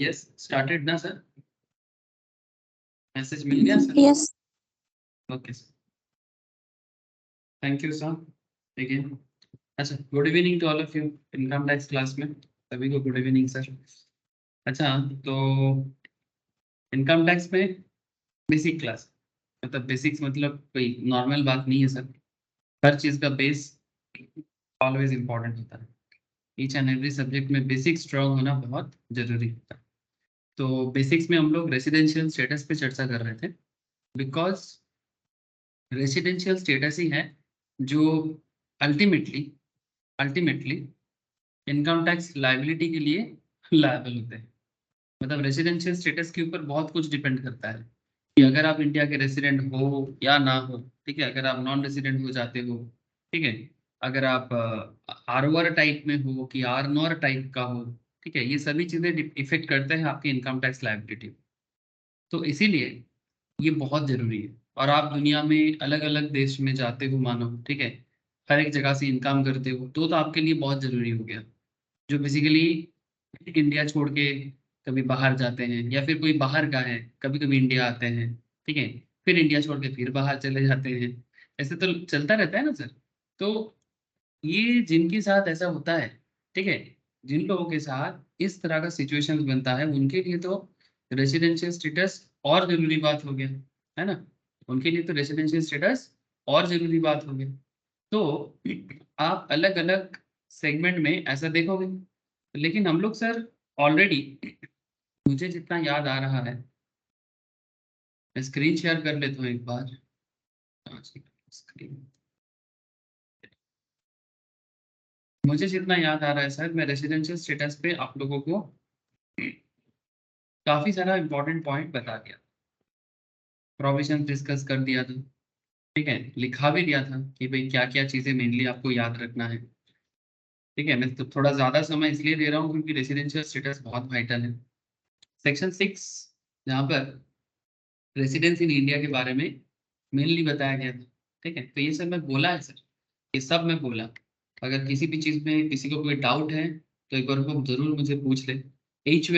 Yes started ना sir, message मिल गया sir? Yes. Okay sir, thank you sir again. अच्छा, good evening to all of you. Income tax class में सभी को गुड इवनिंग सर। अच्छा, तो इनकम टैक्स में बेसिक क्लास, मतलब बेसिक्स मतलब कोई नॉर्मल बात नहीं है सर। हर चीज़ का बेस ऑलवेज इम्पॉर्टेंट होता है। ईच एंड एवरी सब्जेक्ट में बेसिक स्ट्रॉन्ग होना बहुत जरूरी होता है। तो बेसिक्स में हम लोग रेसिडेंशियल स्टेटस पे चर्चा कर रहे थे, बिकॉज रेसिडेंशियल स्टेटस ही है जो ultimately ultimately income tax liability के लिए लायबल होते हैं। मतलब रेसिडेंशियल स्टेटस के ऊपर बहुत कुछ डिपेंड करता है कि अगर आप इंडिया के रेसिडेंट हो या ना हो, ठीक है, अगर आप नॉन रेसिडेंट हो जाते हो, ठीक है, अगर आप आर टाइप में हो कि आर नॉर टाइप का हो, ठीक है, ये सभी चीज़ें इफेक्ट करते हैं आपके इनकम टैक्स लायबिलिटी। तो इसीलिए ये बहुत जरूरी है। और आप दुनिया में अलग अलग देश में जाते हो मानो, ठीक है, हर एक जगह से इनकम करते हो, तो आपके लिए बहुत जरूरी हो गया। जो बेसिकली इंडिया छोड़ के कभी बाहर जाते हैं, या फिर कोई बाहर का है कभी कभी इंडिया आते हैं, ठीक है, फिर इंडिया छोड़ के फिर बाहर चले जाते हैं, ऐसे तो चलता रहता है ना सर। तो ये जिनके साथ ऐसा होता है, ठीक है, जिन लोगों के साथ इस तरह का सिचुएशन बनता है, उनके लिए तो रेसिडेंशियल स्टेटस और जरूरी बात हो गया, है ना। उनके लिए तो रेसिडेंशियल स्टेटस और जरूरी बात हो गया। तो आप अलग अलग सेगमेंट में ऐसा देखोगे, लेकिन हम लोग सर ऑलरेडी, मुझे जितना याद आ रहा है, मैं स्क्रीन शेयर कर लेता हूँ एक बार। स्क्रीन, मुझे जितना याद आ रहा है सर, मैं रेसिडेंशियल स्टेटस पे आप लोगों को काफी सारा इंपॉर्टेंट पॉइंट बता दिया, प्रोविजन डिस्कस कर दिया था, ठीक है, लिखा भी दिया था कि भाई क्या क्या चीजें मेनली आपको याद रखना है। ठीक है, मैं तो थोड़ा ज्यादा समय इसलिए दे रहा हूँ क्योंकि रेसिडेंशियल स्टेटस बहुत वाइटल है। सेक्शन 6 जहाँ पर रेसिडेंस इन इंडिया के बारे में मेनली बताया गया था, ठीक है, तो ये सब मैं बोला है सर, ये सब मैं बोला। अगर किसी भी चीज में किसी को कोई डाउट है तो एक बार को जरूर मुझे पूछ ले। एच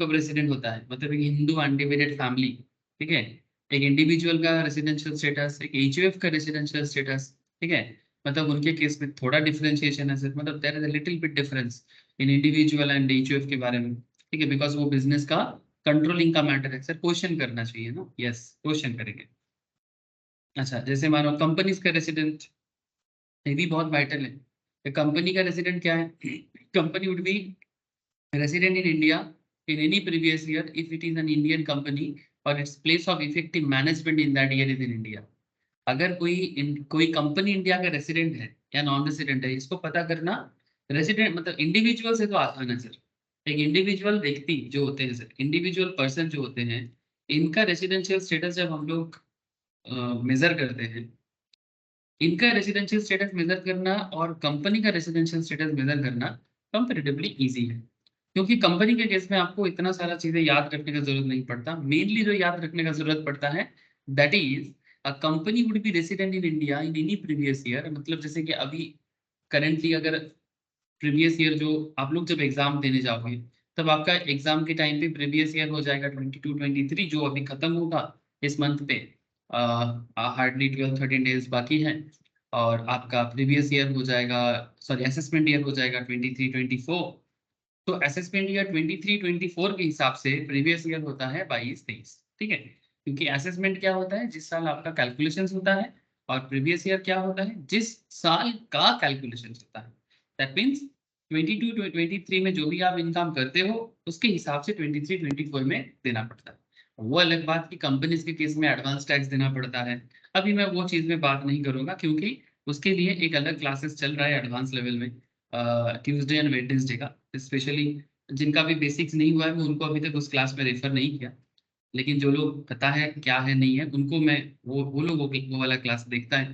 कब रेसिडेंट होता है, मतलब एक हिंदू अनडिवाइडेड फैमिली, ठीक है, एक इंडिविजुअल का रेसिडेंशियल स्टेटस, एक एच का रेसिडेंशियल स्टेटस, ठीक है, मतलब उनके केस में थोड़ा डिफरेंशिएशन है सर, मतलब there is a little bit difference in individual and H के बारे में, ठीक है, बिकॉज वो बिजनेस का कंट्रोलिंग का मैटर है सर, क्वेश्चन करना चाहिए ना, यस क्वेश्चन करेंगे। अच्छा, जैसे मानो कंपनीज का रेसिडेंट, ये भी बहुत वाइटल है। कंपनी का रेसिडेंट क्या है? Company would be resident in India in any previous year if it is an Indian company or its place of effective management in that year is in India। अगर कोई company India का resident है या non resident है, इसको पता करना। Resident मतलब इंडिविजुअल से तो आसान है सर। एक इंडिविजुअल व्यक्ति जो होते हैं सर, इंडिविजुअल पर्सन जो होते हैं, इनका रेसिडेंशियल स्टेटस जब हम लोग मेजर करते हैं, इनका रेसिडेंशियल स्टेटस मेजर करना और कंपनी का रेसिडेंशियल स्टेटस मेजर करना कंपेरेटिवली इजी है, क्योंकि कंपनी के केस में आपको इतना सारा चीजें याद रखने का जरूरत नहीं पड़ता। मेनली जो याद रखने का जरूरत पड़ता है, that is a company would be resident in India in any previous year. मतलब जैसे कि अभी करेंटली अगर प्रीवियस ईयर जो आप लोग जब एग्जाम देने जाओगे, तब आपका एग्जाम के टाइम पे प्रीवियस ईयर हो जाएगा 22-23 जो अभी खत्म होगा इस मंथ पे। हार्डली 12-13 डेज बाकी हैं, और आपका प्रीवियस ईयर हो जाएगा, सॉरी असेसमेंट ईयर हो जाएगा 23-24। तो असेसमेंट ईयर 23-24 के हिसाब से प्रीवियस ईयर होता है 22-23, ठीक है, क्योंकि असेसमेंट क्या होता है, जिस साल आपका कैलकुलेशन होता है, और प्रीवियस ईयर क्या होता है, जिस साल का कैलकुलेशन होता है। दैट मीन्स 22-23 में जो भी आप इनकम करते हो, उसके हिसाब से 23-24 में देना पड़ता है। वो अलग बात कि कंपनीज के केस में एडवांस टैक्स देना पड़ता है। अभी मैं वो चीज में बात नहीं करूंगा, क्योंकि उसके लिए एक अलग क्लासेस चल रहा है एडवांस लेवल में, ट्यूसडे एंड वेडनेसडे का। स्पेशली जिनका भी बेसिक्स नहीं हुआ है, मैं उनको अभी तक उस क्लास में रेफर नहीं किया, लेकिन जो लोग पता है क्या है नहीं है, उनको मैं वो लोग वो वाला क्लास देखता है,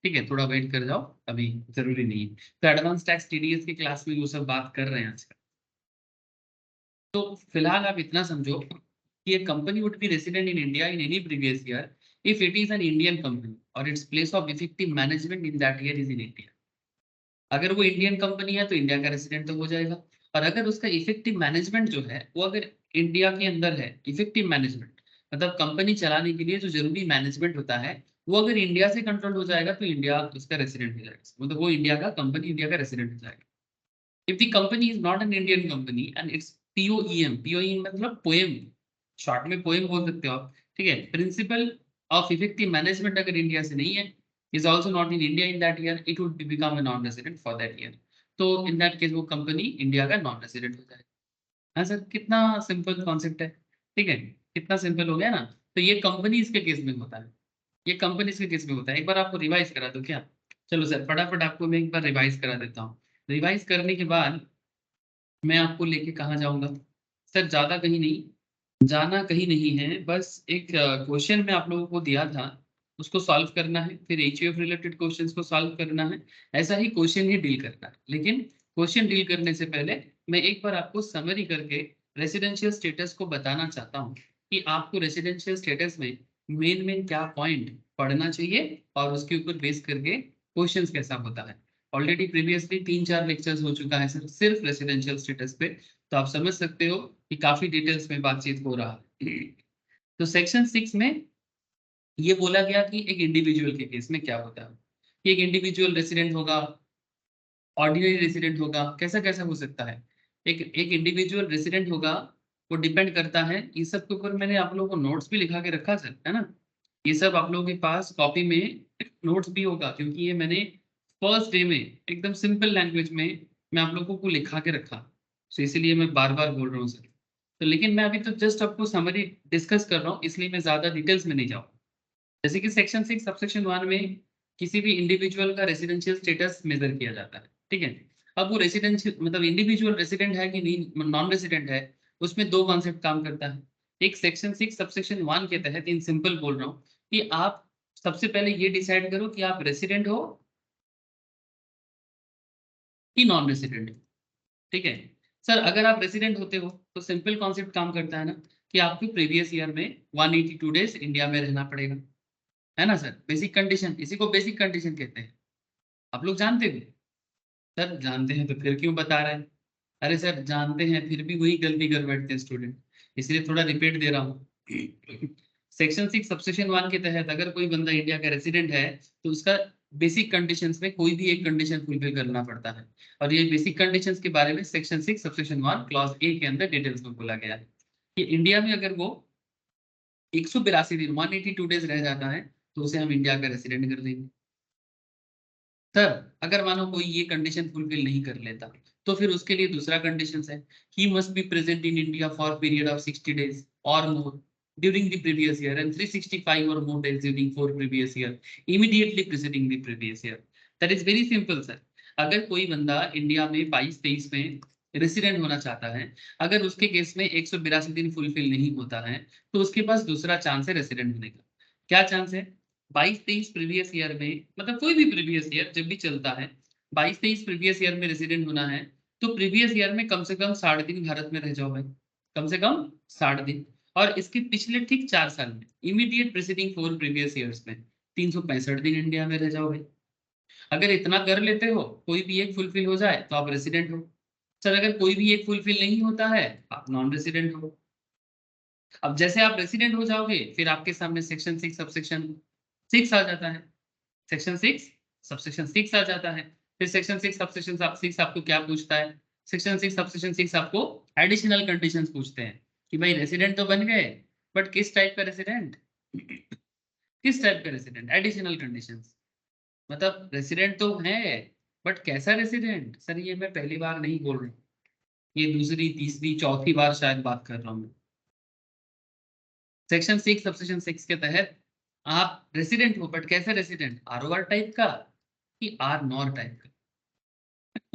ठीक है, थोड़ा वेट कर जाओ, अभी जरूरी नहीं है। तो एडवांस टैक्स टीडीएस की क्लास में वो सब बात कर रहे हैं आजकल। तो फिलहाल आप इतना समझो कि a company would be resident in India in any previous year if it is an Indian company or its place of effective management in that year is in India। अगर वो इंडियन कंपनी है तो India का resident तो हो जाएगा, और अगर उसका इफेक्टिव मैनेजमेंट जो है वो अगर इंडिया के अंदर है, इफेक्टिव मैनेजमेंट मतलब कंपनी चलाने के लिए जो जरूरी मैनेजमेंट होता है वो अगर इंडिया से कंट्रोल हो जाएगा तो इंडिया उसका रेसिडेंट हो जाएगा, मतलब वो इंडिया का कंपनी इंडिया का रेसिडेंट हो जाएगा। If the company is not an Indian company and it's POEM, POEM मतलब पोएम, शॉर्ट में पोएम बोल सकते हो आप, ठीक है। प्रिंसिपल ऑफ इफेक्टिव मैनेजमेंट अगर इंडिया से नहीं है, is also not in India in that year, it would become a non resident for that year. तो इन दैट केस वो कंपनी इंडिया का नॉन रेसिडेंट हो जाएगा। हाँ सर, कितना सिंपल कॉन्सेप्ट है, ठीक है, कितना सिंपल हो गया ना। तो ये कंपनीज के केस में होता है, ये कंपनीज के केस में होता है। एक बार आपको रिवाइज करा दो क्या? चलो सर फटाफट आपको मैं एक बार रिवाइज करा देता हूँ। रिवाइज करने के बाद मैं आपको लेके कहाँ जाऊंगा? सर ज्यादा कहीं नहीं जाना, कहीं नहीं है, बस एक क्वेश्चन मैं आप लोगों को दिया था उसको सॉल्व करना है, फिर एचयूएफ रिलेटेड क्वेश्चंस को सॉल्व करना है, ऐसा ही क्वेश्चन ही डील करना है। लेकिन क्वेश्चन डील करने से पहले मैं एक बार आपको समरी करके रेसिडेंशियल स्टेटस को बताना चाहता हूँ कि आपको रेसिडेंशियल स्टेटस में मेन मेन क्या पॉइंट पढ़ना चाहिए और उसके ऊपर बेस करके क्वेश्चंस कैसा होता है। ऑलरेडी प्रीवियसली 3-4 लेक्चर्स हो चुका है सर सिर्फ रेसिडेंशियल स्टेटस पे, तो आप समझ सकते हो कि काफी डिटेल्स में बातचीत हो रहा है। तो सेक्शन 6 में ये बोला गया कि एक इंडिविजुअल के केस में क्या होता है कि एक इंडिविजुअल रेसिडेंट होगा, ऑर्डिनरी रेसिडेंट होगा, कैसा कैसा हो सकता है। एक इंडिविजुअल रेसिडेंट होगा, वो डिपेंड करता है, ये सब के ऊपर मैंने आप लोगों को नोट्स भी लिखा के रखा सर, है ना। ये सब आप लोगों के पास कॉपी में नोट्स भी होगा, क्योंकि ये मैंने फर्स्ट डे में एकदम सिंपल लैंग्वेज में मैं आप लोगों को लिखा के रखा, तो इसीलिए मैं बार बार बोल रहा हूँ सर। तो लेकिन मैं अभी तो जस्ट आपको समरी डिस्कस कर रहा हूँ, इसलिए मैं ज्यादा डिटेल्स में नहीं जाऊँ। जैसे कि सेक्शन 6 सबसेक्शन 1 में किसी भी इंडिविजुअल का रेसिडेंशियल स्टेटस मेजर किया जाता है, ठीक है। अब वो रेसिडेंशियल मतलब इंडिविजुअल रेसिडेंट है कि नहीं नॉन रेसिडेंट है, उसमें दो कॉन्सेप्ट काम करता है। एक सेक्शन 6 सबसेक्शन 1 के तहत इन सिंपल बोल रहा हूँ कि आप सबसे पहले ये डिसाइड करो कि आप रेसिडेंट हो कि नॉन रेसिडेंट हो, ठीक है। सर अगर आप रेसिडेंट होते हो तो सिंपल कॉन्सेप्ट काम करता है ना कि आपको प्रीवियस ईयर में 182 डेज इंडिया में रहना पड़ेगा, है ना सर। बेसिक कंडीशन, इसी को बेसिक कंडीशन कहते हैं, आप लोग जानते हो? सर जानते हैं तो फिर क्यों बता रहे हैं? अरे सर जानते हैं फिर भी वही गलती कर बैठते हैं स्टूडेंट, इसलिए थोड़ा रिपीट दे रहा हूँ। सेक्शन 6 सबसेक्शन 1 के तहत अगर कोई बंदा इंडिया का रेसिडेंट है तो उसका बेसिक कंडीशंस में कोई भी एक कंडीशन फुलफिल करना पड़ता है। और ये बेसिक कंडीशंस के बारे में सेक्शन 6 सबसेक्शन 1 क्लॉज ए के अंदर डिटेल्स में बोला गया है कि इंडिया में अगर वो 182 दिन 182 डेज रह जाता है तो उसे हम इंडिया का रेसिडेंट कर देंगे। सर अगर मानो कोई ये कंडीशन फुलफिल नहीं कर लेता तो फिर उसके लिए दूसरा कंडीशन है, he must be present in India for period of 60 days और more during the previous year and 365 और more days during 4 previous year immediately preceding the previous year. That is very simple sir. अगर कोई बंदा India में 22-23 में resident होना चाहता है, अगर उसके केस में 182 दिन फुलफिल नहीं होता है तो उसके पास दूसरा चांस है रेसिडेंट होने का। क्या चांस है? 22-23 प्रीवियस ईयर में, मतलब कोई भी प्रीवियस ईयर जब भी चलता है, 22-23 प्रीवियस ईयर में रेसिडेंट होना है तो प्रीवियस ईयर में कम से कम 60 दिन भारत में रह जाओ भाई, कम से कम 60 दिन। और इसके पिछले ठीक 4 साल में इमीडिएट प्रीसीडिंग 4 प्रीवियस ईयर्स में 365 दिन इंडिया में रह जाओ भाई। अगर इतना कर लेते हो, कोई भी एक फुलफिल हो जाए तो आप रेसिडेंट हो। सर अगर कोई भी एक फुलफिल नहीं होता है आप नॉन रेसिडेंट हो। अब जैसे आप रेसिडेंट हो जाओगे फिर आपके सामने सेक्शन 6 सबसेक्शन 6 आ जाता है, सेक्शन 6 सबसेक्शन 6 आ जाता है। फिर सेक्शन 6 सबसेक्शन 6 आपको क्या पूछता है? सेक्शन 6 सबसेक्शन 6 आपको एडिशनल कंडीशंस पूछते हैं कि भाई रेसिडेंट तो बन गए, बट किस टाइप का रेसिडेंट? किस टाइप का रेसिडेंट? एडिशनल कंडीशंस, मतलब रेसिडेंट तो है बट कैसा रेसिडेंट? सर ये मैं पहली बार नहीं बोल रहा हूँ, ये दूसरी तीसरी चौथी बार शायद बात कर रहा हूँ। सेक्शन 6 सबसेक्शन 6 के तहत आप रेसिडेंट हो बट कैसे रेसिडेंट? आरओआर टाइप का कि आर नॉर टाइप का?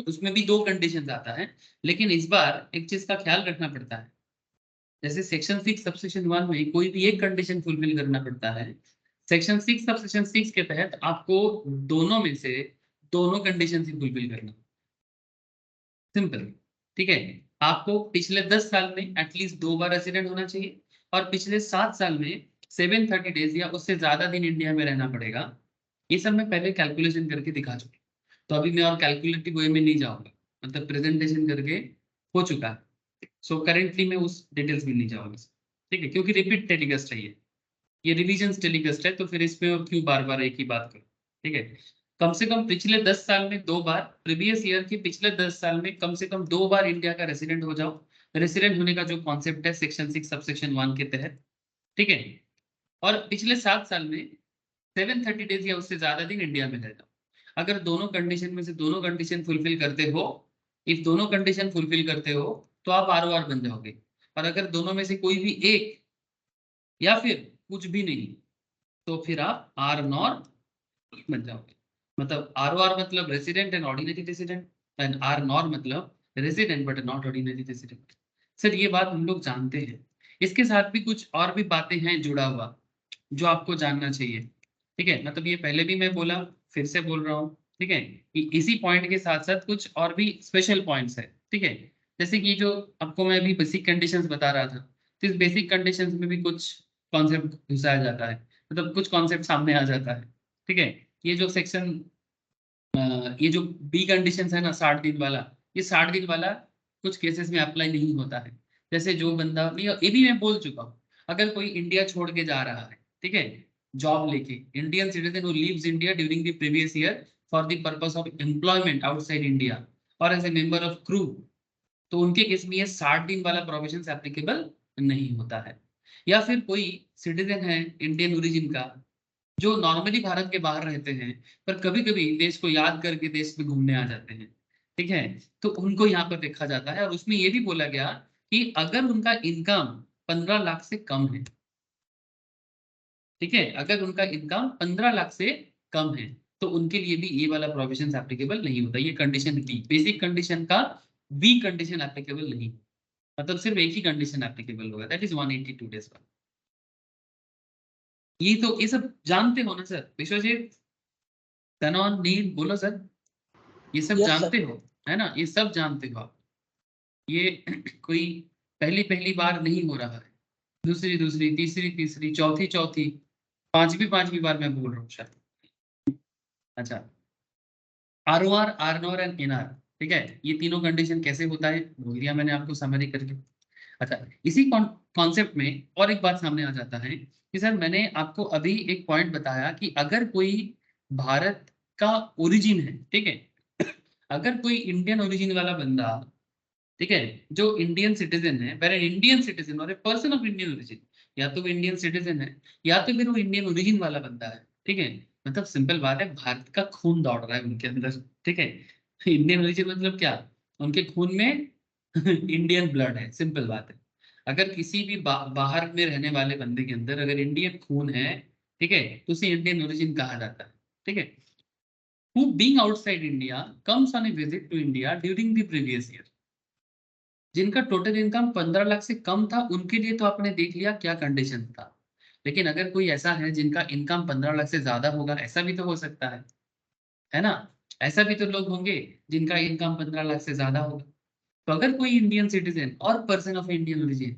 उसमें भी दो कंडीशंस आता है, लेकिन इस बार एक चीज का ख्याल रखना पड़ता है। जैसे सेक्शन 6 सबसेक्शन 1 में कोई भी एक कंडीशन फुलफिल करना पड़ता है, सेक्शन 6 सबसेक्शन 6 के तहत आपको दोनों में से दोनों कंडीशन ही फुलफिल करना, सिंपल, ठीक है। आपको पिछले 10 साल में एटलीस्ट 2 बार रेसिडेंट होना चाहिए और पिछले 7 साल में 730 डेज या उससे ज्यादा दिन इंडिया में रहना पड़ेगा। ये सब मैं पहले कैलकुलेशन करके दिखा चुका, तो अभी मैं और कैलकुलेटिव वे में नहीं जाऊंगा, मतलब प्रेजेंटेशन करके हो चुका है। सो करेंटली मैं उस डिटेल्स में नहीं जाऊंगा, ठीक है, क्योंकि रिपीट टेलीकास्ट है ये रिवीजन टेलीकास्ट है, तो फिर इसमें और क्यों बार बार एक ही बात करूं, ठीक है। कम से कम पिछले 10 साल में 2 बार, प्रीवियस ईयर के पिछले 10 साल में कम से कम 2 बार इंडिया का रेसिडेंट हो जाओ। रेसिडेंट होने का जो कॉन्सेप्ट है सेक्शन 6 सबसेक्शन 1 के तहत, ठीक है। और पिछले 7 साल में 730 डेज या उससे ज्यादा दिन इंडिया में रह जाओ। अगर दोनों कंडीशन में से दोनों कंडीशन फुलफिल करते हो, इफ दोनों कंडीशन फुलफिल करते हो तो आप ROR बन जाओगे। और अगर दोनों में से कोई भी एक या फिर कुछ भी नहीं, तो फिर आप R-NOR बन जाओगे। मतलब ROR मतलब resident and ordinary resident, and R-NOR मतलब resident but not ordinary resident. Sir ये बात हम लोग जानते हैं, इसके साथ भी कुछ और भी बातें हैं जुड़ा हुआ जो आपको जानना चाहिए, ठीक है। मतलब ये पहले भी मैं बोला, फिर से बोल रहा हूँ, ठीक है, कि इसी पॉइंट के साथ साथ कुछ और भी स्पेशल पॉइंट्स है, ठीक है। जैसे कि जो आपको मैं अभी बेसिक कंडीशंस बता रहा था, तो इस बेसिक कंडीशंस में भी कुछ कॉन्सेप्ट घुसाया जाता है, मतलब कुछ कॉन्सेप्ट सामने आ जाता है, ठीक है। ये जो सेक्शन, ये जो बी कंडीशंस है ना 60 दिन वाला, ये 60 दिन वाला कुछ केसेस में अप्लाई नहीं होता है। जैसे जो बंदा, ये भी मैं बोल चुका हूँ, अगर कोई इंडिया छोड़ के जा रहा है, ठीक है, जॉब लेके, Indian citizen who leaves India during the previous year for the purpose of employment outside India और as a member of crew, तो उनके केस में ये 60 दिन वाला प्रोविजन एप्लीकेबल नहीं होता है। या फिर कोई सिटीजन है इंडियन ओरिजिन का जो नॉर्मली भारत के बाहर रहते हैं, पर कभी कभी देश को याद करके देश में घूमने आ जाते हैं, ठीक है, तो उनको यहाँ पर देखा जाता है। और उसमें ये भी बोला गया कि अगर उनका इनकम 15 लाख से कम है, ठीक है, अगर उनका इनकम 15 लाख से कम है, तो उनके लिए भी ये वाला प्रोविजन एप्लीकेबल नहीं होता। ये कंडीशन बी, बेसिक कंडीशन का बी कंडीशन एप्लीकेबल नहीं, मतलब सिर्फ एक ही कंडीशन एप्लीकेबल होगा, दैट इज 182 डेज का। ये सब जानते हो ना सर विश्वजीत, तनोन नील बोलो सर, ये सब यस जानते सर। हो, है ना, ये सब जानते हो आप। ये कोई पहली पहली बार नहीं हो रहा है, दूसरी दूसरी तीसरी तीसरी चौथी चौथी पांचवी पांचवी बार मैं बोल रहा हूँ शायद। अच्छा, ROR, R-NOR एंड NR, ठीक है, ये तीनों कंडीशन कैसे होता है बोल दिया मैंने आपको समरी करके। अच्छा, इसी कॉन्सेप्ट में और एक बात सामने आ जाता है कि सर मैंने आपको अभी एक पॉइंट बताया कि अगर कोई भारत का ओरिजिन है, ठीक है, अगर कोई इंडियन ओरिजिन वाला बंदा, ठीक है, जो इंडियन सिटीजन है, वेर एन इंडियन सिटीजन और a person of Indian origin, या तो वो इंडियन सिटीजन है या तो फिर वो इंडियन ओरिजिन वाला बंदा है, ठीक है। मतलब सिंपल बात है, भारत का खून दौड़ रहा है उनके अंदर, ठीक है। इंडियन ओरिजिन मतलब क्या, उनके खून में इंडियन ब्लड है, सिंपल बात है। अगर किसी भी बाहर में रहने वाले बंदे के अंदर अगर इंडियन खून है, ठीक है, तो उसे इंडियन ओरिजिन कहा जाता है, ठीक है। Who being outside India comes on a visit to India during the previous year, जिनका टोटल इनकम 15 लाख से कम था, उनके लिए तो आपने देख लिया क्या कंडीशन था। लेकिन अगर कोई ऐसा है जिनका इनकम 15 लाख से ज्यादा होगा, ऐसा भी तो हो सकता है ना, ऐसा भी तो लोग होंगे जिनका इनकम 15 लाख से ज्यादा होगा। तो अगर कोई इंडियन सिटीजन और person of Indian origin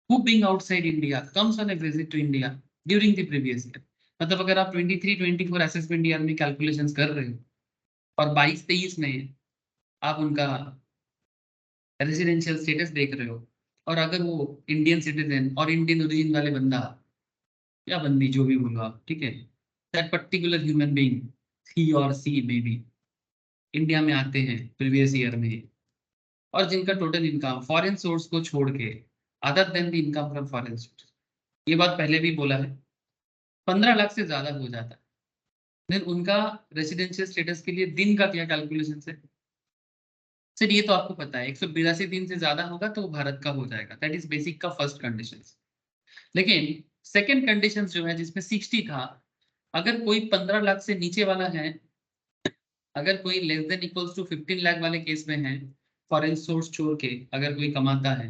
who being outside India comes on a visit to India during the previous year, मतलब अगर आप 23-24 असेसमेंट ईयर में कैलकुलेशंस कर रहे हो और 22-23 में आप उनका रेजिडेंशियल स्टेटस देख रहे हो, और अगर वो इंडियन सिटीजन और इंडियन ओरिजिन वाले बंदा या बंदी जो भी बोलो आप, ठीक है, दैट पर्टिकुलर ह्यूमन बीइंग ही और सी में भी इंडिया में आते हैं प्रीवियस ईयर में, और जिनका टोटल इनकम फॉरेन सोर्स को छोड़ के other than the income from foreign source, ये बात पहले भी बोला है, 15 लाख से ज्यादा हो जाता है, देन उनका रेजिडेंशियल स्टेटस के लिए दिन का क्या कैलकुलेशन है सर, ये तो आपको पता है 182 दिन से ज्यादा होगा तो वो भारत का हो जाएगा, दैट इज बेसिक का फर्स्ट कंडीशन। लेकिन सेकंड कंडीशन जो है जिसमें 60 था, अगर कोई 15 लाख से नीचे वाला है, अगर कोई less than equals to 15 lakh वाले केस में है, फॉरेन सोर्स छोड़ के अगर कोई कमाता है,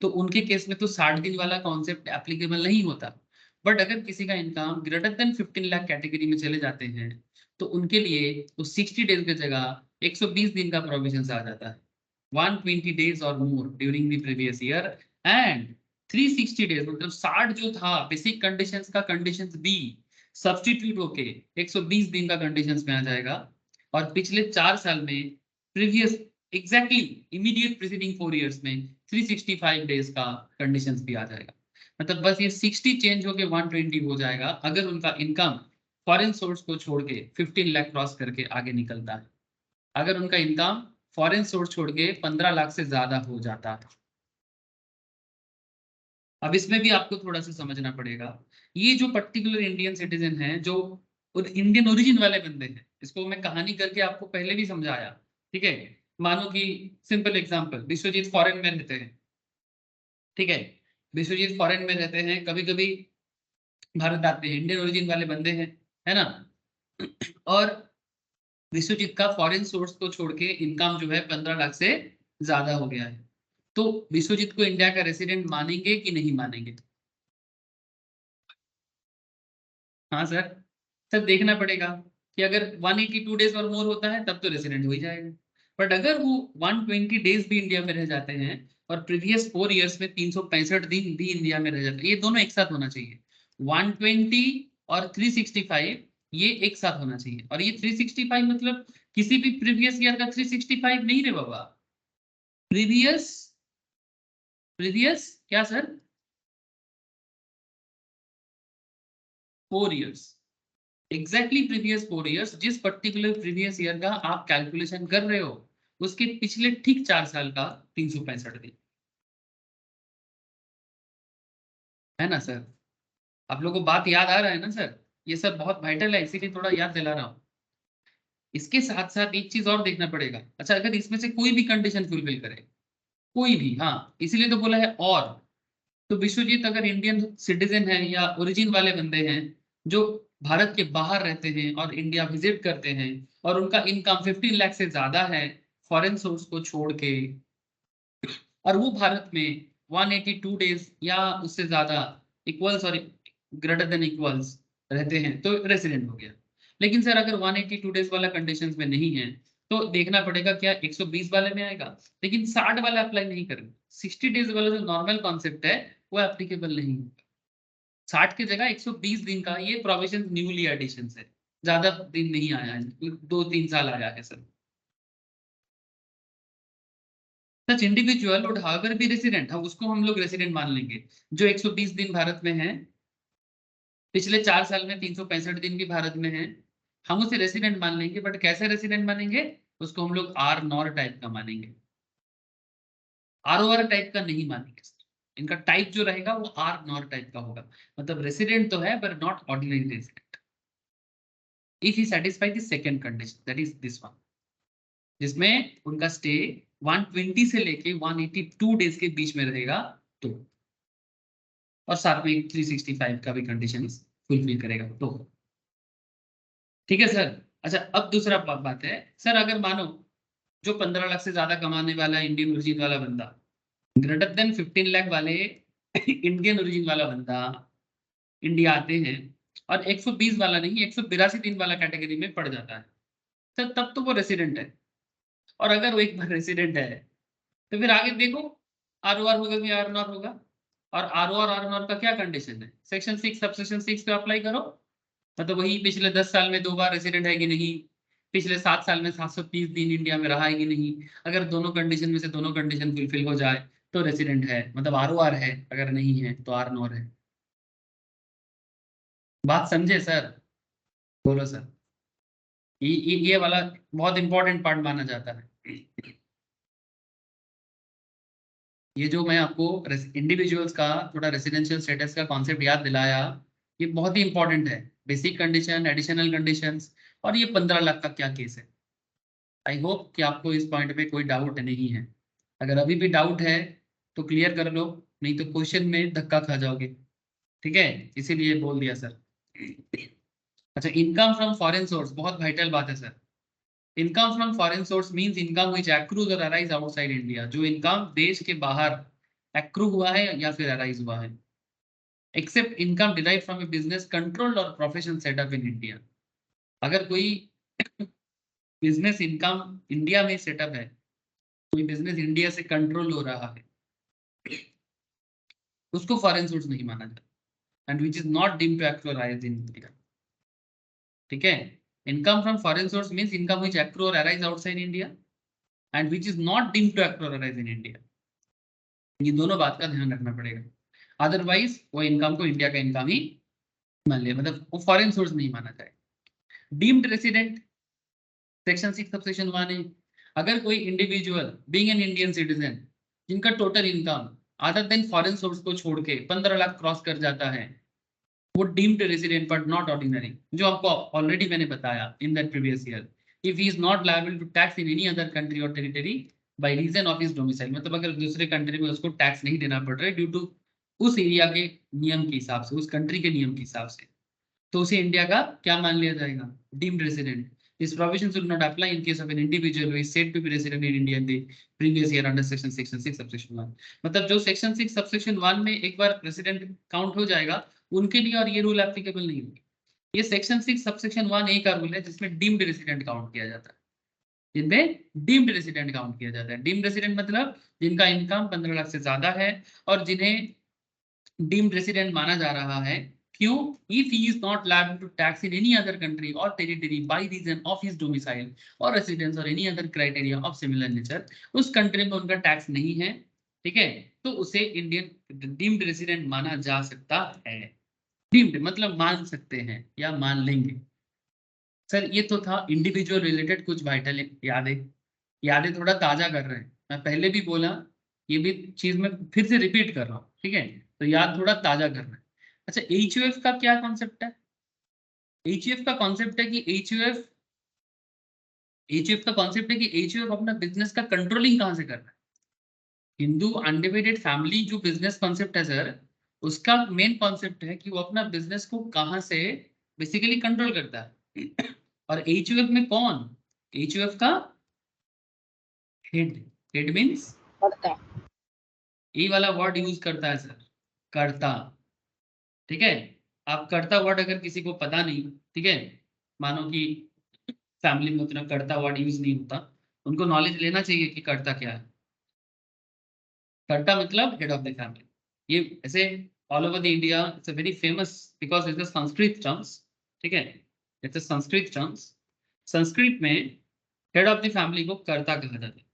तो उनके केस में तो 60 दिन वाला कॉन्सेप्ट एप्लीकेबल नहीं होता। बट अगर किसी का income greater than 15 lakh category में चले जाते हैं, तो उनके लिए तो 60 डेज की जगह 120 दिन का प्रोविजन आ जाता है, 120 डेज और more during the previous year, and 360 days, मतलब 60 जो था बेसिक कंडीशंस का कंडीशंस बी सब्स्टिट्यूट होके 120 दिन का कंडीशंस में आ जाएगा। और पिछले 4 साल में previous exactly immediate preceding 4 years में 365 डेज का कंडीशंस भी आ जाएगा। मतलब बस ये 60 चेंज होके 120 हो जाएगा अगर उनका इनकम फॉरेन सोर्स को छोड़ के 15 लाख क्रॉस करके आगे निकलता है। अगर उनका इनकम फॉरेन सोर्स छोड़ के 15 लाख से ज्यादा हो जाता है। अब इसमें भी आपको थोड़ा सा समझना पड़ेगा, ये जो पर्टिकुलर इंडियन सिटीजन हैं जो इंडियन ओरिजिन वाले बंदे हैं, इसको मैं कहानी करके आपको पहले भी समझाया, ठीक है। मानो कि सिंपल एग्जांपल, विश्वजीत फॉरेन में रहते हैं, ठीक है। विश्वजीत फॉरेन में रहते हैं, कभी कभी भारत आते हैं, इंडियन ओरिजिन वाले बंदे हैं, है ना। और विश्वजीत का फॉरेन सोर्स को छोड़ के इनकम जो है 15 लाख से ज्यादा हो गया है, तो विश्वजीत को इंडिया का रेसिडेंट मानेंगे कि नहीं मानेंगे? हाँ सर। सर देखना पड़ेगा कि अगर 182 डेज और मोर होता है तब तो रेसिडेंट हो ही जाएगा। बट अगर वो 120 डेज भी इंडिया में रह जाते हैं और प्रीवियस 4 इयर्स में 365 दिन भी इंडिया में रह जाते हैं, ये दोनों एक साथ होना चाहिए। 120 और 365 ये एक साथ होना चाहिए। और ये 365 मतलब किसी भी प्रीवियस ईयर का 365 नहीं रे बाबा। प्रीवियस प्रीवियस क्या sir? 4 years. Exactly previous 4 years, जिस पर्टिकुलर प्रीवियस ईयर का आप कैलकुलेशन कर रहे हो उसके पिछले ठीक 4 साल का 365 दिन, है ना सर। आप लोगों को बात याद आ रहा है ना सर? ये सब बहुत वाइटल है, इसीलिए थोड़ा याद दिला रहा हूँ। इसके साथ साथ एक चीज और देखना पड़ेगा। अच्छा, अगर इसमें से कोई भी कंडीशन फुलफिल करे, कोई भी, हाँ इसीलिए तो बोला है और, तो विश्वजीत अगर इंडियन सिटीजन है या ओरिजिन वाले बंदे हैं जो भारत के बाहर रहते हैं और इंडिया विजिट करते हैं और उनका इनकम 15 लाख से ज्यादा है फॉरेन सोर्स को छोड़ के, और वो भारत में 182 डेज या उससे ज्यादा इक्वल्स और ग्रेटर देन इक्वल्स रहते हैं तो रेसिडेंट हो गया। लेकिन सर अगर 182 डेज वाला कंडीशंस में नहीं है तो देखना पड़ेगा क्या 120 वाले में आएगा। लेकिन 60 वाला अप्लाई नहीं करेंगे, 60 डेज वाला जो नॉर्मल कॉन्सेप्ट है वो एप्लीकेबल नहीं है। 60 की जगह 120 दिन का ये प्रोविजन न्यूली एडिशन है, ज्यादा दिन नहीं आया है, 2-3 साल आया है sir. Such individual would however B resident, हाँ उसको हम लोग रेसिडेंट मान लेंगे। जो 120 दिन भारत में है, पिछले 4 साल में 365 दिन भी भारत में है, हम उसे रेसिडेंट मान लेंगे। बट कैसे रेसिडेंट मानेंगे? उसको हम लोग आर नॉर टाइप का मानेंगे, आर ओ आर टाइप का नहीं मानेंगे। इनका टाइप जो रहेगा वो आर नॉर टाइप का होगा। मतलब रेसिडेंट तो है but not ordinary resident. If he satisfy the second condition, that is this one, जिसमें उनका स्टे 120 से लेके 182 डेज के बीच में रहेगा, तो और साथ में 365 का भी कंडीशन फुलफिल करेगा तो, ठीक है सर। अच्छा, अब दूसरा बात है सर, अगर मानो जो 15 लाख से ज्यादा कमाने वाला इंडियन ओरिजिन वाला बंदा, ग्रेटर देन 15 लाख वाले इंडियन ओरिजिन वाला बंदा इंडिया आते हैं और 120 वाला नहीं 182 दिन वाला कैटेगरी में पड़ जाता है, सर तब तो वो रेसिडेंट है। और अगर वो एक बार रेसिडेंट है तो फिर आगे देखो आर ओ आर होगा कि आर नॉर होगा। और आर ओ आर नॉर का क्या कंडीशन है? सेक्शन 6 सबसेक्शन 6 पे अप्लाई करो। मतलब वही पिछले 10 साल में 2 बार रेसिडेंट है कि नहीं, पिछले 7 साल में 730 दिन इंडिया में रहा है कि नहीं। अगर दोनों कंडीशन में से दोनों कंडीशन फुलफिल हो जाए तो रेसिडेंट है, मतलब आर ओ आर है, अगर नहीं है तो आर नॉर है। बात समझे सर? बोलो सर। ये वाला बहुत इंपॉर्टेंट पार्ट माना जाता है। ये जो मैं आपको इंडिविजुअल्स का थोड़ा रेसिडेंशियल स्टेटस का कॉन्सेप्ट याद दिलाया, ये बहुत ही इंपॉर्टेंट है। बेसिक कंडीशन, एडिशनल कंडीशंस, और ये 15 लाख का क्या केस है। आई होप कि आपको इस पॉइंट में कोई डाउट नहीं है। अगर अभी भी डाउट है तो क्लियर कर लो, नहीं तो क्वेश्चन में धक्का खा जाओगे, ठीक है। इसीलिए बोल दिया सर। अच्छा, इनकम फ्रॉम फॉरेन सोर्स बहुत वाइटल बात है sir. Income from foreign source means income which accrues और अराइज आउटसाइड इंडिया, जो इनकम देश के बाहर एक्रू हुआ है या फिर अराइज हुआ है, except income derive from a business controlled और प्रोफेशनल सेटअप इन इंडिया। अगर कोई बिजनेस इनकम इंडिया में सेटअप है, कोई बिजनेस इंडिया से कंट्रोल हो रहा है, उसको फॉरेन सोर्स नहीं माना जाता, and which is not deemed to actualise in India, ठीक है। Income from foreign source means income which accrue और arise outside India, and which is not deemed to actualise in India. ये दोनों बात का ध्यान रखना पड़ेगा, अदरवाइज वो इनकम को इंडिया का इनकम ही मान लिया, मतलब वो फॉरेन सोर्स नहीं माना जाएगा। डीम्ड रेसिडेंट सेक्शन 6 सबसेक्शन 1 है, अगर कोई individual being an Indian citizen जिनका total income other than foreign source को छोड़ के 15 लाख क्रॉस कर जाता है, वो deemed resident but not ordinary, जो आपको ऑलरेडी मैंने बताया in that previous year, if he is not liable to tax in any other country और territory by reason of his domicile, मतलब अगर दूसरे कंट्री में उसको टैक्स नहीं देना पड़ रहा है ड्यू टू उस एरिया के नियम के हिसाब से, उस कंट्री के नियम के हिसाब से, तो उसे इंडिया का क्या मान लिया जाएगा, deemed resident. This provision should not apply in case of an individual who is said to be resident in India in the previous year under section 6 subsection 1। मतलब जो section 6 subsection 1 में एक बार resident काउंट हो जाएगा उनके लिए और ये रूल एप्लीकेबल नहीं होगी। ये section 6 subsection 1 का रूल है जिसमें डीम्ड रेसिडेंट काउंट किया जाता है, जिनमें डीम्ड रेसिडेंट काउंट किया जाता है। डीम्ड रेसिडेंट मतलब जिनका इनकम 15 लाख से ज्यादा है और जिन्हें डीम्ड रेसिडेंट माना जा रहा है। क्यों? If he is not liable to tax in any other country or territory by reason of his domicile or residence or any other criteria of similar nature, उस कंट्री में उनका टैक्स नहीं है, ठीक है, तो उसे इंडियन डीम्ड रेसिडेंट माना जा सकता है। डीम्ड मतलब मान सकते हैं या मान लेंगे। सर ये तो था इंडिविजुअल रिलेटेड कुछ वाइटल यादें, यादें थोड़ा ताजा कर रहे हैं, मैं पहले भी बोला, ये भी चीज मैं फिर से रिपीट कर रहा हूँ, ठीक है, तो याद थोड़ा ताजा करना है। अच्छा, एचयूएफ का क्या कॉन्सेप्ट है? एचयूएफ का कॉन्सेप्ट है कि एचयूएफ का कॉन्सेप्ट है कि एचयूएफ अपना बिजनेस का कंट्रोलिंग कहां से कर रहा है। हिंदू अनडिवाइडेड फैमिली जो बिजनेस कॉन्सेप्ट है सर, उसका मेन कॉन्सेप्ट है कि वो अपना बिजनेस को कहां से बेसिकली कंट्रोल करता है। और एचयूएफ में कौन, एचयूएफ का हेड, हेड मींस ये वाला वर्ड यूज करता है सर, कर्ता, ठीक है। आप कर्ता वर्ड अगर किसी को पता नहीं, ठीक है, मानो कि फैमिली में उतना कर्ता वर्ड यूज नहीं होता, उनको नॉलेज लेना चाहिए कि कर्ता क्या है। कर्ता मतलब हेड ऑफ द फैमिली, ये ऐसे all over the India it's a very famous because it's a Sanskrit terms, ठीक है, it's a Sanskrit terms. Sanskrit में हेड ऑफ द फैमिली को कर्ता कहा जाता है,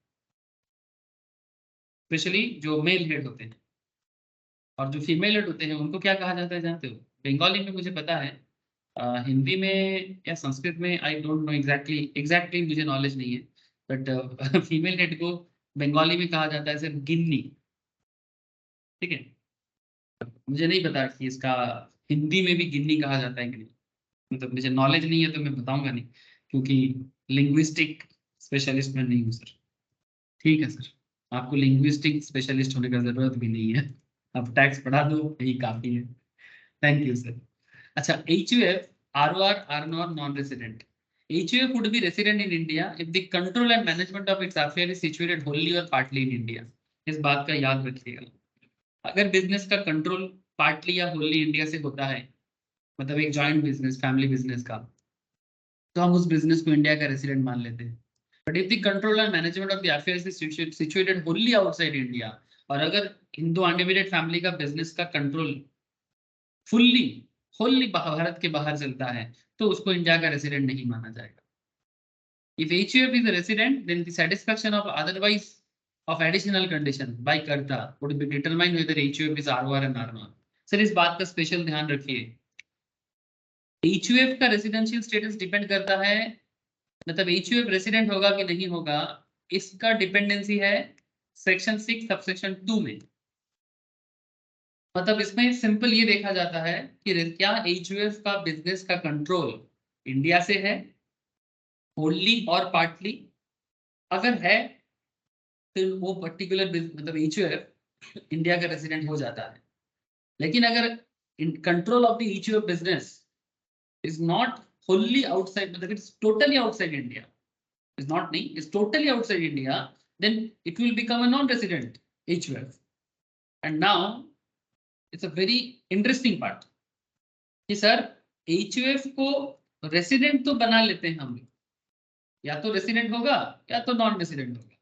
स्पेशली जो मेल हेड होते हैं, और जो फीमेल हेड होते हैं उनको क्या कहा जाता है जानते हो? बंगाली में मुझे पता है, हिंदी में या संस्कृत में आई डोंट नो एग्जैक्टली मुझे नॉलेज नहीं है, बट फीमेल हेड को बंगाली में कहा जाता है सर गिन्नी, ठीक है। मुझे नहीं पता कि इसका हिंदी में भी गिन्नी कहा जाता है कि नहीं, मतलब मुझे नॉलेज नहीं है तो मैं बताऊंगा नहीं, क्योंकि लिंग्विस्टिक स्पेशलिस्ट में नहीं हूँ सर। ठीक है सर, आपको लिंग्विस्टिक स्पेशलिस्ट होने का जरूरत भी नहीं है, आप टैक्स पढ़ा दो यही काफी है। Thank you sir. अच्छा, HUF, ROR are not non-resident. HUF would be resident in India if the control and management of its affairs is situated wholly or partly in India. इस बात का याद रखिएगा, अगर बिजनेस का कंट्रोल पार्टली या Holi India से होता है, मतलब एक जॉइंट बिजनेस, फैमिली बिजनेस का, तो हम उस बिजनेस को इंडिया का रेसिडेंट मान लेते हैं। But if the control and management of the affairs is situated Holi outside India, और अगर हिंदू अनडिवाइडेड फैमिली का बिजनेस का कंट्रोल फुल्ली होली भारत के बाहर चलता है, तो उसको इंडिया का रेसिडेंट नहीं माना जाएगा। If HUF is a resident, then the satisfaction of otherwise of additional condition by कर्ता would be determined whether HUF is ROR and RNOR। Sir इस बात का स्पेशल ध्यान रखिए, HUF का रेसिडेंशियल स्टेटस डिपेंड करता है, मतलब HUF रेसिडेंट होगा कि नहीं होगा, इसका डिपेंडेंसी है सेक्शन 6 सबसेक्शन 2 में। मतलब इसमें सिंपल ये देखा जाता है कि क्या HUF का बिजनेस का कंट्रोल इंडिया से है होली और पार्टली, अगर है फिर वो पर्टिकुलर मतलब HUF इंडिया का रेसिडेंट हो जाता है। लेकिन अगर control of the HUF business is not wholly outside, मतलब it's totally outside India, is not नहीं, is totally outside India, then it will become a non resident HUF। And now it's a very interesting part कि sir HUF को resident तो बना लेते हैं हम, या तो रेसिडेंट होगा या तो नॉन रेसिडेंट होगा,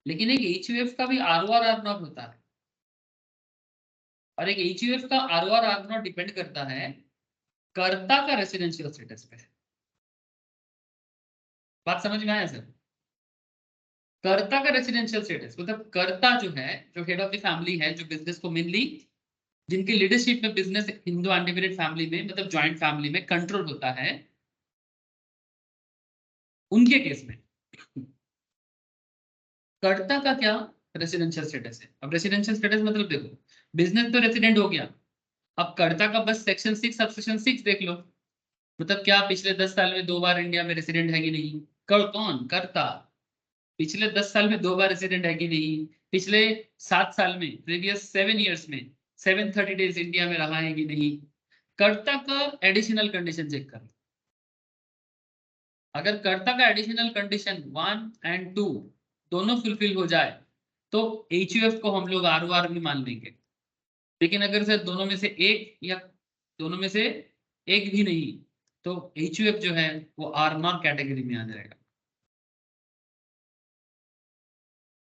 लेकिन एक HUF का भी ROR RNOR होता है, और एक HUF का ROR RNOR डिपेंड करता है कर्ता का रेसिडेंशियल स्टेटस पे। बात समझ में आया सर? कर्ता का रेसिडेंशियल स्टेटस मतलब कर्ता जो है, जो हेड ऑफ द फैमिली है, जो बिजनेस को मेनली जिनकी लीडरशिप में बिजनेस हिंदू अनडिवाइडेड फैमिली में मतलब ज्वाइंट फैमिली में कंट्रोल होता है, उनके केस में कर्ता का क्या रेसिडेंशियल स्टेटस है। अब रेसिडेंशियल स्टेटस मतलब देखो, बिजनेस तो रेसिडेंट हो गया, अब कर्ता का बस सेक्शन 6 सब सेक्शन 6 देख लो। मतलब क्या पिछले 10 साल में 2 बार इंडिया में रेसिडेंट है कि नहीं, कौन कर्ता, पिछले 10 साल में 2 बार रेसिडेंट है कि नहीं, पिछले 7 साल में प्रीवियस 7 ईयर्स में 730 डेज इंडिया में रहा है कि नहीं। कर्ता का एडिशनल कंडीशन चेक कर, अगर कर्ता का एडिशनल कंडीशन 1 और 2 दोनों फुलफिल हो जाए तो HUF को हम लोग ROR भी मान लेंगे। लेकिन अगर सर दोनों में से एक या दोनों में से एक भी नहीं तो HUF जो है वो R0 कैटेगरी में आ जाएगा।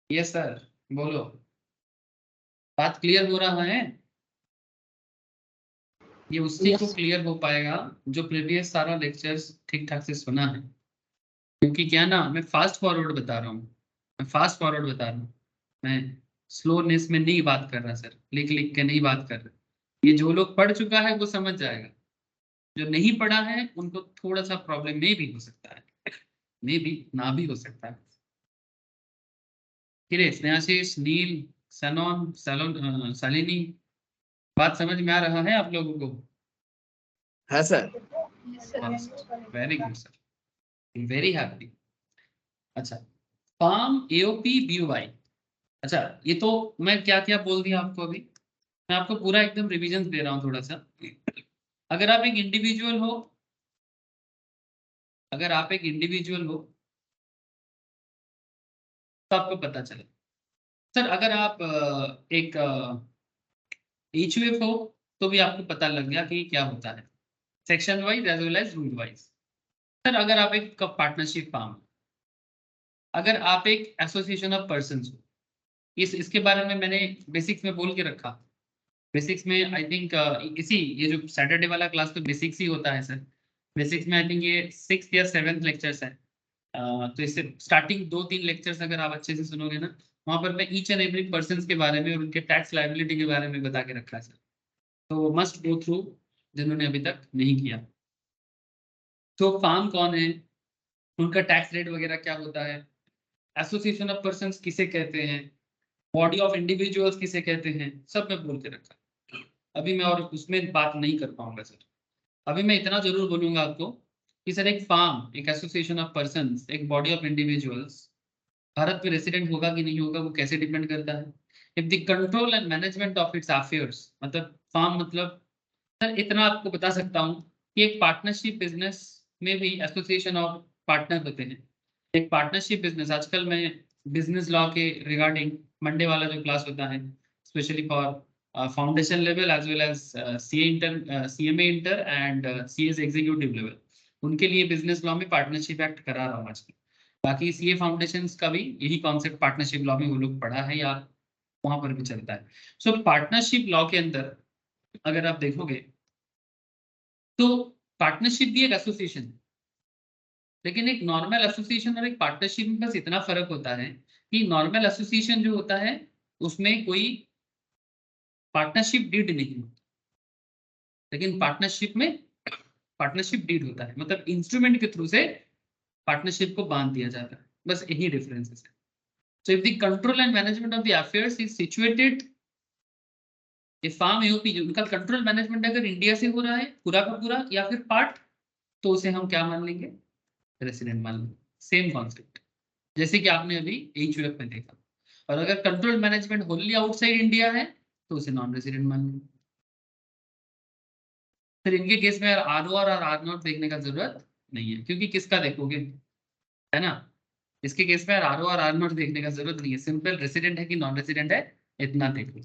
यस सर, बोलो, बात क्लियर हो रहा है? ये उसी को क्लियर हो पाएगा जो प्रीवियस सारा लेक्चर्स ठीक ठाक से सुना है, क्योंकि क्या ना मैं फास्ट फॉरवर्ड बता रहा हूँ, मैं फास्ट फॉरवर्ड बता रहा हूँ, मैं स्लोनेस में नहीं बात कर रहा सर, लिख लिख के नहीं बात कर रहा। ये जो लोग पढ़ चुका है वो समझ जाएगा, जो नहीं पढ़ा है उनको थोड़ा सा प्रॉब्लम में भी हो सकता है, मे भी ना भी हो सकता है। किरे स्नेहाशीष नील सनोन सलोन शालिनी, बात समझ में आ रहा है आप लोगों को? हाँ sir. Very good sir, very happy. अच्छा, फार्म AOP BOI, अच्छा ये तो मैं क्या क्या बोल दिया आपको अभी, मैं आपको पूरा एकदम रिवीजन दे रहा हूँ थोड़ा सा। अगर आप एक इंडिविजुअल हो, अगर आप एक इंडिविजुअल हो तो आपको पता चले। सर अगर आप एक HUF हो तो भी आपको पता लग गया कि क्या होता है, section wise as well as rule wise. Sir अगर आप एक पार्टनरशिप फार्म, अगर आप एक एसोसिएशन ऑफ पर्सन हो, इसके बारे में मैंने बेसिक्स में बोल के रखा। बेसिक्स में आई थिंक इसी ये जो सैटरडे वाला क्लास तो बेसिक्स ही होता है सर। बेसिक्स में आई थिंक ये 6th या 7th लेक्चर्स है। तो इससे स्टार्टिंग 2-3 लेक्चर्स अगर आप अच्छे से सुनोगे ना, वहां पर मैं ईच एंड एवरी पर्सन के बारे में और उनके टैक्स लाइबिलिटी के बारे में बता के रखा है सर, तो मस्ट गो थ्रू जिन्होंने अभी तक नहीं किया। तो फार्म कौन है, उनका टैक्स रेट वगैरह क्या होता है, एसोसिएशन ऑफ पर्संस किसे कहते हैं, बॉडी ऑफ इंडिविजुअल्स किसे कहते हैं, सब मैं बोल के रखा। अभी मैं और उसमें बात नहीं कर पाऊंगा सर। अभी मैं इतना जरूर बोलूंगा आपको कि सर एक फार्म, एक एसोसिएशन ऑफ पर्संस, एक बॉडी ऑफ इंडिविजुअल्स भारत में रेसिडेंट होगा कि नहीं होगा वो कैसे डिपेंड करता है, if the control and management of its affairs. मतलब फार्म मतलब सर इतना आपको बता सकता हूँ कि एक पार्टनरशिप बिजनेस में भी एसोसिएशन ऑफ पार्टनर होते हैं। एक पार्टनरशिप बिजनेस, आजकल मैं बिजनेस लॉ के रिगार्डिंग मंडे वाला जो क्लास होता है specially for foundation level as well as CMA inter and CS executive level, उनके लिए बिजनेस लॉ में पार्टनरशिप एक्ट करा रहा हूँ आजकल। बाकी CA फाउंडेशंस का भी यही कॉन्सेप्ट पार्टनरशिप लॉ में वो लोग पढ़ा है या वहां पर भी चलता है। सो पार्टनरशिप लॉ के अंदर अगर आप देखोगे तो पार्टनरशिप भी एक एसोसिएशन है, लेकिन एक नॉर्मल एसोसिएशन और एक पार्टनरशिप में बस इतना फर्क होता है कि नॉर्मल एसोसिएशन जो होता है उसमें कोई पार्टनरशिप डीड नहीं होता, लेकिन पार्टनरशिप में पार्टनरशिप डीड होता है, मतलब इंस्ट्रूमेंट के थ्रू से पार्टनरशिप को बांध दिया जाता है, बस यही डिफरेंस है। So if the control and management of the affairs is situated, a farm AOP जो उनका कंट्रोल मैनेजमेंट अगर इंडिया से हो रहा है पूरा का पूरा या फिर पार्ट, तो उसे हम क्या मान लेंगे, रेसिडेंट मान लेंगे। सेम कॉन्सेप्ट जैसे कि आपने अभी HUF में देखा। और अगर कंट्रोल मैनेजमेंट होनली आउटसाइड इंडिया है तो उसे नॉन रेसिडेंट मान लेंगे। फिर इनके केस में ROR और R0 देखने का जरूरत नहीं है, क्योंकि किसका देखोगे, है ना। इसके केस में ROR और R0 देखने का जरूरत नहीं है, सिंपल रेसिडेंट है कि नॉन रेसिडेंट है इतना देखो।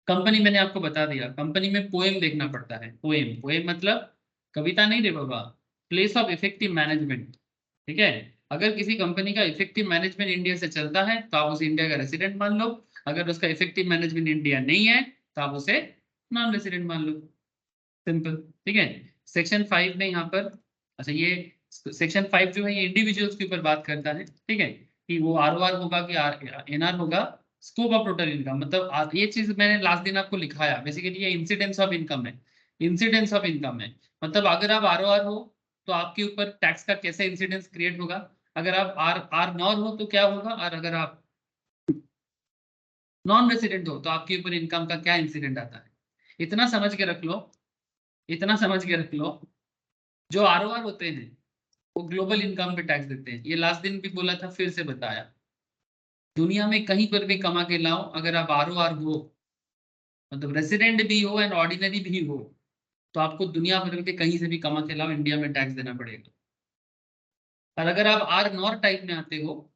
कंपनी मैंने आपको बता दिया, कंपनी में पोएम देखना पड़ता है। पोएम, पोएम मतलब कविता नहीं रे बाबा, प्लेस ऑफ इफेक्टिव मैनेजमेंट। ठीक है, अगर किसी कंपनी का इफेक्टिव मैनेजमेंट इंडिया से चलता है तो आप उसे इंडिया का रेसिडेंट मान लो, अगर उसका इफेक्टिव मैनेजमेंट इंडिया नहीं है तो आप उसे नॉन रेसिडेंट मान लो, सिंपल। ठीक है, सेक्शन 5 में यहाँ पर, अच्छा ये सेक्शन 5 जो है ये इंडिविजुअल्स के ऊपर बात करता है। ठीक है, कि वो ROR होगा कि NR होगा, स्कोप ऑफ टोटल इनकम। मतलब ये चीज मैंने लास्ट दिन आपको लिखाया, बेसिकली ये इंसिडेंस ऑफ इनकम है, इंसिडेंस ऑफ इनकम है। मतलब अगर आप ROR हो तो आपके ऊपर टैक्स का कैसे इंसिडेंस क्रिएट होगा, अगर आप आर नॉर हो तो क्या होगा, और अगर आप नॉन रेसिडेंट हो तो आपके ऊपर इनकम का क्या इंसिडेंट आता है। इतना समझ के रख लो, इतना समझ के रख लो। जो ROR होते हैं वो ग्लोबल इनकम पे टैक्स देते हैं, ये लास्ट दिन भी बोला था, फिर से बताया। दुनिया में कहीं पर भी कमा के लाओ, अगर आप ROR हो, मतलब रेसिडेंट भी हो एंड ऑर्डिनरी भी हो, तो आपको दुनिया भर के कहीं से भी कमा के लाओ, इंडिया में टैक्स देना पड़ेगा। और अगर आप आर नॉर टाइप में आते हो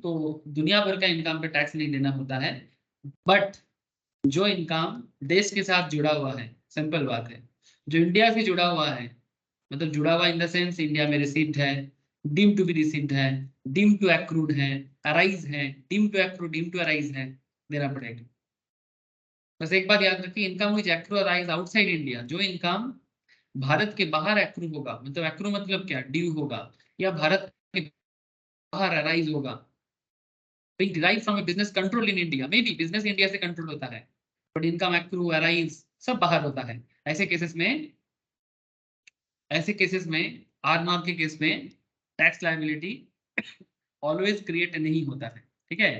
तो दुनिया भर का इनकम पे टैक्स नहीं देना होता है। बट जो इनकम देश के साथ जुड़ा हुआ है, सिंपल बात है, जो इंडिया से जुड़ा हुआ है, मतलब जुड़ा हुआ इन द सेंस इंडिया में रिसीव्ड है, डीम टू बी रिसीव्ड है, डीम टू एक्रूड है, अराइज है, deem to accrued, deem to arise है, देना पड़ेगा। बस एक बात याद रखिए, income which accrue arise outside India, जो इनकम भारत के बाहर एक्रू होगा, मतलब एक्रू मतलब क्या, ड्यू होगा, या भारत के बाहर अराइज होगा, being derived from a business control in India, maybe business India से कंट्रोल होता है, बट इनकम एक्रू अराइज सब बाहर होता है। ऐसे केसेस में, ऐसे केसेस में आर नॉर के केस में टैक्स लायबिलिटी ऑलवेज क्रिएट नहीं होता है, ठीक है।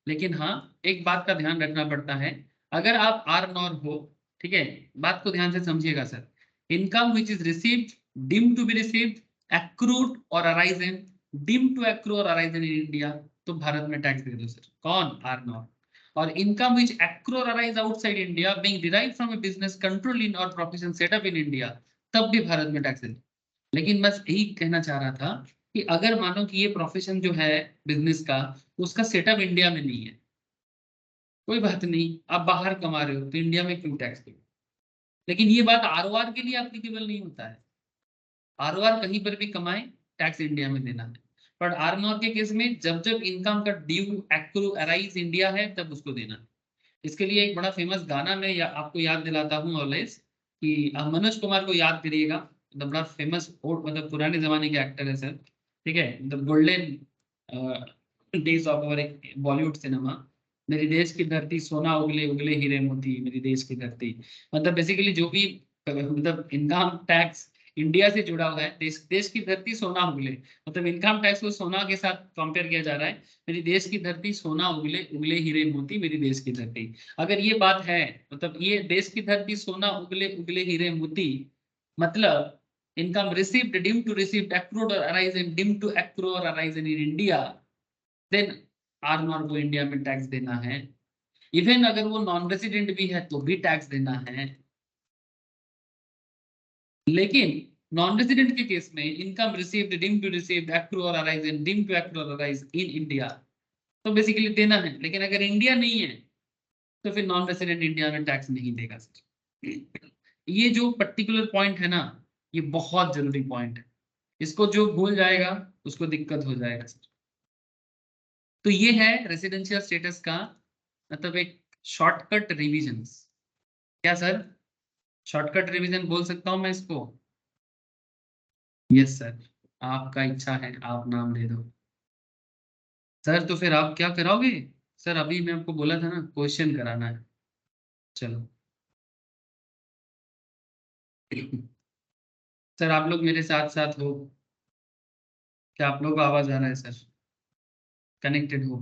लेकिन हाँ, एक बात का ध्यान रखना पड़ता है, अगर आप आर नॉर हो, ठीक है, बात को ध्यान से समझिएगा sir, income which is received, deem to be received, accrued और arise in, deem to accrue और अराइज इन इंडिया, तो भारत में टैक्स दे दो सर, कौन, आर नॉर। और इनकम विच एक्रू और arise outside India being derived from a business control in और प्रोफेशन सेटअप इन इंडिया, तब भी भारत में टैक्स दे दो। लेकिन बस यही कहना चाह रहा था कि अगर मानो कि ये प्रोफेशन जो है बिजनेस का, उसका सेटअप इंडिया में नहीं है, कोई बात नहीं, आप बाहर कमा रहे हो तो इंडिया में क्यों टैक्स दो। लेकिन ये बात ROR के लिए एप्लीकेबल नहीं होता है। ROR कहीं पर भी कमाए, टैक्स इंडिया में देना है। बट आर के केस में जब जब इनकम का ड्यू एक्रू अराइज इंडिया है, तब उसको देना है। इसके लिए एक बड़ा फेमस गाना मैं आपको याद दिलाता हूँ ऑलवेज, कि आप मनोज कुमार को याद करिएगा, मतलब बड़ा फेमस मतलब पुराने जमाने के एक्टर है सर, ठीक है, the golden days of our Bollywood cinema. मेरी देश की धरती सोना उगले उगले हीरे मोती, मेरी देश की धरती। मतलब बेसिकली जो भी मतलब इनकम टैक्स इंडिया से जुड़ा हुआ है, देश देश की धरती सोना उगले, मतलब इनकम टैक्स को सोना के साथ कंपेयर किया जा रहा है। मेरी देश की धरती सोना उगले उगले हीरे मोती, मेरी देश की धरती। अगर ये बात है, मतलब ये देश की धरती सोना उगले उगले हीरे मोती, मतलब income received, deem to received, accrued और arise in, deem to accrue और arise in India, then R NOR को इंडिया में टैक्स देना है। इवन अगर वो नॉन रेसिडेंट भी है तो भी टैक्स देना है। लेकिन नॉन रेसिडेंट के केस में income received, deem to received, accrue और arise in, deem to accrue और अराइज इन इंडिया, तो बेसिकली देना है। लेकिन अगर इंडिया नहीं है तो फिर नॉन रेसिडेंट इंडिया में टैक्स नहीं देगा सर। ये जो पर्टिकुलर पॉइंट है ना, ये बहुत जरूरी पॉइंट है, इसको जो भूल जाएगा उसको दिक्कत हो जाएगा सर। तो ये है रेसिडेंशियल स्टेटस का, मतलब एक शॉर्टकट रिवीजन। क्या सर, शॉर्टकट रिवीजन बोल सकता हूं मैं इसको? यस सर, आपका इच्छा है आप नाम दे दो सर। तो फिर आप क्या कराओगे सर? अभी मैं आपको बोला था ना, क्वेश्चन कराना है। चलो सर, आप लोग मेरे साथ साथ हो? क्या आप लोग को आवाज आ रहा है सर? कनेक्टेड हो?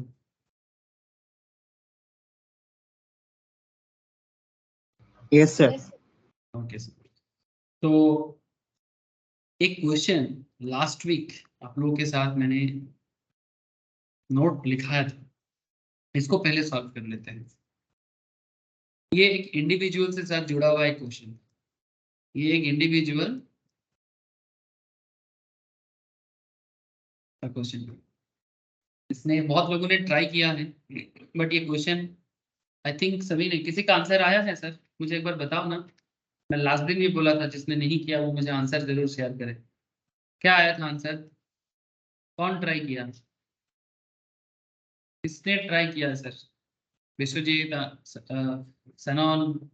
Yes sir. Okay sir. तो एक क्वेश्चन लास्ट वीक आप लोगों के साथ मैंने नोट लिखाया था, इसको पहले सॉल्व कर लेते हैं। ये एक इंडिविजुअल से साथ जुड़ा हुआ एक क्वेश्चन, ये एक इंडिविजुअल का क्वेश्चन, इसने बहुत लोगों ने ट्राई किया है, बट ये क्वेश्चन आई थिंक सभी ने, किसी का आंसर आया है सर? मुझे एक बार बताओ ना। मैं लास्ट दिन भी बोला था, जिसने नहीं किया वो मुझे आंसर जरूर शेयर करे। क्या आया था आंसर? कौन ट्राई किया? किसने ट्राई किया सर? विश्वजीत, सनौन,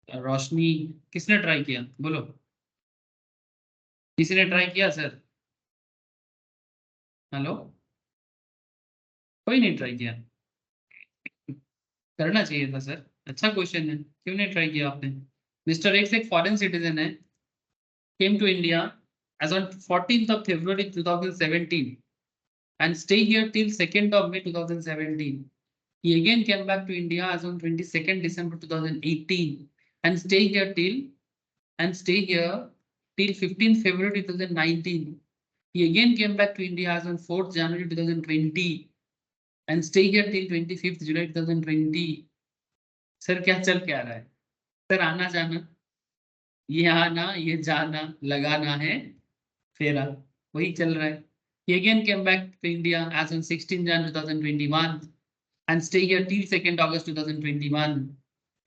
रोशनी, किसने ट्राई किया बोलो? किसी ने ट्राई किया सर? हेलो? कोई नहीं ट्राई किया? करना चाहिए था सर, अच्छा क्वेश्चन है, क्यों नहीं ट्राई किया आपने? मिस्टर एक्स एक फॉरेन सिटीजन है, came to India as on 14th of February 2017 and stay here till 2nd of May 2017. He again came back to India as on 22nd December 2018 and stay here till 15th February 2019. He again came back to India as on 4th January 2020 and stay here till 25th July 2020. Sir क्या चल क्या रहा है sir? आना जाना, ये आना ये जाना, लगाना है फेरा, वही चल रहा है। He again came back to India as on 16 Jan 2021 and stay here till 2nd August 2021.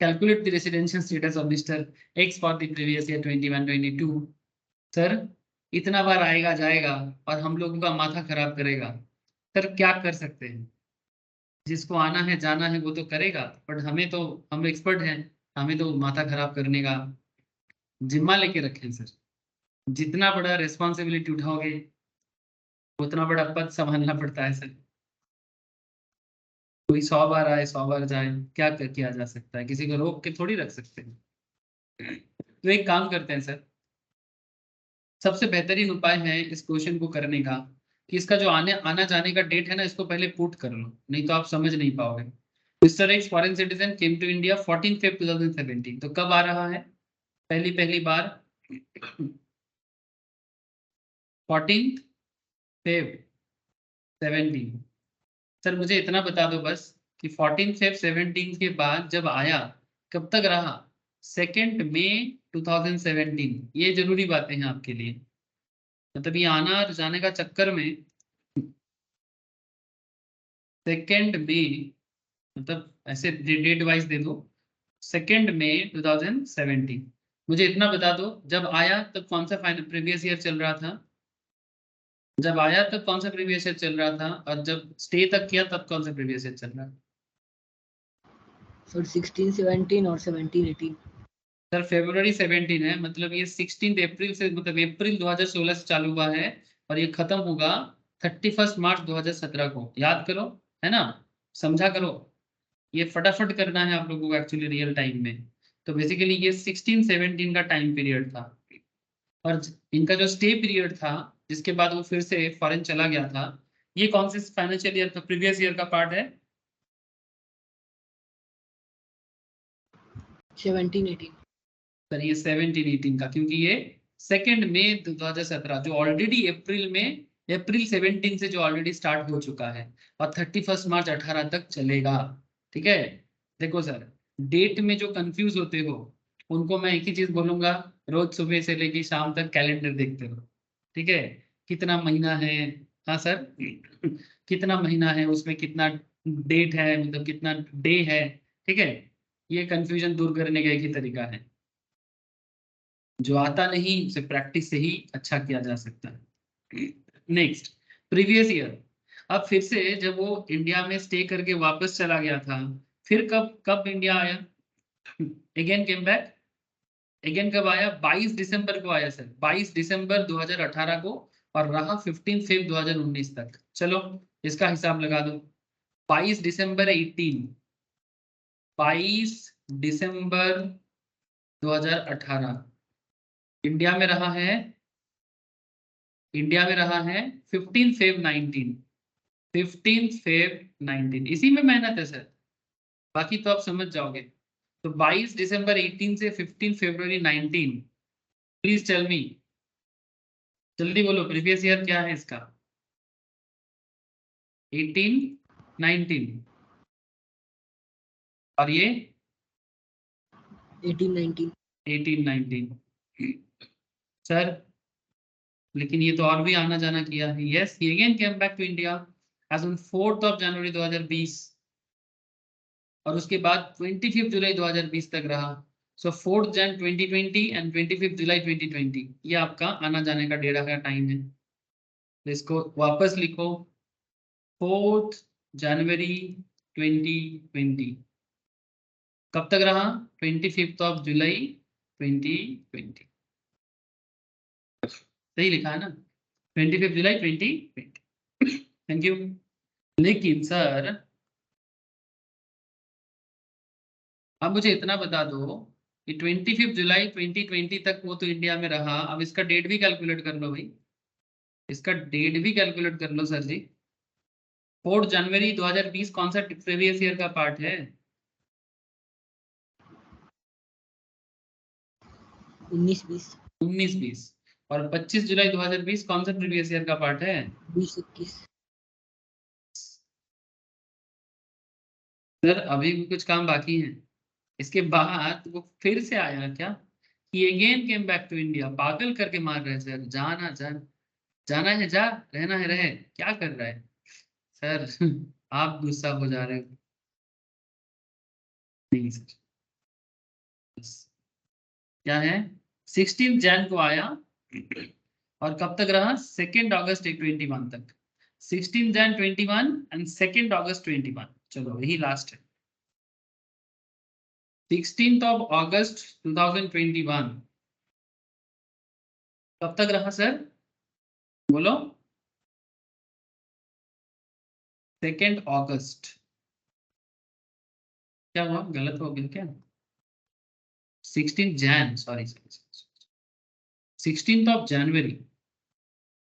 Calculate the residential status of Mr. X for the previous year 21-22. Sir इतना बार आएगा जाएगा और हम लोगों का माथा खराब करेगा, सर क्या कर सकते हैं? जिसको आना है जाना है वो तो करेगा, बट हमें तो, हम एक्सपर्ट हैं, हमें तो माथा खराब करने का जिम्मा लेके रखें सर। जितना बड़ा रिस्पॉन्सिबिलिटी उठाओगे उतना बड़ा पद संभालना पड़ता है सर। कोई 100 बार आए 100 बार जाए, क्या किया जा सकता है? किसी को रोक के थोड़ी रख सकते हैं। तो एक काम करते हैं सर, सबसे बेहतरीन उपाय है इस क्वेश्चन को करने का कि इसका जो आना जाने का डेट है ना, इसको पहले पुट कर लो, नहीं तो आप समझ नहीं पाओगे। Mister X foreign citizen came to India 14 Feb 2017, तो कब आ रहा है? पहली बार 14 फेब 17। सर मुझे इतना बता दो बस कि 14 फेब 17 के बाद जब आया कब तक रहा? 2 मई 2017। ये जरूरी बातें हैं आपके लिए, मतलब ये आना और जाने का चक्कर में 2 मई, मतलब ऐसे डेट वाइज दे दो, 2 मई 2017। मुझे इतना बता दो जब आया तब कौन सा फाइनल प्रीवियस ईयर चल रहा था? जब आया तब कौन सा प्रीवियस ईयर चल रहा था? और जब स्टे तक किया तब कौन सा प्रीवियस ईयर चल रहा था? सर 16-17 और 17-18। सर फरवरी 17 है, मतलब ये 16 अप्रैल से, मतलब अप्रैल 2016 से चालू हुआ है और ये खत्म होगा 31 मार्च 2017 को। याद करो, है ना, समझा करो, ये फटाफट करना है आप लोगों को एक्चुअली रियल टाइम में। तो बेसिकली ये 16-17 का टाइम पीरियड था, और इनका जो स्टे पीरियड था जिसके बाद वो फिर से फॉरेन चला गया था, ये कौन से फाइनेंशियल ईयर का, प्रीवियस ईयर का पार्ट है? 17-18। सर ये 17-18 का, क्योंकि ये 2 मई 2017 जो ऑलरेडी अप्रैल 17 से जो ऑलरेडी स्टार्ट हो चुका है और 31 मार्च 18 तक चलेगा। ठीक है, देखो सर, डेट में जो कंफ्यूज होते हो उनको मैं एक ही चीज बोलूंगा, रोज सुबह से लेकर शाम तक कैलेंडर देखते रहो। ठीक है, कितना महीना है, हाँ सर कितना महीना है, उसमें कितना डेट है, मतलब कितना डे है। ठीक है, ये कंफ्यूजन दूर करने का एक ही तरीका है, जो आता नहीं उसे प्रैक्टिस से ही अच्छा किया जा सकता है। Next, previous year. अब फिर से जब वो इंडिया में स्टे करके वापस चला गया था, फिर कब कब इंडिया आया? अगेन केम बैक, अगेन कब आया? 22 दिसंबर को आया सर, 22 दिसंबर 2018 को, और रहा 15 फेब 2019 तक। चलो इसका हिसाब लगा दो, 22 दिसंबर 18, 22 दिसंबर 2018 इंडिया में रहा है, 15 फेब 19, 15 फेब 19, इसी में मेहनत है सर, बाकी तो आप समझ जाओगे। तो 22 दिसंबर 18 से 15 फरवरी 19, प्लीज टेल मी, जल्दी बोलो प्रीवियस ईयर क्या है इसका? 18 19, और ये 18-19। 18 19। सर लेकिन ये तो और भी आना जाना किया है। Yes, he again came back to India as on 4th of January 2020, और उसके बाद 25 जुलाई 2020 तक रहा। सो 4th जन 2020 एंड 25 जुलाई 2020, ये आपका आना जाने का डेढ़ा का टाइम है। तो इसको वापस लिखो, 4th जनवरी 2020, कब तक रहा? 25 ऑफ जुलाई 2020। सही लिखा है ना, 25 जुलाई 2020। Thank you. लेकिन सर अब मुझे इतना बता दो कि 25 जुलाई 2020 तक वो तो इंडिया में रहा, अब इसका डेट भी कैलकुलेट कर लो भाई, इसका डेट भी कैलकुलेट कर लो सर जी। 4 जनवरी 2020 कौन सा प्रीवियस ईयर का पार्ट है? 19-20 19-20। और 25 जुलाई 2020 कौन सा प्रीवियस ईयर का पार्ट है? 20-21 सर अभी भी कुछ काम बाकी है। इसके बाद वो फिर से आया क्या कि again came back to India, पागल करके मार रहे हैं सर। जाना जाना है जा, रहना है रहे, क्या कर रहा है सर? आप गुस्सा हो जा रहे हो। नहीं सर, बस क्या है, 16 जैन को आया और कब तक रहा? 2 अगस्त 21 तक। 16 जैन 21 एंड 2 अगस्त 21, चलो यही लास्ट है। 16 अगस्त 2021 कब तक रहा सर? बोलो। 2 अगस्त। क्या हुआ, गलत हो गया क्या? 16 जैन, सॉरी 16 जनवरी,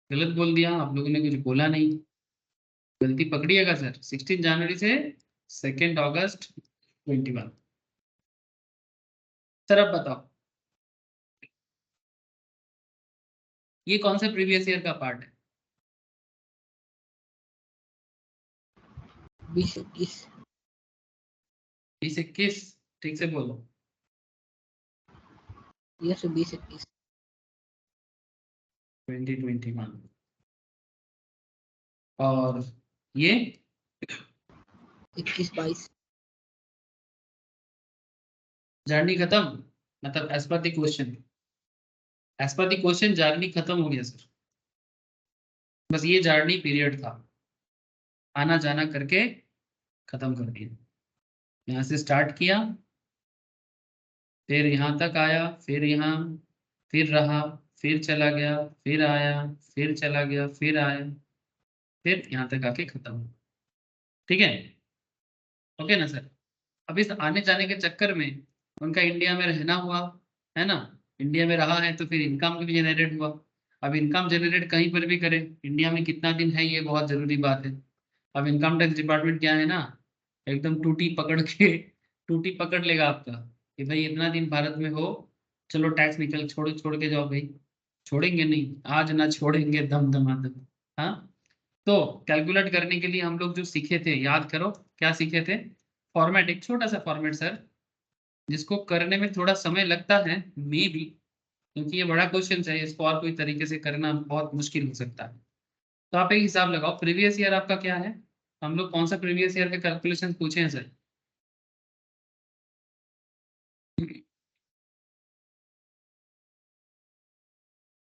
गलत बोल दिया, आप लोगों ने कुछ बोला नहीं, गलती पकड़िएगा सर। 16 जनवरी से 2 अगस्त 21। सर अब बताओ ये कौन सा प्रीवियस ईयर का पार्ट है? 20-21 20-21, ठीक से बोलो। यस 20-21 2021। और ये 21-22 जर्नी खत्म, मतलब as per the question, as per the question journey खत्म हो गया सर। बस ये जर्नी पीरियड था, आना जाना करके खत्म कर दिया। यहाँ से स्टार्ट किया, फिर यहाँ तक आया, फिर यहाँ, फिर रहा, फिर चला गया, फिर आया, फिर चला गया, फिर आया, फिर यहाँ तक आके खत्म हुआ। ठीक है, ओके ना सर? अब इस आने जाने के चक्कर में उनका इंडिया में रहना हुआ, है ना? इंडिया में रहा है तो फिर इनकम भी जनरेट हुआ। अब इनकम जनरेट कहीं पर भी करें, इंडिया में कितना दिन है ये बहुत जरूरी बात है। अब इनकम टैक्स डिपार्टमेंट क्या है ना, एकदम टूटी पकड़ के टूटी पकड़ लेगा आपका कि भाई इतना दिन भारत में हो, चलो टैक्स निकल, छोड़ के जाओ भाई। छोड़ेंगे नहीं, आज ना छोड़ेंगे, दम दमादम। हाँ, तो कैलकुलेट करने के लिए हम लोग जो सीखे थे, याद करो क्या सीखे थे? फॉर्मेट, एक छोटा सा फॉर्मेट सर, जिसको करने में थोड़ा समय लगता है मे बी, क्योंकि ये बड़ा क्वेश्चन है, इसको और कोई तरीके से करना बहुत मुश्किल हो सकता है। तो आप एक हिसाब लगाओ, प्रीवियस ईयर आपका क्या है? हम लोग कौन सा प्रीवियस ईयर के कैलकुलेशन पूछे हैं sir?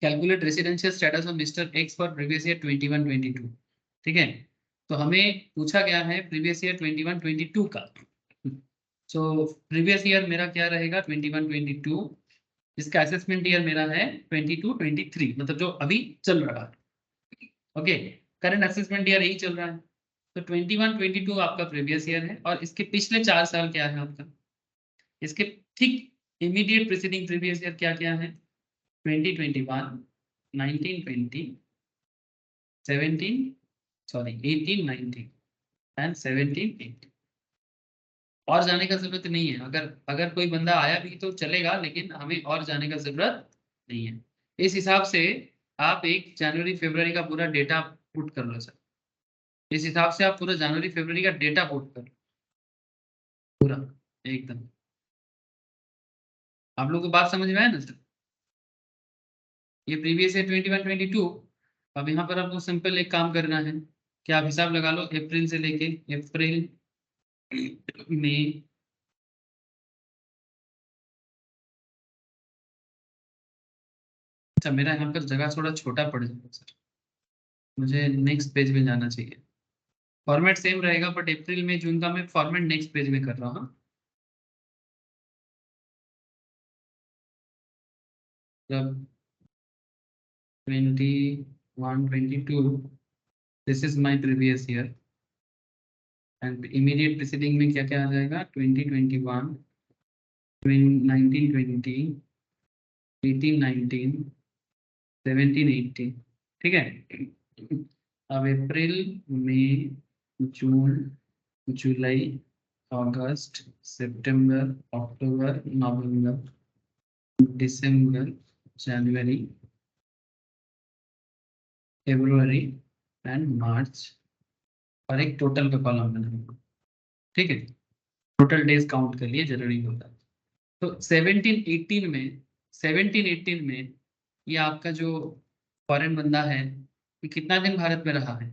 Calculate residential status of mister x for previous year 21-22। ठीक है, तो हमें पूछा गया है प्रीवियस ईयर 21-22 का। सो प्रीवियस ईयर मेरा क्या रहेगा? 21-22। इसका असेसमेंट ईयर मेरा है 22-23, मतलब जो अभी चल रहा है। ओके, करंट असेसमेंट ईयर यही चल रहा है। तो 21-22 आपका प्रीवियस ईयर है, और इसके पिछले 4 साल क्या है आपका? इसके ठीक इमीडिएट प्रीसीडिंग प्रीवियस ईयर क्या क्या है? 2021, 1920, 17, सॉरी 18-19 एंड 17-18। और जाने का जरूरत नहीं है, अगर अगर कोई बंदा आया भी तो चलेगा, लेकिन हमें और जाने का जरूरत नहीं है। इस हिसाब से आप एक जनवरी फरवरी का पूरा डेटा पुट कर लो सर। इस हिसाब से आप पूरा जनवरी फरवरी का डेटा पुट कर लो, पूरा एकदम। आप लोग को बात समझ में आया ना सर? ये प्रीवियस है 21-22। अब यहाँ पर आपको सिंपल एक काम करना है, कि आप हिसाब लगा लो अप्रैल से लेके, अप्रैल, मई, अच्छा मेरा यहाँ पर जगह थोड़ा छोटा पड़ जाएगा सर, मुझे नेक्स्ट पेज में जाना चाहिए। फॉर्मेट सेम रहेगा, बट अप्रैल में जून का मैं फॉर्मेट नेक्स्ट पेज में कर रहा हूँ। जब 21-22, this is my previous year, and immediate preceding में क्या क्या आ जाएगा, 2021, 1920, 1819, 1780, ठीक है। अब अप्रैल, मई, जून, जुलाई, अगस्त, सितंबर, अक्टूबर, नवंबर, दिसंबर, जनवरी, फरवरी एंड मार्च, और एक टोटल का कॉलम बनाएंगे, ठीक है। टोटल डेज काउंट कर लिए, जरूरी होता है। तो 1718 में ये आपका जो फॉरेन बंदा है, ये कितना दिन भारत में रहा है?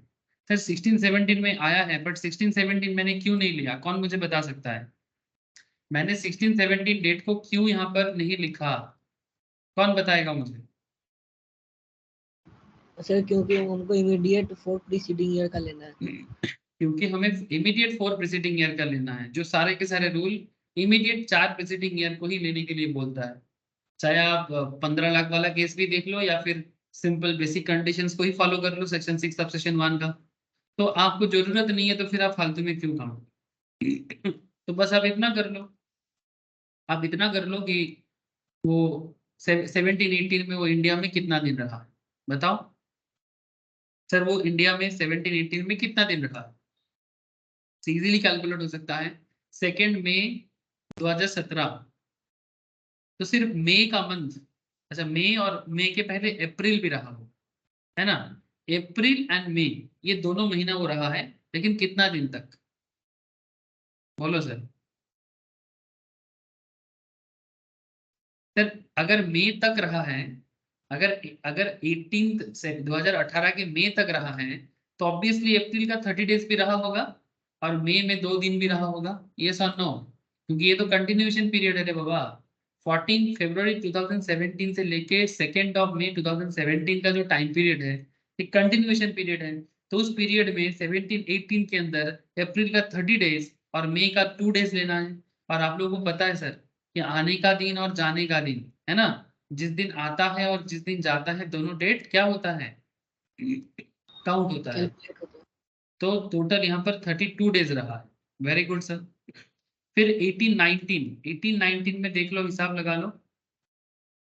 सर 1617 में आया है, बट 1617 मैंने क्यों नहीं लिया, कौन मुझे बता सकता है? मैंने 1617 डेट को क्यों यहाँ पर नहीं लिखा, कौन बताएगा मुझे? सर क्योंकि उनको इमीडिएट फोर प्रीसीडिंग ईयर का लेना है। क्योंकि हमें इमीडिएट 4 प्रीसीडिंग ईयर का लेना है, जो सारे के सारे रूल इमीडिएट 4 प्रीसीडिंग ईयर को ही लेने के लिए बोलता है। चाहे आप 15 लाख वाला केस भी देख लो, या फिर सिंपल बेसिक कंडीशंस को ही फॉलो कर लो, सेक्शन 6 सब सेक्शन 1 का। तो आपको जरूरत नहीं है तो फिर आप फालतू में क्यों काम तो बस आप इतना कर लो, आप इतना कर लो कि वो 1718 में वो इंडिया में कितना दिन रहा, बताओ सर, वो इंडिया में 1718 में कितना दिन रहा? इजीली कैलकुलेट हो सकता है। 2 मई 2017, तो सिर्फ मई का मंथ, अच्छा मई और मई के पहले अप्रैल भी रहा हो, है ना। अप्रैल एंड मई, ये दोनों महीना वो रहा है, लेकिन कितना दिन तक, बोलो सर। सर अगर मई तक रहा है, अगर अगर 18 से 2018 के मई तक रहा है, तो ऑब्वियसली अप्रैल का 30 डेज भी रहा होगा, और मई में 2 दिन भी रहा होगा, ये और नो? क्योंकि ये तो कंटिन्यूएशन पीरियड है रे बाबा। 14 फरवरी 2017 से लेके 2 मई 2017 का जो टाइम पीरियड है, ये कंटिन्यूएशन पीरियड है। तो उस पीरियड में 1718 के अंदर अप्रैल का 30 डेज और मई का 2 डेज लेना है। और आप लोगों को पता है सर कि आने का दिन और जाने का दिन, है ना, जिस दिन आता है और जिस दिन जाता है, दोनों डेट क्या होता है, काउंट होता है। कैलकुलेट होता है। तो टोटल यहाँ पर 32 डेज रहा है। Very good sir. फिर 1819 में देख लो, हिसाब लगा लो।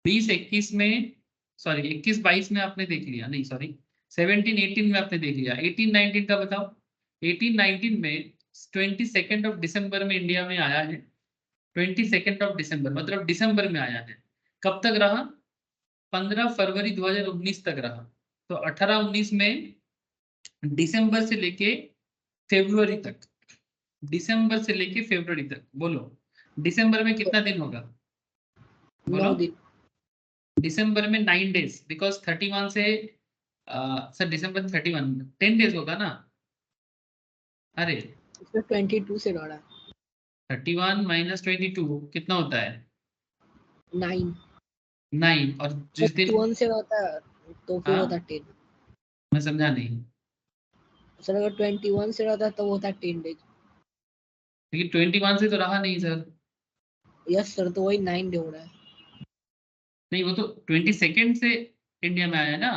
20-21 में, सॉरी 21-22 में आपने देख लिया, नहीं सॉरी 17-18 में आपने देख लिया, 18-19 का बताओ। 18-19 में 22 में इंडिया में आया है। 22 मतलब दिसंबर में आया है। कब तक रहा? 15 फरवरी 2019 तक रहा। तो 18-19 में दिसंबर से लेके फरवरी तक, दिसंबर से लेके फरवरी तक, बोलो दिसंबर में कितना दिन होगा, बोलो। 9 दिन। दिसंबर में 9 डेज, बिकॉज 31 से सर दिसंबर 31 10 डेज होगा ना। अरे इसमें 22 से रहा 31 माइनस 22 कितना होता है? 9। 9, और जिस दिन, 21 से रहता है तो फिर होता हाँ 10। मैं समझा नहीं, सर अगर 21 से रहता है तो होता है 10 डेज। लेकिन 21 से तो रहा नहीं सर। यस सर, तो वही 9 डे हो रहा है। नहीं, वो तो 22 से इंडिया में आया ना।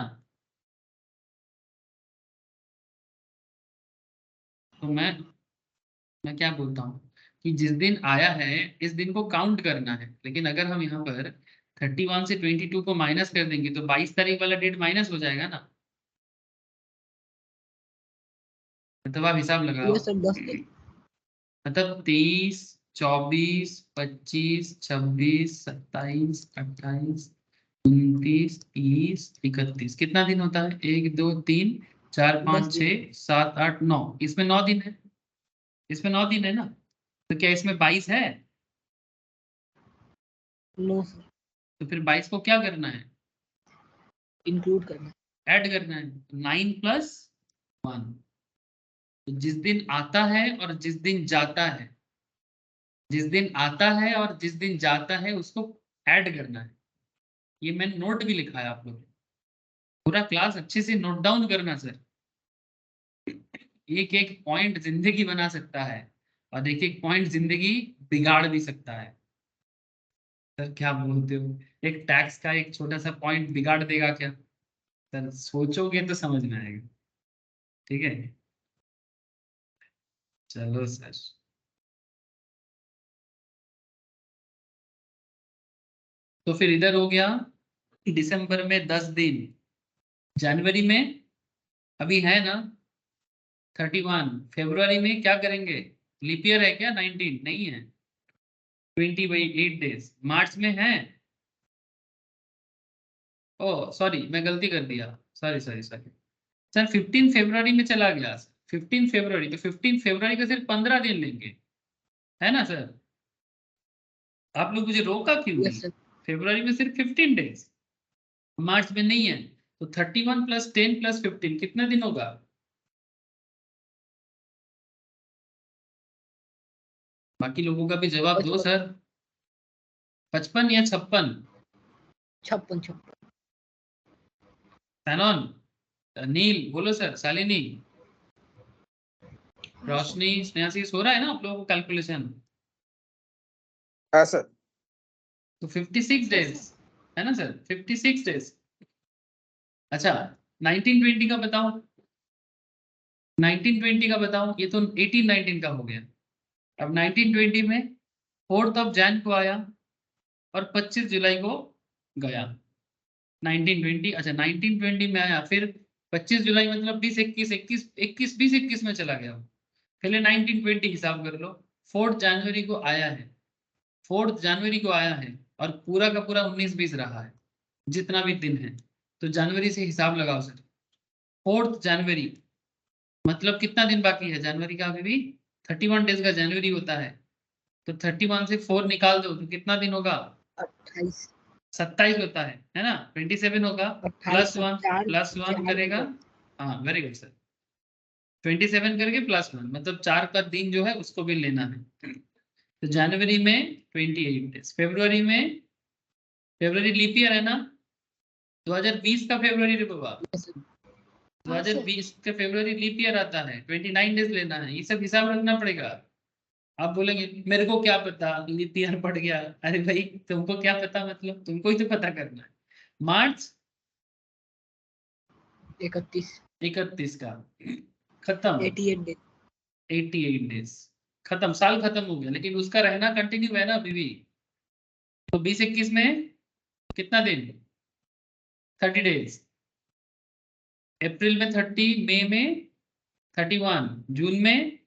तो मैं क्या बोलता हूँ कि जिस दिन आया है, इस दिन को काउंट करना है। लेकिन अगर हम यहाँ पर 31 से 22 को माइनस कर देंगे, तो 22 तारीख वाला डेट माइनस हो जाएगा ना। मतलब आप हिसाब लगाओ, यस सर, 10 दिन। मतलब 23, 24, 25, 26, 27, 28, 29, 30, 31, कितना दिन होता है? 1 2 3 4 10 5 दिन 6 7 8 9, इसमें 9 दिन है, इसमें 9 दिन है ना। तो क्या इसमें 22 है? नो सर, तो फिर 22 को क्या करना है? इंक्लूड करना। ऐड करना है। 9 प्लस 1। तो जिस दिन आता है और जिस दिन जाता है, जिस दिन आता है और जिस दिन जाता है, उसको ऐड करना है। ये मैंने नोट भी लिखा है, आप लोग पूरा क्लास अच्छे से नोट डाउन करना सर। एक एक पॉइंट जिंदगी बना सकता है, और एक एक पॉइंट जिंदगी बिगाड़ भी सकता है। सर क्या बोलते हो, एक टैक्स का एक छोटा सा पॉइंट बिगाड़ देगा क्या? सर सोचोगे तो समझ में आएगा, ठीक है। चलो सर, तो फिर इधर हो गया दिसंबर में 10 दिन, जनवरी में अभी है ना 31, फरवरी में क्या करेंगे, लीप ईयर है क्या, 19 नहीं है, 28 डेज, मार्च में है, ओ सॉरी मैं गलती कर दिया, सॉरी सॉरी सॉरी सर, 15 फरवरी में चला गया, 15 फरवरी, तो 15 फरवरी का सिर्फ 15 दिन लेंगे, है ना सर, आप लोग मुझे रोका क्यों नहीं, यस सर। फरवरी में सिर्फ 15 डेज, मार्च में नहीं है, तो 31 + 10 + 15 कितना दिन होगा, बाकी लोगों का भी जवाब दो 55 सर, 55 या 56, 56। सैनॉन, नील बोलो सर, शालिनी, रोशनी, स्नेहासी, सो रहा है ना आप लोगों को कैलकुलेशन, हाँ सर। तो 56 डेज है ना सर, 56 डेज। अच्छा 1920 का बताओ, 1920 का बताओ, ये तो 1819 का हो गया, अब 1920 में 4 जैन को आया और 25 जुलाई को गया, 1920, अच्छा 1920 में आया, फिर 25 जुलाई मतलब 20 21 21 21 20 21 में चला गया, पहले 1920 हिसाब कर लो, 4 जनवरी को आया है, 4 जनवरी को आया है और पूरा का पूरा 19 20 रहा है, जितना भी दिन है, तो जनवरी से हिसाब लगाओ सर, 4 जनवरी मतलब कितना दिन बाकी है जनवरी का, अभी भी 31 डेज का जनवरी होता है, तो 31 से 4 निकाल दो तो कितना दिन होगा, 28 27 होता है ना, 27 होगा, 28 +1 4 +1 करेगा, हाँ वेरी गुड सर, 27 करके +1 मतलब 4 का दिन जो है उसको भी लेना है, तो जनवरी में 28 डेज, फरवरी में, फरवरी लीप ईयर है ना, 2020 का फरवरी रे बाबा, 2020 का फरवरी लीप ईयर आता है, 29 डेज लेना है, ये सब हिसाब रखना पड़ेगा। आप बोलेंगे मेरे को क्या पता लीप ईयर पड़ गया, अरे भाई तुमको क्या पता, मतलब तुमको ही तो पता करना है, मार्च 31 का खत्म, 88 डेज 88 डेज खत्म, साल खत्म हो गया, लेकिन उसका रहना कंटिन्यू है ना अभी भी, तो 20 21 में कितना दिन, 30 डेज, अप्रैल में 30, मई में 31, जून में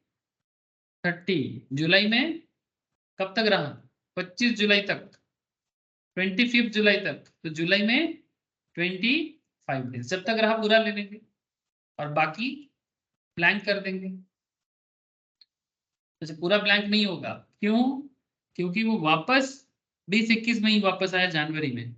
30, जुलाई में कब तक रहा, 25 जुलाई तक, 25 जुलाई तक, तो जुलाई में 25 डेज, जब तक रहा पूरा ले लेंगे और बाकी ब्लैंक कर देंगे, जैसे पूरा ब्लैंक नहीं होगा, क्यों, क्योंकि वो वापस 20 21 में ही वापस आया जनवरी में,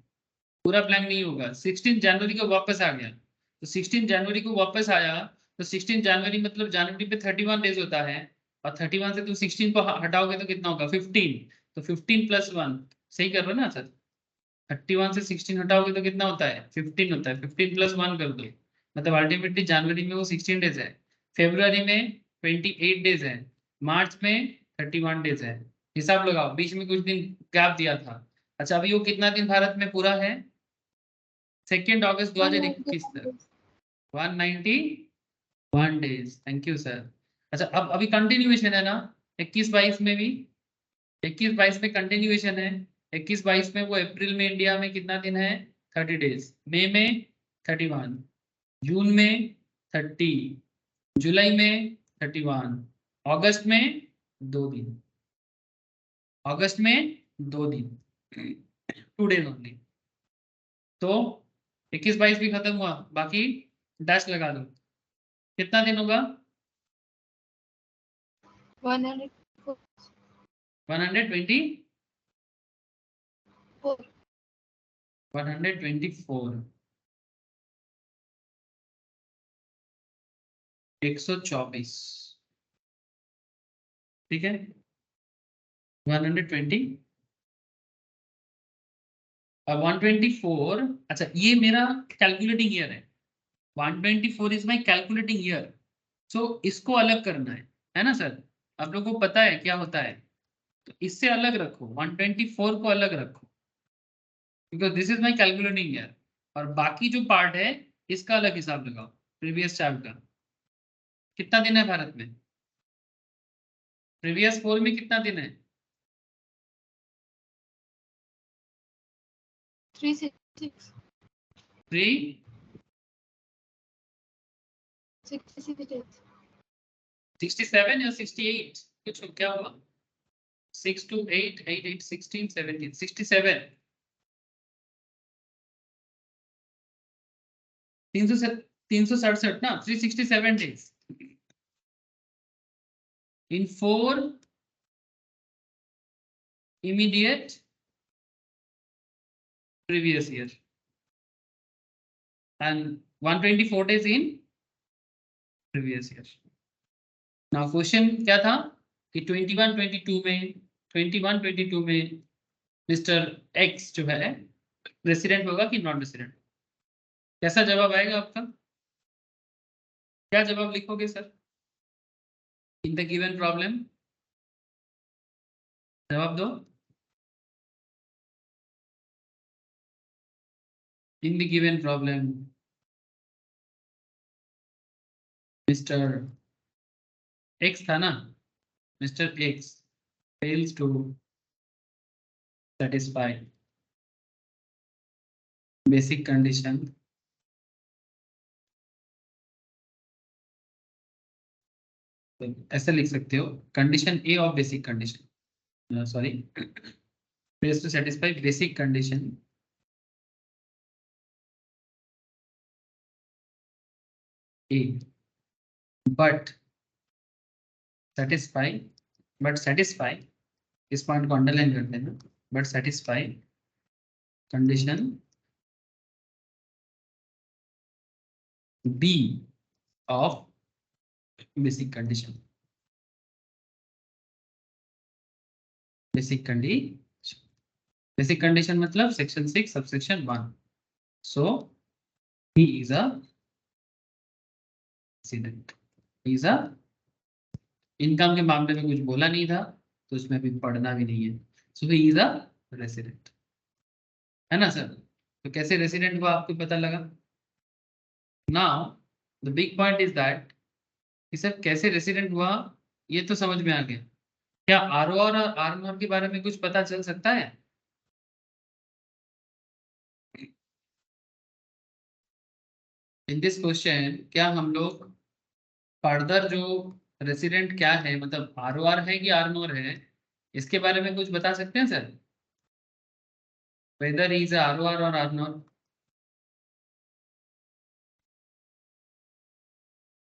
पूरा ब्लैंक नहीं होगा, 16 जनवरी को वापस आ गया, तो 16 जनवरी को वापस आया, तो 16 जनवरी मतलब जनवरी पे 31 डेज होता है, और 31 से तुम 16 को हटाओगे तो कितना होगा 15, तो 15 + 1, सही कर रहे हो ना सर, 31 से 16 हटाओगे तो कितना होता है 15 होता है, 15 + 1 कर दो, मतलब अल्टीमेटली जनवरी में वो 16 डेज है, फरवरी में 28 डेज है, मार्च में 31 डेज है, हिसाब लगाओ, बीच में कुछ दिन गैप दिया था, अच्छा अभी वो कितना दिन भारत में पूरा है, 2 अगस्त 2021 तक 191 डेज, थैंक यू सर। अच्छा अब अभी कंटिन्यूएशन है ना, 21 22 में भी, 21 22 में कंटिन्यूएशन है, 21 22 में वो अप्रैल में इंडिया में कितना दिन है 30 डेज, मई में 31, जून में 30, जुलाई में 31, अगस्त में 2 दिन, अगस्त में 2 दिन 2 डेज ओनली, तो 21 22 भी खत्म हुआ, बाकी डैश लगा दो, कितना दिन होगा 104 120 124 124, ठीक है 120, अब 124, अच्छा ये मेरा कैलकुलेटिंग ईयर है, 124 इज माई कैलकुलेटिंग ईयर, सो इसको अलग करना है ना सर, आप लोगों को पता है क्या होता है, तो इससे अलग रखो, 124 को अलग रखो, because this is my calculating year, और बाकी जो पार्ट है इसका अलग हिसाब लगाओ, प्रीवियस चार्ट का, कितना दिन है भारत में प्रीवियस 4 में कितना दिन है? 366 3 66 days 67 या 68 कुछ क्या हुआ? 6 to 8 8 8 16 17 67 367 ना 367 days in 4 immediate previous year and 124 days in previous year. Now question क्या था कि 21-22 में मिस्टर एक्स जो है रेसिडेंट होगा कि नॉन रेसिडेंट? कैसा जवाब आएगा आपका? क्या जवाब लिखोगे sir in the given problem? जवाब दो। In the given problem mister x था ना, mister x fails to satisfy basic condition तो ऐसा लिख सकते हो condition A of basic condition sorry fails to satisfy basic condition A but satisfy इस पॉइंट को अंडरलाइन कर देना but satisfy condition B of basic condition basic condition मतलब section 6 subsection 1 so he is a resident income के मामले में कुछ बोला नहीं था तो उसमें भी पढ़ना भी नहीं है सो ही इज अ रेसिडेंट है ना सर। तो कैसे रेसिडेंट हुआ आपको पता लगा। Now the big point is that कि सर कैसे रेसिडेंट हुआ ये तो समझ में आ गया। क्या आर और आर नॉट के बारे में कुछ पता चल सकता है? इन दिस क्वेश्चन क्या हम लोग फर्दर जो रेसिडेंट क्या है मतलब आर है कि आर नॉर है इसके बारे में कुछ बता सकते हैं सर? वेदर इज आर और R NOR,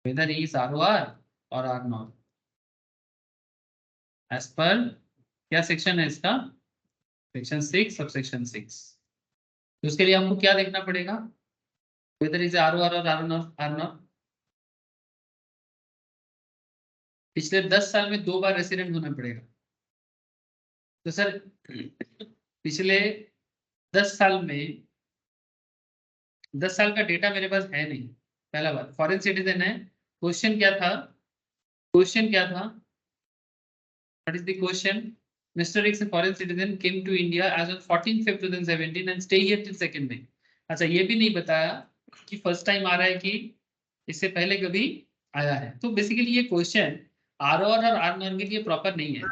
whether is R और आर नॉर एज पर क्या सेक्शन है इसका? Section 6 subsection 6। तो उसके लिए हमको क्या देखना पड़ेगा? वेदर इज आर और आर नॉर पिछले 10 साल में 2 बार रेसिडेंट होना पड़ेगा। तो सर पिछले 10 साल में 10 साल का डेटा मेरे पास है नहीं। पहला बात फॉरेन सिटीजन है। क्वेश्चन क्या था? What is the question? Mister X foreign citizen came to India as on 14 Feb 2017 and stay here till 2 May। अच्छा ये भी नहीं बताया कि फर्स्ट टाइम आ रहा है कि इससे पहले कभी आया है। तो बेसिकली ये क्वेश्चन आर और आर नॉर के लिए प्रॉपर नहीं है।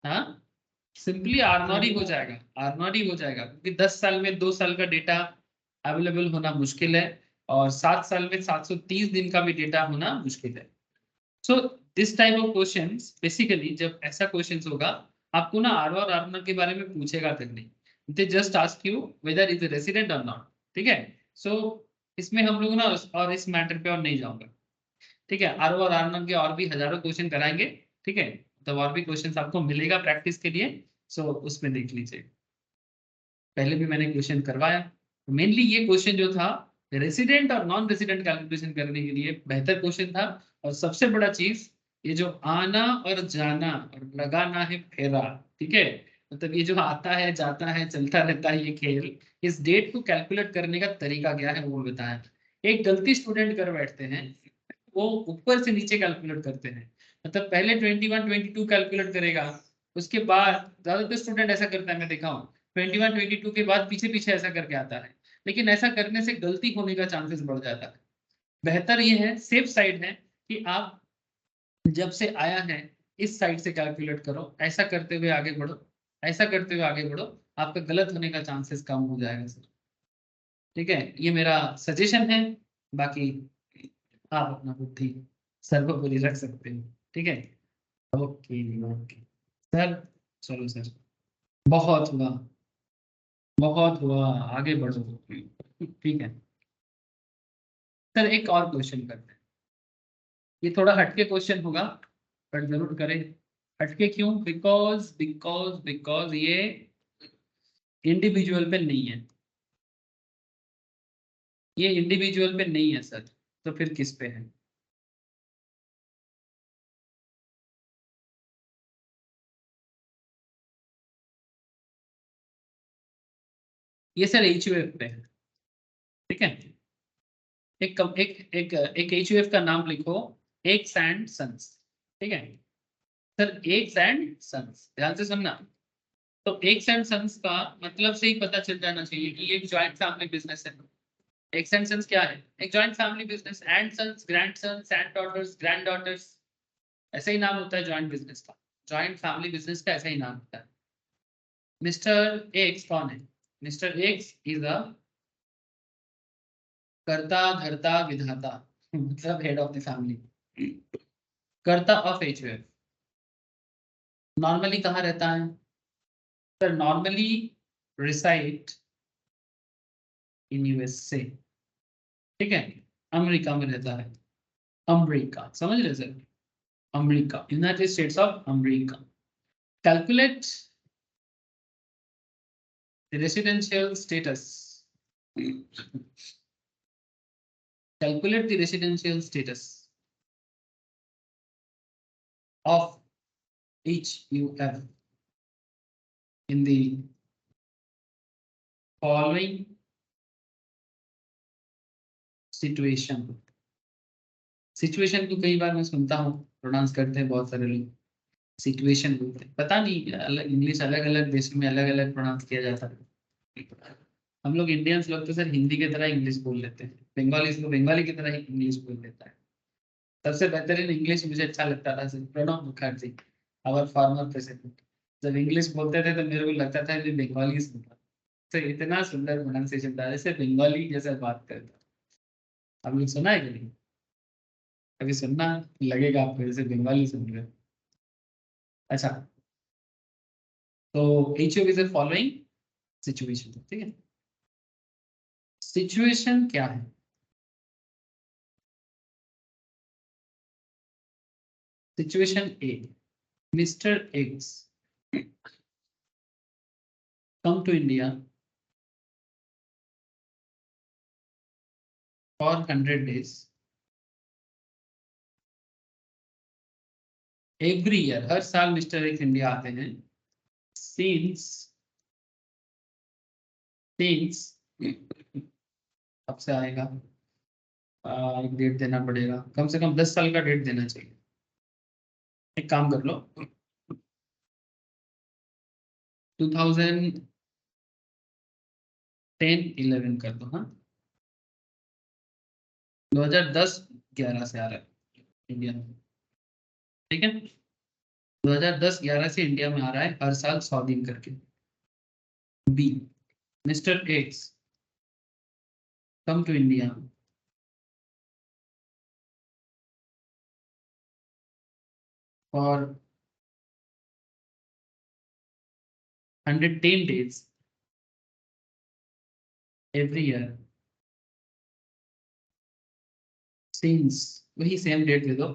हाँ सिंपली आर नॉर ही हो जाएगा क्योंकि 10 साल में 2 साल का डेटा अवेलेबल होना मुश्किल है और 7 साल में 730 दिन का भी डेटा होना मुश्किल है। So this type of questions basically जब ऐसा क्वेश्चंस होगा आपको ना आर और आर नॉट के बारे में पूछेगा तक नहीं, they just ask you whether is resident और नॉट। ठीक है सो इसमें हम लोग ना और इस मैटर पे और नहीं जाऊंगा। ठीक है आर और आर नॉट के और भी हजारों क्वेश्चन कराएंगे। ठीक है तो और भी क्वेश्चन आपको मिलेगा प्रैक्टिस के लिए सो उसमें देख लीजिए। पहले भी मैंने क्वेश्चन करवाया मेनली ये क्वेश्चन जो था रेसिडेंट और नॉन रेसिडेंट कैलकुलेशन करने के लिए बेहतर क्वेश्चन था। और सबसे बड़ा चीज ये जो आना और जाना और लगाना है फेरा। ठीक है मतलब ये जो आता है जाता है चलता रहता है ये खेल इस डेट को कैलकुलेट करने का तरीका क्या है वो बताया। एक गलती स्टूडेंट कर बैठते हैं वो ऊपर से नीचे कैलकुलेट करते हैं मतलब पहले 21-22 कैलकुलेट करेगा उसके बाद ज्यादातर स्टूडेंट ऐसा करता है मैं देखा हूँ 21-22 के बाद पीछे पीछे ऐसा करके आता है लेकिन ऐसा करने से गलती होने का चांसेस बढ़ जाता है। बेहतर ये है सेफ साइड है कि आप जब से आया है इस साइड से कैलकुलेट करो, ऐसा करते हुए आगे बढ़ो, ऐसा करते हुए आगे बढ़ो, आपका गलत होने का चांसेस कम हो जाएगा सर। ठीक है, ये मेरा सजेशन है, बाकी आप अपना बुद्धि सर्वोपरि रख सकते हो। ठीक है, ओके ओके सर, चलो सर, बहुत हुआ, बहुत हुआ, आगे बढ़ो। ठीक है सर, एक और क्वेश्चन करते हैं, ये थोड़ा हटके क्वेश्चन होगा, पर जरूर करें। हटके क्यों? बिकॉज बिकॉज बिकॉज ये इंडिविजुअल पे नहीं है, ये इंडिविजुअल पे नहीं है सर, तो फिर किस पे है? ये सर HUF पे है। ठीक है, एक HUF का नाम लिखो, एग्स एंड सन्स। ठीक है सर, एग्स एंड सन्स, ध्यान से सुनना। तो एग्स एंड सन्स का मतलब से ही पता चल जाना चाहिए कि ये एक जॉइंट फैमिली बिजनेस है। एग्स एंड सन्स क्या है? एक joint family business, and sons grand sons and daughters grand daughters, ऐसा ही नाम होता है जॉइंट बिजनेस का, जॉइंट फैमिली बिजनेस का ऐसा ही नाम होता है। मिस्टर एक्स कौन है? मिस्टर एक्स इज अ कर्ता धर्ता विधाता, मतलब head of the family, karta of HUF। Normally कहाँ रहता है सर? Normally reside in USA। ठीक है, अमेरिका में रहता है, अमेरिका, समझ रहे sir? America, United states of America. Calculate the residential status, calculate the residential status of HUF in the following situation। Situation को कई बार मैं सुनता हूँ प्रोनाउंस करते हैं बहुत सारे लोग, सिचुएशन बोलते हैं, पता नहीं अलग इंग्लिश अलग अलग देशों में अलग अलग प्रोनाउंस किया जाता है। हम लोग इंडियंस लोग तो सर हिंदी की तरह इंग्लिश बोल लेते हैं, बंगाली को बंगाली की तरह ही इंग्लिश बोल लेता है। सबसे बेहतरीन इंग्लिश मुझे अच्छा लगता था sir Pranab Mukherjee, our former president. जब इंग्लिश बोलते थे तो मेरे को लगता था कि बंगाली सुनता, तो इतना सुंदर प्रोनाउंसिएशन था, जैसे बंगाली जैसे बात करता। आपने सुना है कि नहीं? अभी सुनना, लगेगा आपको जैसे बंगाली सुन रहे हो। अच्छा, तो HUF is a following situation. ठीक है, सिचुएशन क्या है? Situation A, mister x come to India for 100 days every year, हर साल मिस्टर एक्स इंडिया आते हैं, since अब से आएगा, एक डेट देना पड़ेगा, कम से कम 10 साल का डेट देना चाहिए। एक काम कर लो, 2010-11 कर दो, हाँ 2010-11 से आ रहा है इंडिया में। ठीक है, 2010-11 से इंडिया में आ रहा है, हर साल 100 दिन करके। B, mister X come to India for 110 days every year since, वही सेम डेट दे दो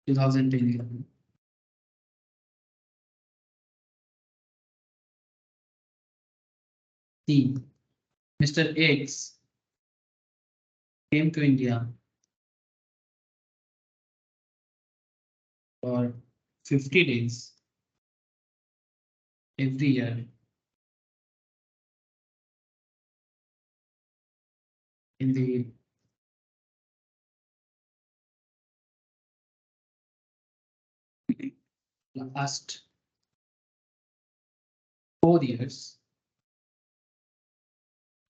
2010। तीन, mister X came to India for 50 days every year in the last 4 years.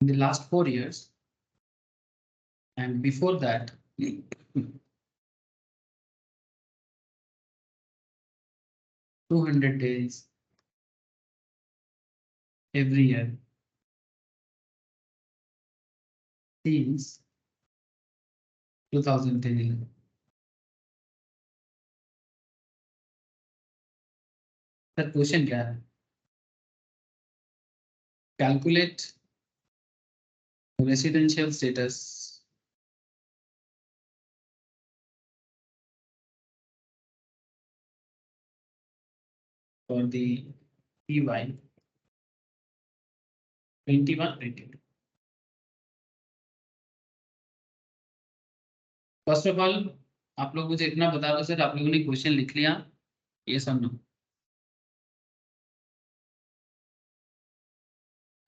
In the last 4 years, and before that, 200 days every year since 2010. Sir question क्या है? Calculate residential status for the PY 21-22. First of all आप लोग मुझे इतना बता दो sir, आप लोगों ने क्वेश्चन लिख लिया? ये सब नो?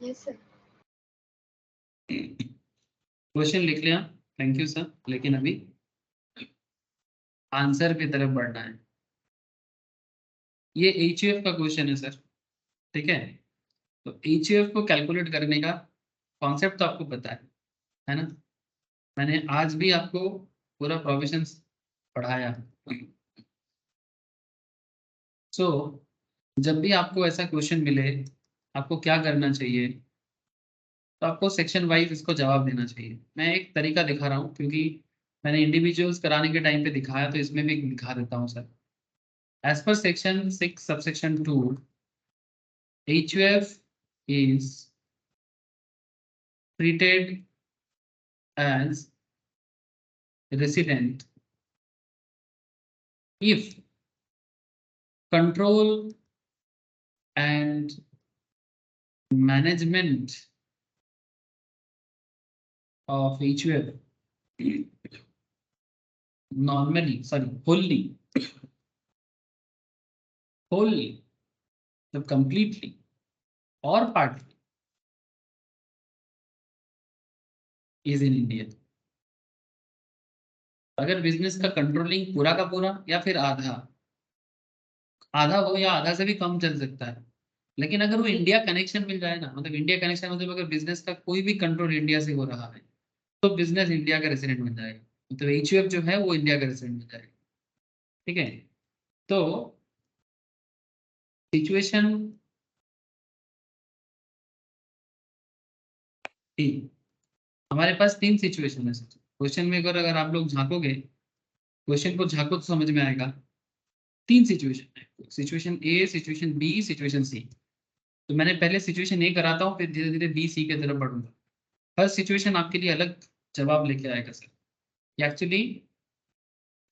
Yes, sir. क्वेश्चन लिख लिया, थैंक यू सर। लेकिन अभी आंसर की तरफ बढ़ना है। ये HUF का क्वेश्चन है सर, ठीक है? तो HUF को कैलकुलेट करने का कॉन्सेप्ट तो आपको पता है ना? मैंने आज भी आपको पूरा प्रोविजन पढ़ाया। सो जब भी आपको ऐसा क्वेश्चन मिले, आपको क्या करना चाहिए? तो आपको सेक्शन वाइज इसको जवाब देना चाहिए। मैं एक तरीका दिखा रहा हूँ, क्योंकि मैंने इंडिविजुअल्स कराने के टाइम पे दिखाया, तो इसमें भी दिखा देता हूँ sir. As per section 6 subsection 2, HUF is treated as resident if control and management of HUF wholly, जब completely or partly is in India। अगर बिजनेस का कंट्रोलिंग पूरा का पूरा या फिर आधा हो या आधा से भी कम चल सकता है, लेकिन अगर वो इंडिया कनेक्शन मिल जाए ना, मतलब इंडिया कनेक्शन मतलब अगर बिजनेस का कोई भी कंट्रोल इंडिया से हो रहा है, तो बिजनेस इंडिया का रेसिडेंट बन जाएगा। मतलब HUF जो है वो इंडिया का रेसिडेंट बन जाएगा, ठीक है? तो सिचुएशन हमारे पास 3 सिचुएशन है क्वेश्चन में। अगर आप लोग झांकोगे, क्वेश्चन को झांको तो समझ में आएगा। 3 सिचुएशन है, situation A, situation B, situation C। तो मैंने पहले सिचुएशन A कराता हूँ, फिर धीरे धीरे B, C की तरफ बढ़ूंगा। हर सिचुएशन आपके लिए अलग जवाब लेके आएगा सर। एक्चुअली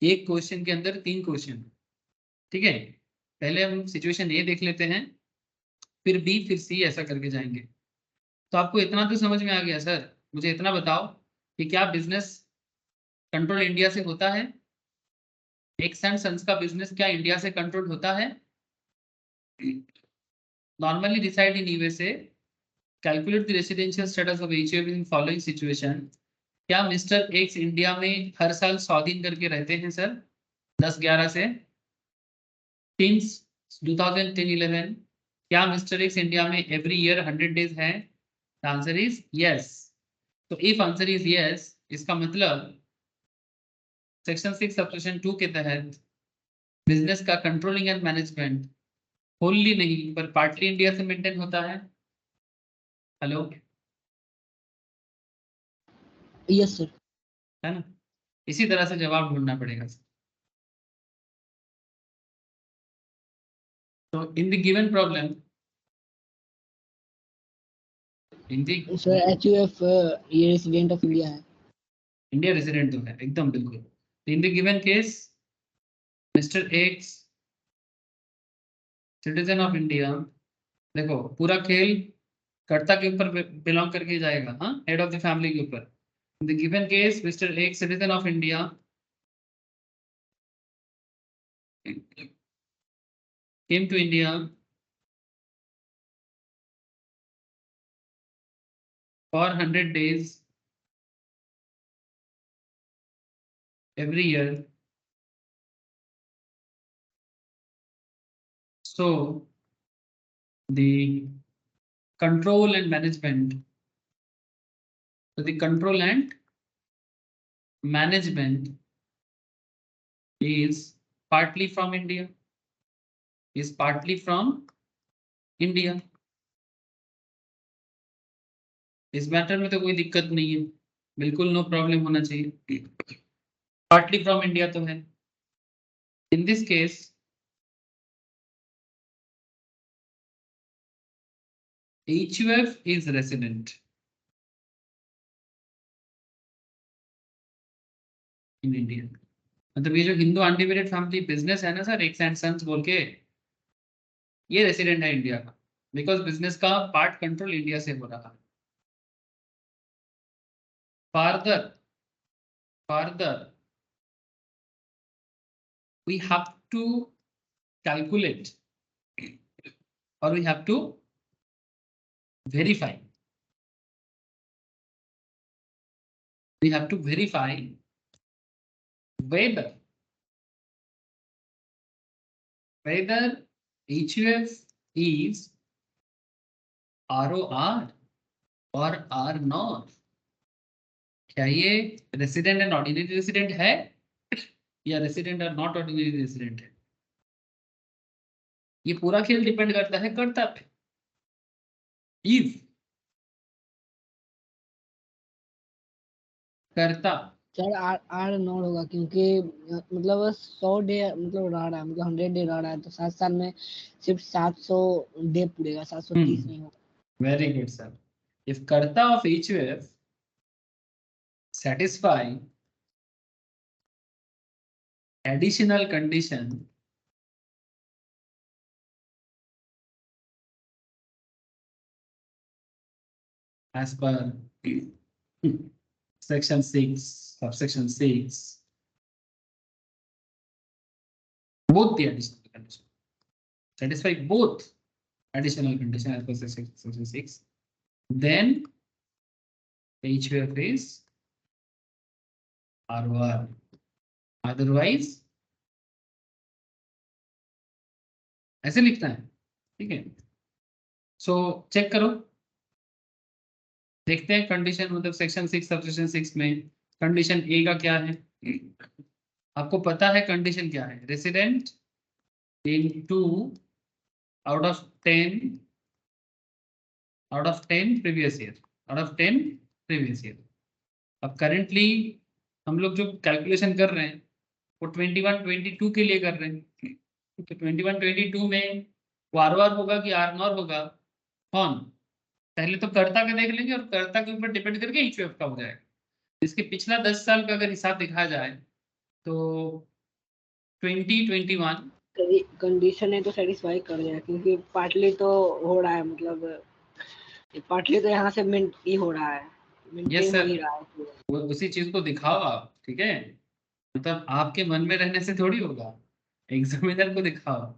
एक क्वेश्चन के अंदर 3 क्वेश्चन, ठीक है? पहले हम सिचुएशन A देख लेते हैं, फिर B, फिर C, ऐसा करके जाएंगे। तो आपको इतना तो समझ में आ गया सर? मुझे इतना बताओ कि क्या बिजनेस कंट्रोल इंडिया से होता है? एक्स एंड सन्स का बिजनेस क्या इंडिया से कंट्रोल होता है? Normally decide in USA, calculate the residential status of HUF in following situation. क्या मिस्टर एक्स इंडिया में हर साल 100 दिन करके रहते हैं सर, 10-11 से सिंस 2010-11? क्या मिस्टर एक्स इंडिया में एवरी ईयर 100 डेज है? The answer is yes. तो इफ आंसर इज यस, इसका मतलब सेक्शन 6 सबसेक्शन 2 के तहत बिजनेस का कंट्रोलिंग एंड मैनेजमेंट होली नहीं पर पार्टली इंडिया से मेंटेन होता है। Hello, yes sir. है ना? इसी तरह से जवाब ढूंढना पड़ेगा। तो in the given problem, in the sir HUF ये रेसिडेंट ऑफ इंडिया है। इंडिया रेसिडेंट तो है एकदम बिल्कुल। In the given case mister x citizen of India, देखो पूरा खेल कर्ता के ऊपर बिलोंग करके जाएगा, हाँ, हेड ऑफ द फैमिली के ऊपर। In the given case mister x citizen of India came to India for 100 days every year. So the control and management, so the control and management is partly from India. is partly from India. इस matter में तो कोई दिक्कत नहीं है, बिल्कुल no problem होना चाहिए। पार्टली फ्रॉम इंडिया तो है। In this case HUF is resident in India। मतलब ये जो हिंदू अनडिवाइडेड फैमिली बिजनेस है ना सर, एक्स एंड सन्स बोल के, ये रेसिडेंट है इंडिया का, बिकॉज बिजनेस का पार्ट कंट्रोल इंडिया से हो रहा है। further we have to calculate or we have to verify whether HUF is ROR or R not। क्या ये रेसिडेंट एंड ऑर्डिनरी रेसिडेंट है या रेसिडेंट और नॉट ऑर्डिनरी रेसिडेंट है? ये पूरा खेल डिपेंड करता है कर्ता पे। इफ कर्ता सर आर नॉट होगा क्योंकि मतलब 100 डे मतलब रह रहा है, मतलब 100 डे रह रहा है, तो 7 साल में सिर्फ 700 डे पूरेगा, 730 नहीं होगा। Very good sir. इफ कर्ता of HUF satisfy additional condition as per section 6 subsection 6, both the additional condition satisfy both additional condition as per section 6, then HUF is ROR, otherwise ऐसे लिखना है, ठीक है। सो चेक करो, देखते हैं condition, मतलब सेक्शन 6 सबसेक्शन 6 में कंडीशन ए का क्या है। आपको पता है कंडीशन क्या है, resident in 2 out of 10 previous year, out of 10 previous year। अब करेंटली हम लोग जो कैलकुलेशन कर रहे हैं वो 21-22 के लिए कर रहे हैं, तो 21-22 में वो ROR होगा कि RNOR होगा, कौन पहले तो कर्ता का देख लेंगे और कर्ता के ऊपर डिपेंड करके HUF का हो जाएगा। इसके पिछला 10 साल का अगर हिसाब दिखाया जाए तो 2021 कंडीशन है तो सेटिस्फाई कर जाएगा, क्योंकि पार्टली तो हो रहा है, मतलब पार्टली तो यहाँ से मिनट ही हो रहा है, Yes, sir। हो ही रहा है पूरा। वो उसी चीज को दिखाओ आप, ठीक है, मतलब आपके मन में रहने से थोड़ी होगा, एग्जामिनर को दिखाओ।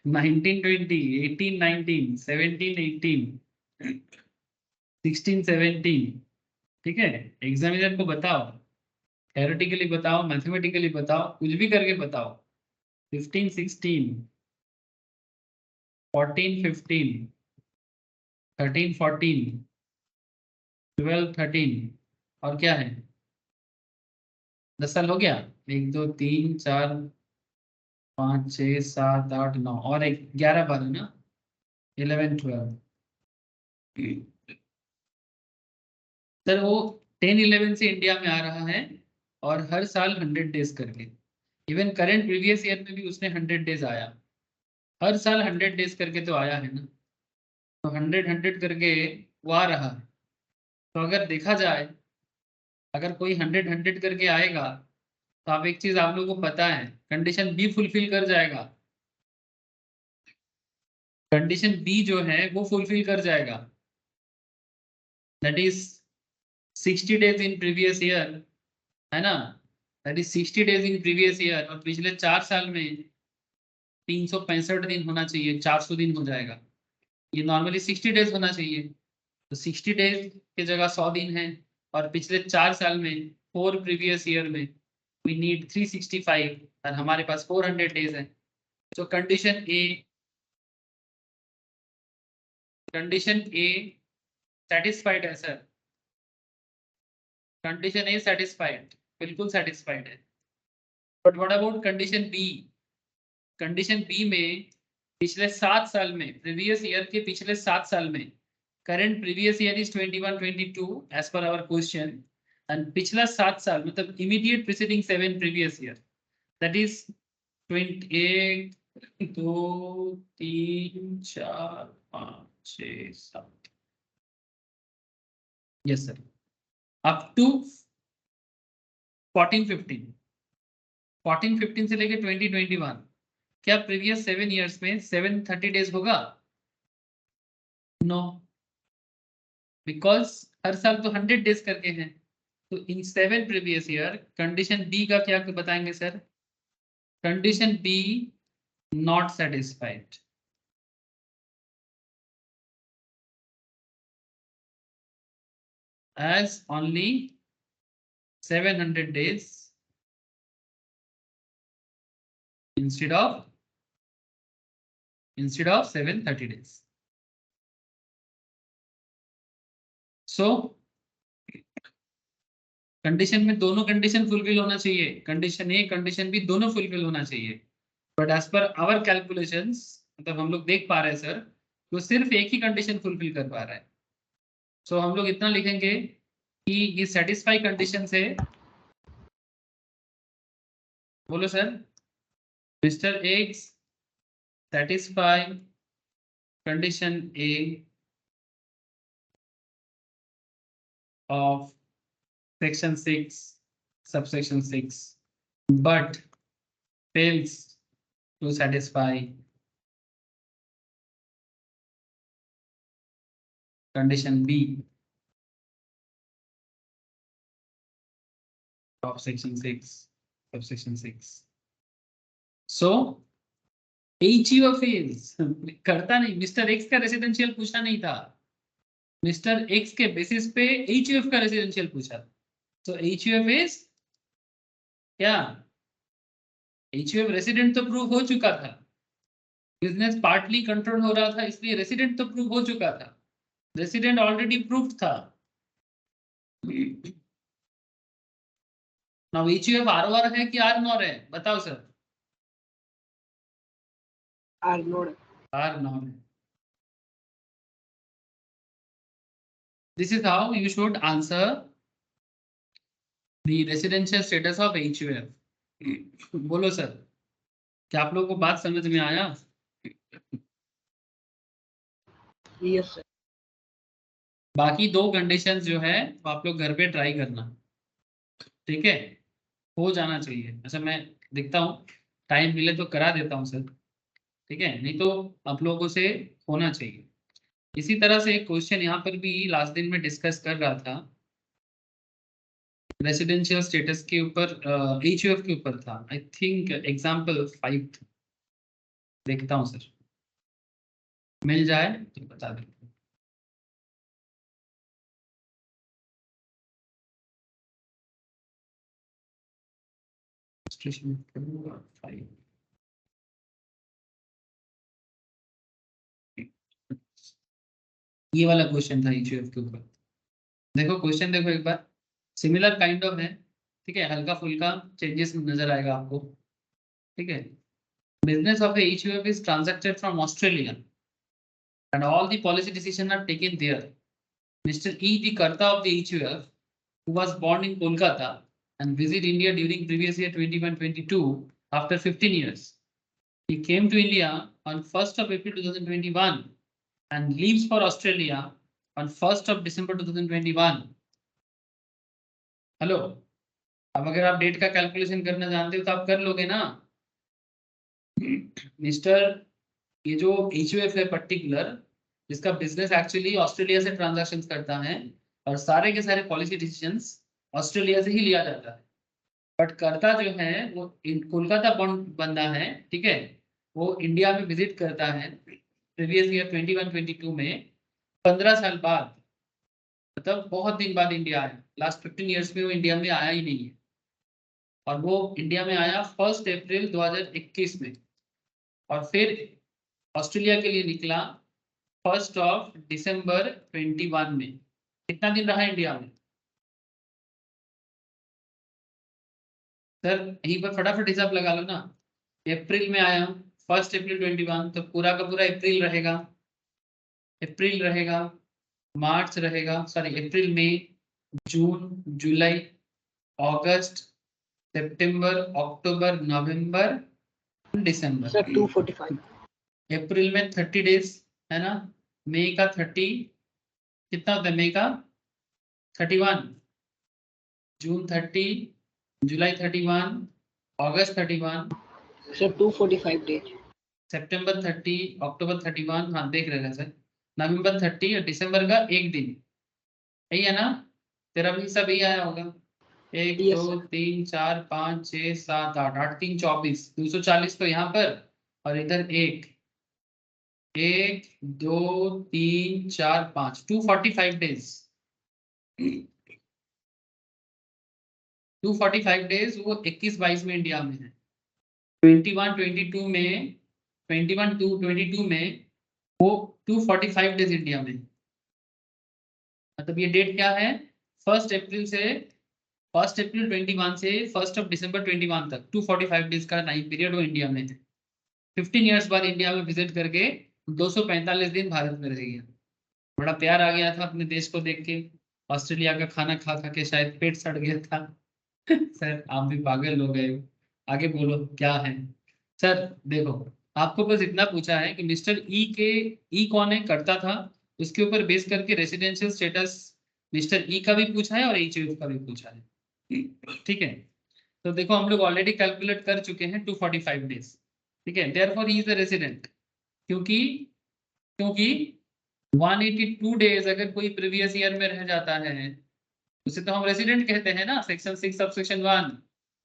19-20, 18-19, 17-18, 16-17, ठीक है, एग्जामिनर को बताओ, थ्योरेटिकली बताओ, मैथमेटिकली बताओ, कुछ भी करके बताओ। 15-16, 14-15, 13-14, 12-13, और क्या है, 10 साल हो गया, 1 2 3 4 5 6 7 8 9 और 11-12 ना, 11-12। सर वो 10-11 से इंडिया में आ रहा है और हर साल 100 डेज करके, इवन करंट प्रीवियस ईयर में भी उसने 100 डेज आया, हर साल 100 डेज करके तो आया है ना, तो 100 करके वो आ रहा है। तो अगर देखा जाए, अगर कोई 100 करके आएगा तो आप एक चीज आप लोगों को पता है, कंडीशन बी फुलफिल कर जाएगा, कंडीशन बी जो है वो फुलफिल कर जाएगा, that is 60 days in previous year, है ना, that is 60 days in previous year, और पिछले 4 साल में 365 दिन होना चाहिए, 400 दिन हो जाएगा। ये नॉर्मली 60 डेज होना चाहिए, तो 60 डेज की जगह 100 दिन है, और पिछले 4 साल में 4 प्रीवियस ईयर में वी नीड 365 और हमारे पास 400 डेज है। तो कंडीशन ए सेटिस्फाइड है सर, कंडीशन ए सेटिस्फाइड, बिल्कुल सेटिस्फाइड है, but what about condition B? Condition B में पिछले 7 साल में, प्रीवियस ईयर के पिछले 7 साल में, current previous year is 21-22 as per our question, and पिछला 7 साल मतलब immediate preceding 7 previous year, that is 28, 2, 3, 4, 5, 6, 7, yes sir, up to 14-15, 14-15 से लेके 20-21, क्या प्रीवियस 7 इयर्स में 730 डेज होगा? नो, बिकॉज हर साल तो 100 डेज करके हैं। तो in 7 previous year condition B का क्या बताएंगे सर? Condition B not satisfied, as only 700 days instead of 730 days. So condition में दोनों कंडीशन फुलफिल होना चाहिए, कंडीशन ए कंडीशन बी दोनों फुलफिल होना चाहिए, but as per our calculations मतलब हम लोग देख पा रहे हैं सर, वो सिर्फ एक ही कंडीशन फुलफिल कर पा रहा है। सो हम लोग इतना लिखेंगे कि ये सेटिस्फाई कंडीशन से, बोलो sir, mister x satisfy condition A of section 6 subsection 6 but fails to satisfy condition B of section 6 subsection 6. So HUF is करता नहीं, मिस्टर एक्स का रेसिडेंशियल पूछा नहीं था, मिस्टर एक्स के बेसिस पे HUF का रेसिडेंशियल पूछा। तो HUF इज क्या? HUF रेसिडेंट तो प्रूव हो चुका था, बिजनेस पार्टली कंट्रोल हो रहा था, इसलिए रेसिडेंट तो प्रूव हो चुका था, रेसिडेंट ऑलरेडी प्रूव्ड था। नाउ HUF ROR है कि RNOR है? बताओ sir. RNOR RNOR। This is how you should answer the residential status of HUF. बोलो सर, क्या आप लोगों को बात समझ में आया? Yes sir. बाकी 2 कंडीशंस जो है वो आप लोग घर पे ट्राई करना, ठीक है? हो जाना चाहिए। अच्छा मैं देखता हूँ, टाइम मिले तो करा देता हूँ सर, ठीक है? नहीं तो आप लोगों से होना चाहिए। इसी तरह से एक क्वेश्चन यहाँ पर भी लास्ट दिन में डिस्कस कर रहा था, रेसिडेंशियल स्टेटस के ऊपर, HUF के ऊपर था, आई थिंक एग्जाम्पल 5, देखता हूँ सर, मिल जाए तो बता दें। ये वाला क्वेश्चन था HUF के ऊपर, देखो क्वेश्चन देखो एक बार, सिमिलर काइंड ऑफ है, ठीक है? हल्का फुल्का चेंजेस नजर आएगा आपको, ठीक है? Business of HUF is transacted from Australia and all the policy decisions are taken there. Mr. E, the Karta of the HUF, who was born in Kolkata and visited India during previous year 2021-22 after 15 years. He came to India on 1st of April 2021 and leaves for Australia on 1st of December 2021. Hello, अब अगर आप date का calculation करना जानते हो तो आप कर लोगे ना मिस्टर। ये जो HUF है पर्टिकुलर, जिसका बिजनेस एक्चुअली ऑस्ट्रेलिया से ट्रांजैक्शन करता है और सारे के सारे पॉलिसी डिसीजंस ऑस्ट्रेलिया से ही लिया जाता है, बट करता जो है वो कोलकाता बंदा है, ठीक है? वो इंडिया में विजिट करता है प्रीवियस ईयर 21-22 में, 15 साल बाद, मतलब बहुत दिन बाद इंडिया आया। लास्ट 15 इयर्स में वो इंडिया में आया ही नहीं है, और वो इंडिया में आया 1 अप्रैल 2021 में, और फिर ऑस्ट्रेलिया के लिए निकला 1 दिसंबर 21 में। कितना दिन रहा इंडिया में सर? यहीं पर फटाफट हिसाब लगा लो ना, अप्रैल में आया, 1 अप्रैल 21, तो पूरा का पूरा अप्रैल रहेगा, अप्रैल रहेगा, मार्च रहेगा, सॉरी अप्रैल, मई, जून, जुलाई, अगस्त, सितंबर, अक्टूबर, नवंबर, दिसंबर। सर 245। अप्रैल में 30 डेज है ना, मई का 30, कितना होता है मई का 31, जून 30, जुलाई 31, अगस्त 31, सर 245 डेज। सितंबर 30, अक्टूबर 31, हाँ देख रहे हैं सर, नवंबर 30 और दिसंबर का एक दिन, यही है ना, तेरा भी सब यही आया होगा। 1 Yes, 2 3 4 5 6 7 8, 8 3 24, 240 तो यहाँ पर, और इधर 1 2 3 4 5, 245 डेज, 245 डेज वो 21-22 में इंडिया में है, 21-22 में, 21-22 में वो 245 डेज इंडिया में, मतलब ये डेट क्या है, 1 अप्रैल से 1 अप्रैल 21 से 1 दिसंबर 21 तक 245 डेज का टाइम पीरियड वो इंडिया में है। 15 इयर्स बाद इंडिया में विजिट करके 245 दिन भारत में रह गया। बड़ा प्यार आ गया था अपने देश को देख के, ऑस्ट्रेलिया का खाना खा खा के शायद पेट सड़ गया था। सर आप भी पागल हो गए हो, आगे बोलो क्या है। सर देखो, आपको बस इतना पूछा है कि मिस्टर ई के, ई कौन है करता था, उसके ऊपर बेस करके रेसिडेंशियल स्टेटस मिस्टर ई का भी पूछा है और एचयूएफ का भी पूछा है, ठीक है। तो देखो हम लोग ऑलरेडी कैलकुलेट कर चुके हैं 245 डेज, ठीक है, therefore he is a resident, क्योंकि क्योंकि 182 डेज अगर कोई प्रीवियस ईयर में रह जाता है उसे तो हम रेसिडेंट कहते हैं ना, section 6 subsection 1,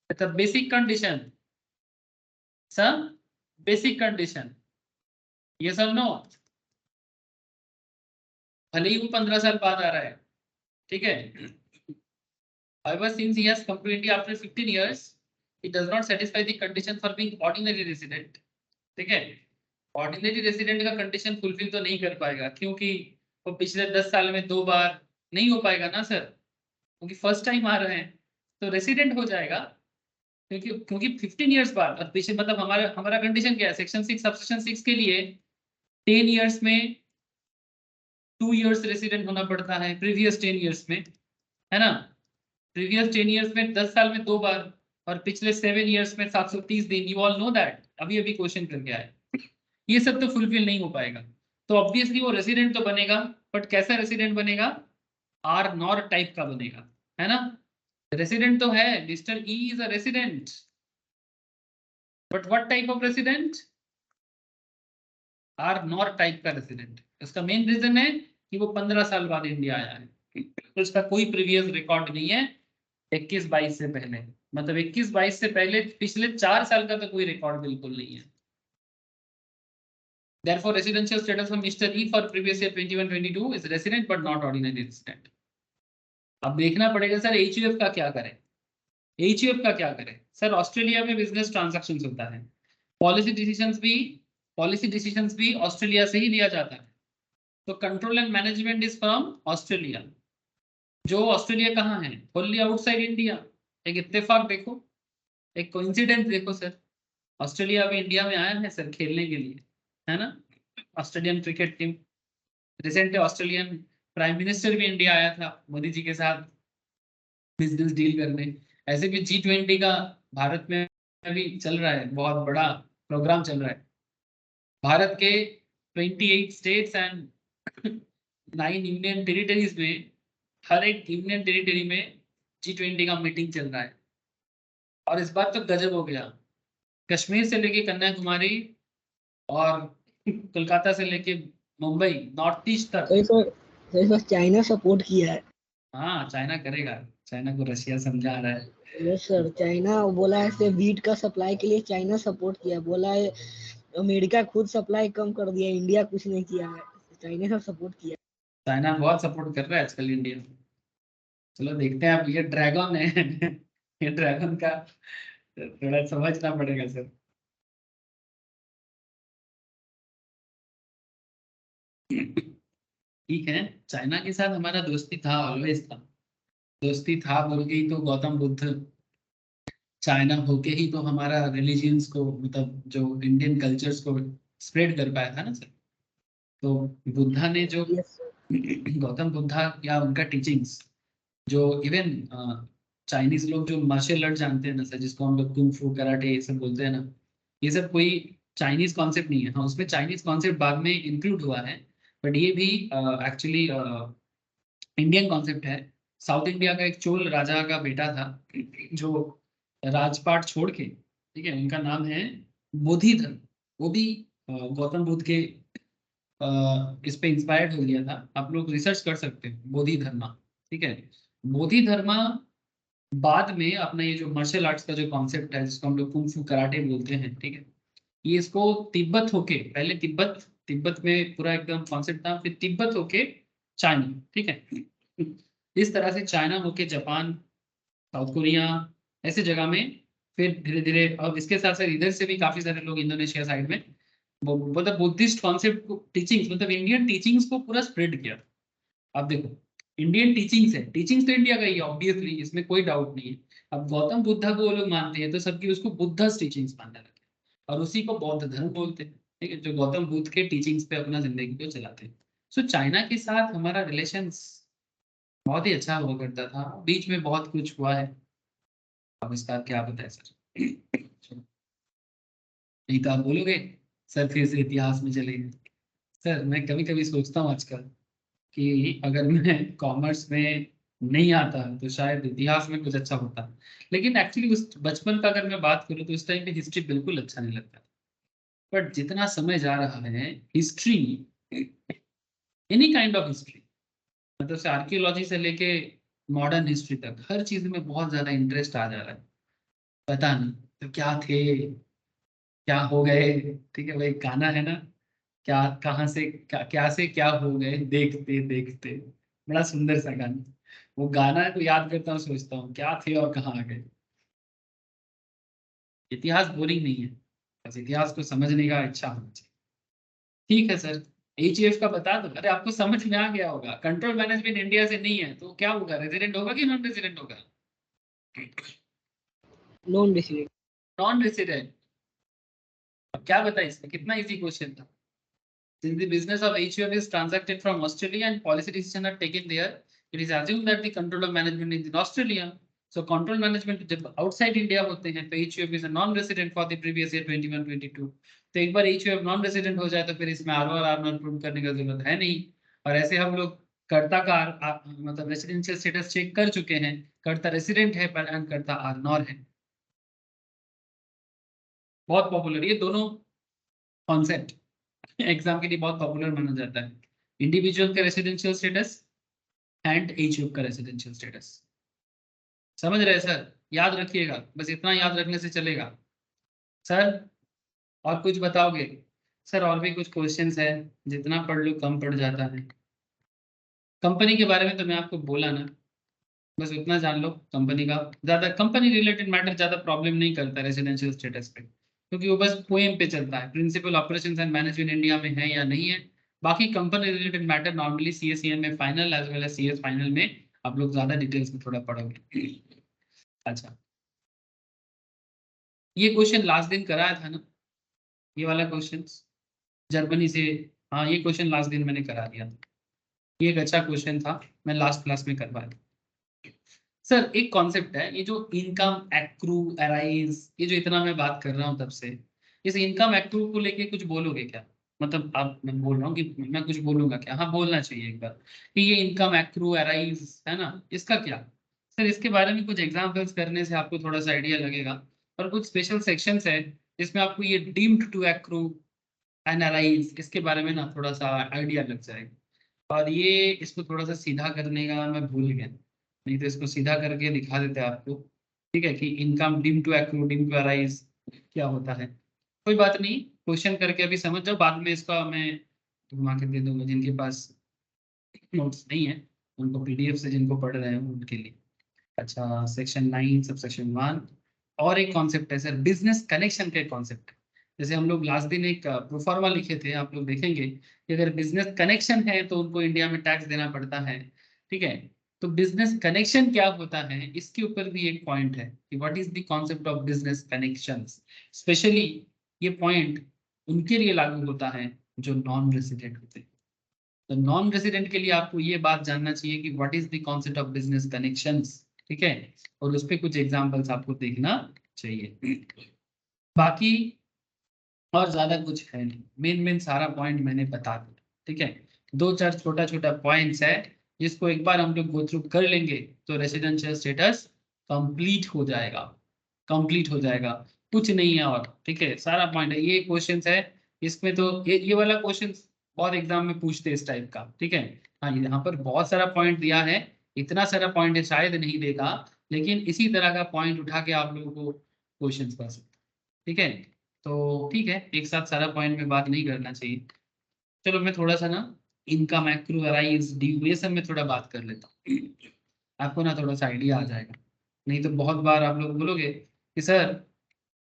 the basic condition, sir basic condition, ये सब नो, भले ही वो 15 साल बाद आ रहा है, ठीक है। However, since he has come to India after 15 years, he does not satisfy the condition for being ordinary resident, ठीक है। ऑर्डिनरी रेसिडेंट का कंडीशन फुलफिल तो नहीं कर पाएगा, क्योंकि वो पिछले 10 साल में 2 बार नहीं हो पाएगा ना सर, क्योंकि फर्स्ट टाइम आ रहे हैं, तो रेसिडेंट हो जाएगा, क्योंकि 15 इयर्स बाद, और पीछे मतलब हमारा हमारा कंडीशन क्या है, सेक्शन 6 सबसेक्शन 6 के लिए 10 इयर्स में 2 इयर्स रेसिडेंट होना पड़ता है, प्रीवियस 10 इयर्स में, है ना, प्रीवियस 10 इयर्स में 10 साल में 2 बार, और पिछले 7 इयर्स में 730 दिन, यू ऑल नो दैट, अभी अभी क्वेश्चन करके आए, ये सब तो फुलफिल नहीं हो पाएगा, तो ऑब्वियसली वो रेसिडेंट तो बनेगा, बट कैसा रेसिडेंट बनेगा, आर नॉर टाइप का बनेगा, है ना। रेसिडेंट तो है, mister E is a resident, but what type of resident, R NOR type का रेसिडेंट। इसका मेन रीजन है कि वो 15 साल बाद इंडिया आया है, तो इसका कोई प्रीवियस रिकॉर्ड नहीं है 21-22 से पहले, मतलब 21-22 से पहले पिछले 4 साल का तो कोई रिकॉर्ड बिल्कुल नहीं है। Therefore, residential status of Mr. E for previous year 21-22 is resident but not ordinary resident. अब देखना पड़ेगा सर एचयूएफ का क्या करें, एचयूएफ का क्या करें सर, ऑस्ट्रेलिया में बिजनेस ट्रांजैक्शंस होता है, पॉलिसी डिसीजंस भी ऑस्ट्रेलिया से ही लिया जाता है, तो control and management is from Australia, जो ऑस्ट्रेलिया कहाँ है, होली आउटसाइड इंडिया। एक इत्तेफाक देखो, एक कोइंसिडेंस देखो सर, ऑस्ट्रेलिया अभी इंडिया में आया है सर खेलने के लिए, है ना, Australian cricket team, recently Australian prime minister भी इंडिया आया था मोदी जी के साथ बिजनेस डील करने। ऐसे भी G20 का भारत में अभी चल रहा है, बहुत बड़ा प्रोग्राम चल रहा है, भारत के 28 स्टेट्स एंड 9 यूनियन टेरिटरीज में, हर एक यूनियन टेरिटरी में G20 का मीटिंग चल रहा है, और इस बार तो गजब हो गया, कश्मीर से लेके कन्याकुमारी और कोलकाता से लेके मुंबई, नॉर्थ ईस्ट तक। सर इस बार चाइना सपोर्ट किया है। हाँ चाइना करेगा, चाइना को रशिया समझा रहा है। यस सर, चाइना बोला है से वीट का सप्लाई के लिए चाइना सपोर्ट किया, बोला है अमेरिका खुद सप्लाई कम कर दिया, इंडिया कुछ नहीं किया है, चाइना का सपोर्ट किया। चाइना बहुत सपोर्ट कर रहा है आजकल इंडिया में। चलो देखते हैं, अब ये ड्रैगन है ये ड्रैगन का थोड़ा समझना पड़ेगा सर। ठीक है, चाइना के साथ हमारा दोस्ती था, ऑलवेज था, दोस्ती था बोल गई तो गौतम बुद्ध चाइना होके ही तो हमारा रिलीजियंस को, मतलब जो इंडियन कल्चर्स को स्प्रेड कर पाया था ना सर। तो बुद्धा ने जो यस गौतम बुद्धा या उनका टीचिंग्स, जो इवन चाइनीज लोग जो मार्शल आर्ट जानते हैं ना सर, जिसको हम लोग कुंग फू कराटे ये सब बोलते हैं ना, ये सब कोई चाइनीज कॉन्सेप्ट नहीं है। हाँ, उसमें चाइनीज कॉन्सेप्ट बाद में इंक्लूड हुआ है, बट ये भी एक्चुअली इंडियन कॉन्सेप्ट है। साउथ इंडिया का एक चोल राजा का बेटा था जो राजपाट छोड़ के, ठीक है, उनका नाम है बोधिधर्म। वो भी गौतम बुद्ध के इस पे इंस्पायर्ड हो गया था। आप लोग रिसर्च कर सकते हो बोधि धर्मा, ठीक है। बोधि धर्मा बाद में अपना ये जो मार्शल आर्ट्स का जो कॉन्सेप्ट है, जिसको हम लोग कुंग फू कराटे बोलते हैं, ठीक है, ये इसको तिब्बत होके, पहले तिब्बत तिब्बत में पूरा एकदम कॉन्सेप्ट था, फिर तिब्बत होके चाइना, ठीक है, इस तरह से चाइना होके जापान, साउथ कोरिया, ऐसे जगह में, फिर धीरे धीरे अब इसके साथ साथ इधर से भी काफी सारे लोग इंडोनेशिया साइड में मतलब बुद्धिस्ट कॉन्सेप्ट को, टीचिंग्स मतलब इंडियन टीचिंग्स को पूरा स्प्रेड किया। अब देखो, इंडियन टीचिंग्स है, टीचिंग्स तो इंडिया का ही है ऑब्वियसली, इसमें कोई डाउट नहीं है। अब गौतम बुद्धा को वो लोग मानते हैं तो सबकी उसको बुद्धिस्ट टीचिंग्स मानने लगे, और उसी को बौद्ध धर्म बोलते हैं, ठीक है, जो गौतम बुद्ध के टीचिंग्स पे अपना जिंदगी को चलाते हैं। सो चाइना के साथ हमारा रिलेशंस बहुत ही अच्छा हुआ करता था, बीच में बहुत कुछ हुआ है। अब इसका क्या बताए सर, नहीं तो आप बोलोगे सर फिर से इतिहास में चले गए। सर मैं कभी कभी सोचता हूँ आजकल कि अगर मैं कॉमर्स में नहीं आता तो शायद इतिहास में कुछ अच्छा होता, लेकिन एक्चुअली उस बचपन का अगर मैं बात करूँ तो उस टाइम पे हिस्ट्री बिल्कुल अच्छा नहीं लगता। बट जितना समय जा रहा है, history, any kind of history, मतलब से आर्कियोलॉजी से लेके मॉडर्न हिस्ट्री तक, हर चीज में बहुत ज्यादा इंटरेस्ट आ जा रहा है। पता नहीं तो क्या थे, क्या हो गए, ठीक है भाई, गाना है ना, क्या कहाँ से क्या से क्या हो गए देखते देखते, बड़ा सुंदर सा गाना। वो गाना को याद करता हूँ, सोचता हूँ क्या थे और कहाँ आ गए। इतिहास बोरिंग नहीं है, बस इतिहास को समझने का इच्छा होना चाहिए। ठीक है सर, एचईएफ का बता दो। अरे आपको समझ में आ गया होगा, कंट्रोल मैनेजमेंट इंडिया से नहीं है तो क्या होगा, रेजिडेंट होगा कि नॉन रेजिडेंट होगा? Non resident. Non resident. अब क्या बताए इसमें, कितना इजी क्वेश्चन था। Since the business of HUF is transacted from Australia and policy decisions are taken there, it is assumed that the control of management is in Australia. So control management जब outside India होते हैं तो HUF is a non-resident for the previous year 21-22. तो एक बार HUF non-resident हो जाए तो फिर इसमें RO और R0 प्रूव करने का जरूरत है नहीं। और ऐसे हम लोग कर्ता का मतलब रेसिडेंशियल स्टेटस चेक कर चुके हैं, कर्ता रेसिडेंट है पर एंड कर्ता R0 है। बहुत पॉपुलर ये दोनों कॉन्सेप्ट एग्जाम के लिए बहुत पॉपुलर माना जाता है, इंडिविजुअल का रेसिडेंशियल स्टेटस एंड एचयूएफ का रेसिडेंशियल स्टेटस। समझ रहे सर, याद रखिएगा, बस इतना याद रखने से चलेगा। सर और कुछ बताओगे? सर और भी कुछ क्वेश्चंस है, जितना पढ़ लो कम पड़ जाता है। कंपनी के बारे में तो मैं आपको बोला ना, बस उतना जान लो कंपनी का, ज्यादा कंपनी रिलेटेड मैटर ज्यादा प्रॉब्लम नहीं करता रेसिडेंशियल स्टेटस पे, क्योंकि वो बस पोएम पे चलता है, principal operations and management India में है या नहीं है। बाकी कंपनी रिलेटेड मैटर नॉर्मली सीएसईएन में final as well as CS final में आप लोग ज्यादा डिटेल्स में थोड़ा पढ़ोगे। अच्छा, ये क्वेश्चन लास्ट दिन कराया था ना, ये वाला क्वेश्चन जर्मनी से। हाँ ये क्वेश्चन लास्ट दिन मैंने करा दिया था, ये एक अच्छा क्वेश्चन था, मैं लास्ट क्लास में करवाया था। सर एक कॉन्सेप्ट है, ये जो इनकम एक्रू अराइज, ये जो इतना मैं बात कर रहा हूँ तब से, इस इनकम एक्रू को लेके कुछ बोलोगे क्या? मतलब आप, मैं बोल रहा हूँ कि मैं कुछ बोलूंगा क्या? हाँ बोलना चाहिए एक बार कि ये इनकम एक्रू अराइज है ना, इसका क्या? सर इसके बारे में कुछ एग्जाम्पल्स करने से आपको थोड़ा सा आइडिया लगेगा, और कुछ स्पेशल सेक्शंस है जिसमें आपको ये deemed to accrue and arise इसके बारे में ना थोड़ा सा आइडिया लग जाएगा। और ये इसको थोड़ा सा सीधा करने का मैं भूल गया, नहीं तो इसको सीधा करके दिखा देते आपको, ठीक है, कि income deem to accrue deem to arise क्या होता है। कोई बात नहीं, क्वेश्चन करके अभी समझ जाओ, बाद में इसका मैं घुमा के दे दूंगा, जिनके पास नोट्स नहीं है उनको पीडीएफ से, जिनको पढ़ रहे हैं उनके लिए। अच्छा, सेक्शन 9 सब सेक्शन 1 और एक कॉन्सेप्ट है सर, बिजनेस कनेक्शन के कॉन्सेप्ट। जैसे हम लोग लास्ट दिन एक प्रोफार्मा लिखे थे, आप लोग देखेंगे कि अगर बिजनेस कनेक्शन है तो उनको इंडिया में टैक्स देना पड़ता है, ठीक है। तो बिजनेस कनेक्शन क्या होता है, इसके ऊपर भी एक पॉइंट है कि what is the concept of business connections. Specially ये पॉइंट उनके लिए लागू होता है जो नॉन रेसिडेंट होते हैं। तो नॉन रेसिडेंट के लिए आपको ये बात जानना चाहिए कि what is the concept of business connections, ठीक है, और उस पर कुछ एग्जाम्पल्स आपको देखना चाहिए। बाकी और ज्यादा कुछ है नहीं, मेन सारा पॉइंट मैंने बता दिया, ठीक है। दो चार छोटा छोटा पॉइंट्स है जिसको एक बार हम लोग गो थ्रू कर लेंगे तो रेसिडेंशियल स्टेटस कंप्लीट हो जाएगा, कंप्लीट हो जाएगा, कुछ नहीं है और, ठीक है। सारा पॉइंट है, ये क्वेश्चंस है इसमें, तो ये वाला क्वेश्चन बहुत एग्जाम में पूछते हैं इस टाइप का, ठीक है। हाँ, यहाँ पर बहुत सारा पॉइंट दिया है, इतना सारा पॉइंट है शायद नहीं देगा, लेकिन इसी तरह का पॉइंट उठा के आप लोगों को क्वेश्चन कर सकते, ठीक है। तो ठीक है, एक साथ सारा पॉइंट में बात नहीं करना चाहिए। चलो मैं थोड़ा सा ना इनका मैक्रो अराइज ड्यूरेशन में थोड़ा बात कर लेता हूँ, आपको ना थोड़ा सा आइडिया आ जाएगा। नहीं तो बहुत बार आप लोग बोलोगे कि सर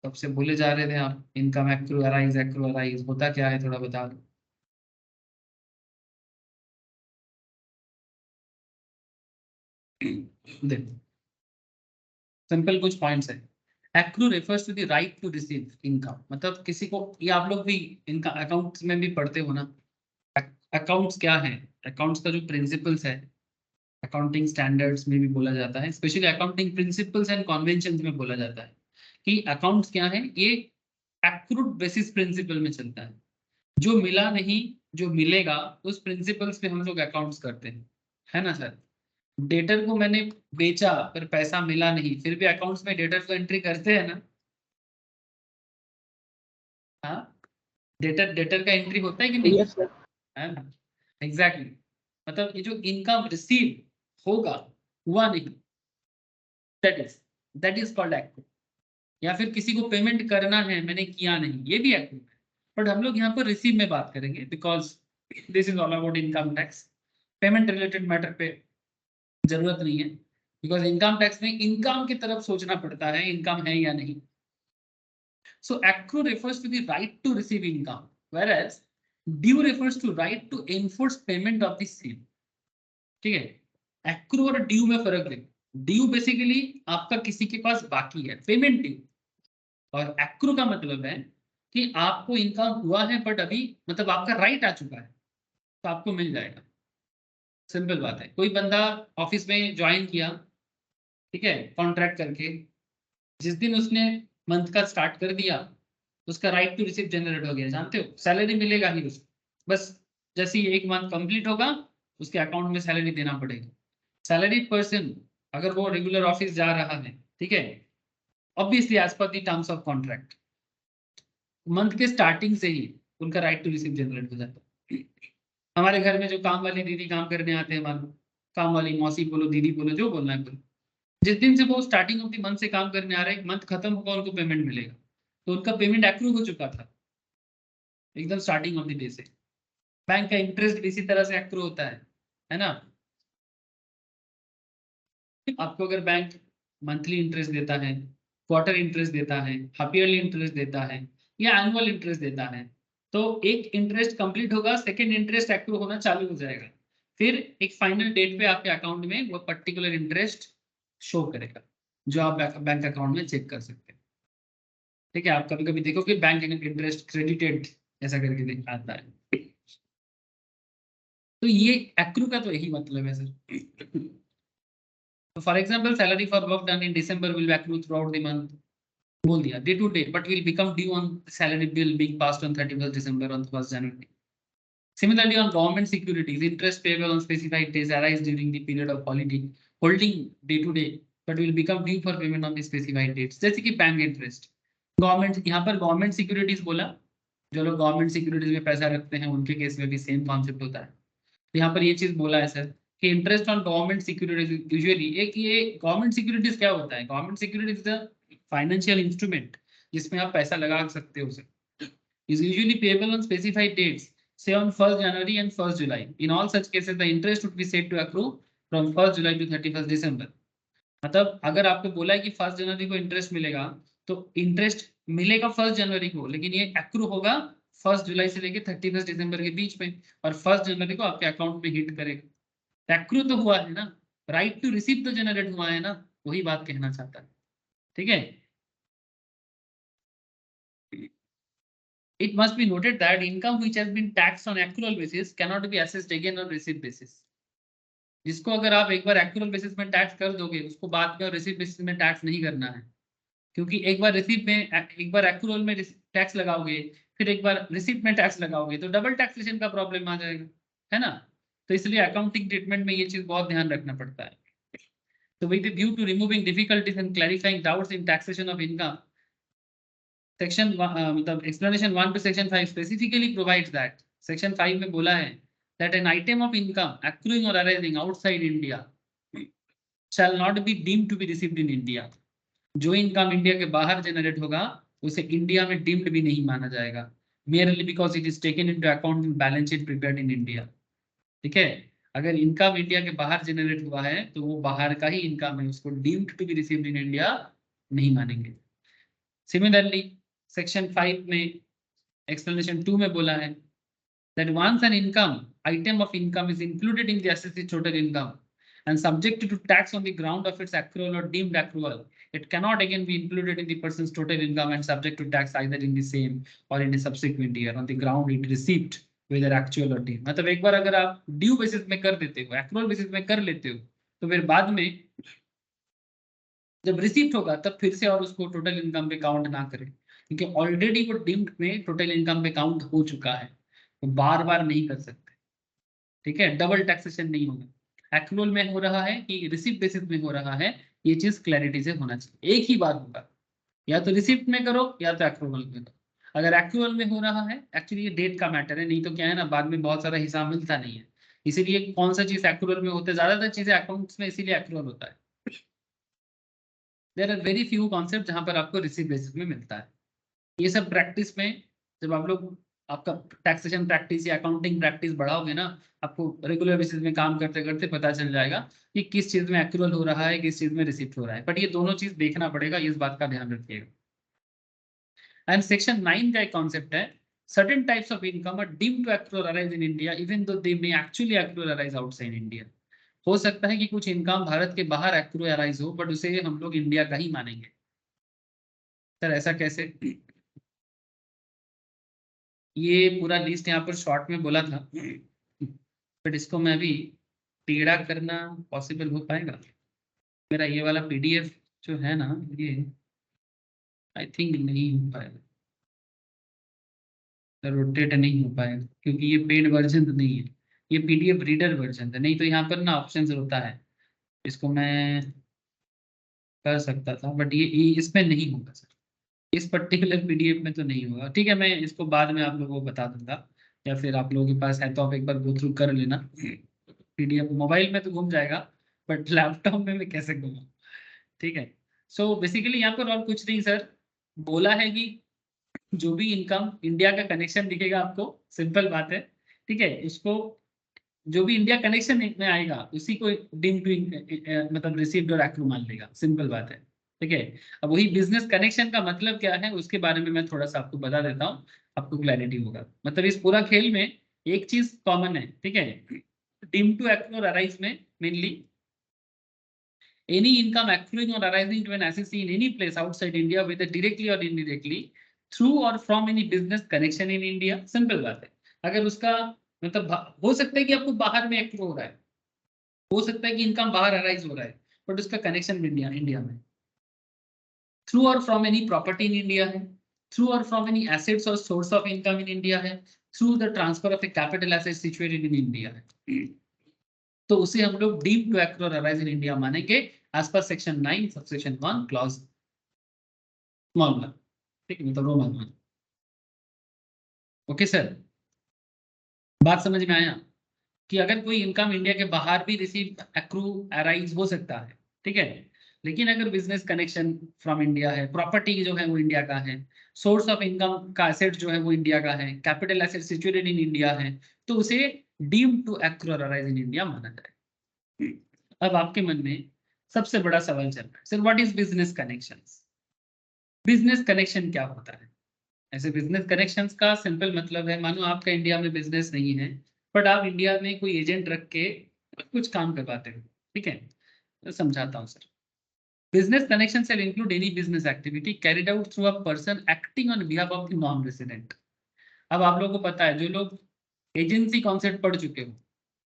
कब से बोले जा रहे थे आप, इनका मैक्रो अराइज एक्रो अराइज होता क्या है, थोड़ा बता दो। देखो सिंपल कुछ पॉइंट्स है। Accrue refers to the right to receive income, मतलब किसी को, ये आप लोग भी इनका अकाउंट्स में भी पढ़ते हो ना, अकाउंट्स क्या है, अकाउंट्स का जो प्रिंसिपल्स है अकाउंटिंग स्टैंडर्ड्स में भी बोला जाता है, specially accounting principles and conventions में बोला जाता है कि अकाउंट्स क्या है, ये एक्रूड बेसिस प्रिंसिपल में चलता है। जो मिला नहीं, जो मिलेगा, उस प्रिंसिपल्स पे हम लोग अकाउंट्स करते हैं, है ना सर। डेटर को मैंने बेचा पर पैसा मिला नहीं, फिर भी अकाउंट्स में डेटर को एंट्री करते हैं ना। हाँ, डेटर डेटर का एंट्री होता है कि नहीं, यस सर। है ना, एग्जैक्टली। मतलब ये जो इनकम रिसीव होगा, हुआ नहीं, दैट इज कॉल्ड एक्ट। या फिर किसी को पेमेंट करना है, मैंने किया नहीं, ये भी एक्ट है। बट हम लोग यहाँ पर रिसीव में बात करेंगे because this is all about income tax. Payment related matter पे जरूरत नहीं है, बिकॉज इनकम टैक्स में इनकम की तरफ सोचना पड़ता है, इनकम है या नहीं। So accrue refers to the right to receive income, whereas due refers to right to enforce payment of the same, ठीक है। accrue और due में फर्क देखो, due बेसिकली आपका किसी के पास बाकी है, पेमेंट ड्यू, और accrue का मतलब है कि आपको इनकम हुआ है बट अभी मतलब आपका राइट आ चुका है तो आपको मिल जाएगा। सिंपल बात है, कोई बंदा ऑफिस में ज्वाइन किया, ठीक है, कॉन्ट्रैक्ट करके, जिस दिन उसने मंथ का स्टार्ट कर दिया उसका राइट टू रिसीव जनरेट हो गया, जानते हो, सैलरी मिलेगा ही उसको, बस जैसे ही एक मंथ कंप्लीट होगा उसके अकाउंट में सैलरी देना पड़ेगा। सैलरी पर्सन अगर वो रेगुलर ऑफिस जा रहा है, ठीक है, obviously as per the terms of contract month के स्टार्टिंग से ही उनका राइट टू रिसीव जनरेट हो जाता है। हमारे घर में जो काम वाली दीदी काम करने आते हैं, मान लो काम वाली मौसी बोलो, दीदी बोलो, जो बोलना है बोलो, जिस दिन से वो स्टार्टिंग ऑफ द मंथ से काम करने आ रहे हैं, मंथ खत्म होगा उनको पेमेंट मिलेगा, तो उनका पेमेंट एक्रू हो चुका था एकदम स्टार्टिंग ऑफ द डे से। बैंक का इंटरेस्ट भी इसी तरह से एक्रू होता है ना। आपको अगर बैंक मंथली इंटरेस्ट देता है, क्वार्टर इंटरेस्ट देता है, हाफ ईयरली इंटरेस्ट देता है या एनुअल इंटरेस्ट देता है, तो एक इंटरेस्ट कंप्लीट होगा, सेकेंड इंटरेस्ट एक्रू होना चालू हो जाएगा, फिर एक फाइनल डेट पे आपके अकाउंट में वो पर्टिकुलर इंटरेस्ट शो करेगा, जो आप बैंक अकाउंट में चेक कर सकते हैं, ठीक है। आप कभी कभी देखो कि बैंक इंटरेस्ट क्रेडिटेड ऐसा करके आता है, तो ये एक्रू का तो यही मतलब है सर। तो for example salary for work done in December will accrue throughout the month, बोल दिया day to day, but will become due on salary bill being passed on 31st December on 1st January. Similarly, on government securities, interest payable on specified days arise during the period of holiday holding day to day, but will become due for payment on the specified dates. जैसे कि bank interest, government, यहाँ पर government securities बोला, जो लोग government securities में पैसा रखते हैं उनके केस में भी सेम कॉन्सेप्ट होता है। तो यहाँ पर ये चीज बोला है सर कि interest on government securities usually, एक ये गवर्नमेंट सिक्योरिटीज क्या होता है, गवर्नमेंट सिक्योरिटीज फाइनेंशियल इंस्ट्रूमेंट जिसमें आप पैसा लगा सकते हो sir, is usually payable on specified dates, say on 1st January and 1st July. In all such cases, the interest would be said to accrue from 1st July to 31st December. मतलब अगर आपको बोला है कि 1st जनवरी को interest मिलेगा, तो interest मिलेगा 1st जनवरी को, लेकिन ये एक्रू होगा 1st जुलाई से लेके 31st दिसंबर के बीच में, और 1st जनवरी को आपके अकाउंट में हिट करेगा। एक्रू तो हुआ है ना, राइट टू रिसीव तो जनरेट हुआ है ना, वही बात कहना चाहता है, ठीक है। It must be noted that income which has been taxed on accrual basis cannot be assessed again on receipt basis. जिसको अगर आप एक बार एक्चुअल बेसिस में टैक्स कर दोगे, उसको बाद में और रिसीट बेसिस में टैक्स नहीं करना है, क्योंकि एक बार रिसीट में, एक बार एक्चुअल में टैक्स लगाओगे, फिर एक बार रिसीट में टैक्स लगाओगे, तो डबल टैक्सेशन का प्रॉब्लम आ जाएगा, है ना। तो इसलिए अकाउंटिंग ट्रीटमेंट में ये चीज बहुत ध्यान रखना पड़ता है। तो with the view to removing difficulties and clarifying doubts in taxation of income, section मतलब explanation 1 to section 5 specifically provides that, section 5 में बोला है that an item of income accruing or arising outside India shall not be deemed to be received in India. जो income India के बाहर generate होगा उसे India में डीम्ड भी नहीं माना जाएगा, merely because it is taken into account in balance sheet prepared in India. ठीक है, अगर इनकम इंडिया के बाहर जनरेट हुआ है तो वो बाहर का ही इनकम है, उसको deemed to be received in India नहीं मानेंगे। सिमिलरली सेक्शन 5 में एक्सप्लेनेशन 2 में बोला है that once an item of income is included in the assessed total income and subjected to tax on the ground of its accrual or deemed accrual, it cannot again be included in the person's total income and subject to tax either in the same or in a subsequent year on the ground it received, whether actual or deemed. मतलब एक बार अगर आप due basis में कर देते हो, accrual basis में कर लेते हो, तो फिर बाद में जब रिसीप्ट होगा तब फिर से और उसको टोटल इनकम पे काउंट ना करें, क्योंकि ऑलरेडी वो डीम्ड में टोटल इनकम पे काउंट हो चुका है, तो बार बार नहीं कर सकते, ठीक है। डबल टैक्सेशन नहीं होगा, एक्रुअल में हो रहा है कि रिसीप्ट बेसिस में हो रहा है, ये चीज क्लैरिटी से होना चाहिए। एक ही बार होगा, या तो रिसीप्ट में करो या तो एक्रुअल में करो। अगर एक्रुअल में हो रहा है, एक्चुअली ये डेट का मैटर है, नहीं तो क्या है ना, बाद में बहुत सारा हिसाब मिलता नहीं है, इसीलिए कौन सा चीज एक्रुअल में होता है, ज्यादातर चीजें अकाउंट्स में इसीलिए एक्रुअल होता है। There are very few concept जहां पर आपको रिसीप्ट बेसिस में मिलता है। ये सब प्रैक्टिस में जब आप लोग आपका टैक्सेशन प्रैक्टिस या अकाउंटिंग प्रैक्टिस बढ़ाओगे ना, आपको रेगुलर बेसिस में काम करते करते पता चल जाएगा कि किस चीज में एक्रुअल हो रहा है, किस चीज में रिसीप्ट हो रहा है, बट ये दोनों चीज देखना पड़ेगा, इस बात का ध्यान रखिएगा। एंड सेक्शन 9 का एक कॉन्सेप्ट है, certain types of income are deemed to accrue or arise in India even though they may actually accrue or arise outside India. हो सकता है कि कुछ इनकम भारत के बाहर एक्रू अराइज हो, बट उसे हम लोग इंडिया का ही मानेंगे। सर ऐसा कैसे? ये पूरा लिस्ट यहाँ पर शॉर्ट में बोला था, बट इसको मैं अभी टेढ़ा करना पॉसिबल हो पाएगा? मेरा ये वाला पीडीएफ जो है ना, ये आई थिंक नहीं हो पाएगा, रोटेट नहीं हो पाएगा, क्योंकि ये पेड वर्जन तो नहीं है, ये पीडीएफ रीडर वर्जन है। नहीं तो यहाँ पर ना ऑप्शन होता है, इसको मैं कर सकता था, बट ये इसमें नहीं होगा सर, इस पर्टिकुलर पीडीएफ में तो नहीं होगा। ठीक है, मैं इसको बाद में आप लोगों को बता दूंगा, या फिर आप लोगों के पास है तो आप एक बार गो थ्रू कर लेना। पीडीएफ मोबाइल में तो घूम जाएगा, बट लैपटॉप में मैं कैसे घूमूं? ठीक है, सो बेसिकली यहाँ पर और कुछ नहीं सर, बोला है कि जो भी इनकम इंडिया का कनेक्शन दिखेगा आपको, सिंपल बात है, ठीक है, उसको जो भी इंडिया कनेक्शन में आएगा उसी को डीम टू मतलब रिसीव्ड और एक्रू मान लेगा, सिंपल बात है, ठीक है। अब वही बिजनेस कनेक्शन का मतलब क्या है उसके बारे में मैं थोड़ा सा आपको बता देता हूँ, आपको क्लैरिटी होगा। मतलब इस पूरा खेल में एक चीज कॉमन है, ठीक है, डीम टू एक्रू और अराइज में mainly any income accruing or arising to an assessee in any place outside India, whether directly or indirectly, through or from any business connection in India, simple बात है। अगर उसका मतलब हो सकता है कि आपको बाहर में एक्रू हो रहा है, हो सकता है कि इनकम बाहर अराइज हो रहा है, बट उसका कनेक्शन इंडिया में, थ्रू और from any property in India है, थ्रू और फ्रॉम एनी एसेट्स और source of income in India है, through the transfer of a capital asset situated in India है, तो उसे हम लोग डीम टू एक्रू और अराइज इन इंडिया मानेंगे as per section 9 subsection 1 clause small 1, ठीक है, मतलब रोमन 1। ओके सर, बात समझ में आया कि अगर कोई इनकम इंडिया के बाहर भी रिसीव एक्रू अराइज हो सकता है, ठीक है, लेकिन अगर बिजनेस कनेक्शन फ्रॉम इंडिया है, प्रॉपर्टी जो है वो इंडिया का है, सोर्स ऑफ इनकम का एसेट जो है वो इंडिया का है, capital asset situated in India है, तो उसे डीम टू एक्रू और अराइज इन इंडिया माना जाए। अब आपके मन में सबसे बड़ा सवाल चल रहा है, sir what is business connections? Business connection क्या होता है? ऐसे बिजनेस कनेक्शंस का सिंपल मतलब है, मानो आपका इंडिया में बिजनेस नहीं है, बट आप इंडिया में कोई एजेंट रख के कुछ काम करवाते हो, ठीक है, समझाता हूँ sir. Business connection shall include any business activity carried out through a person acting on behalf of the non-resident. अब आप लोगों को पता है, जो लोग एजेंसी कॉन्सेप्ट पढ़ चुके हो,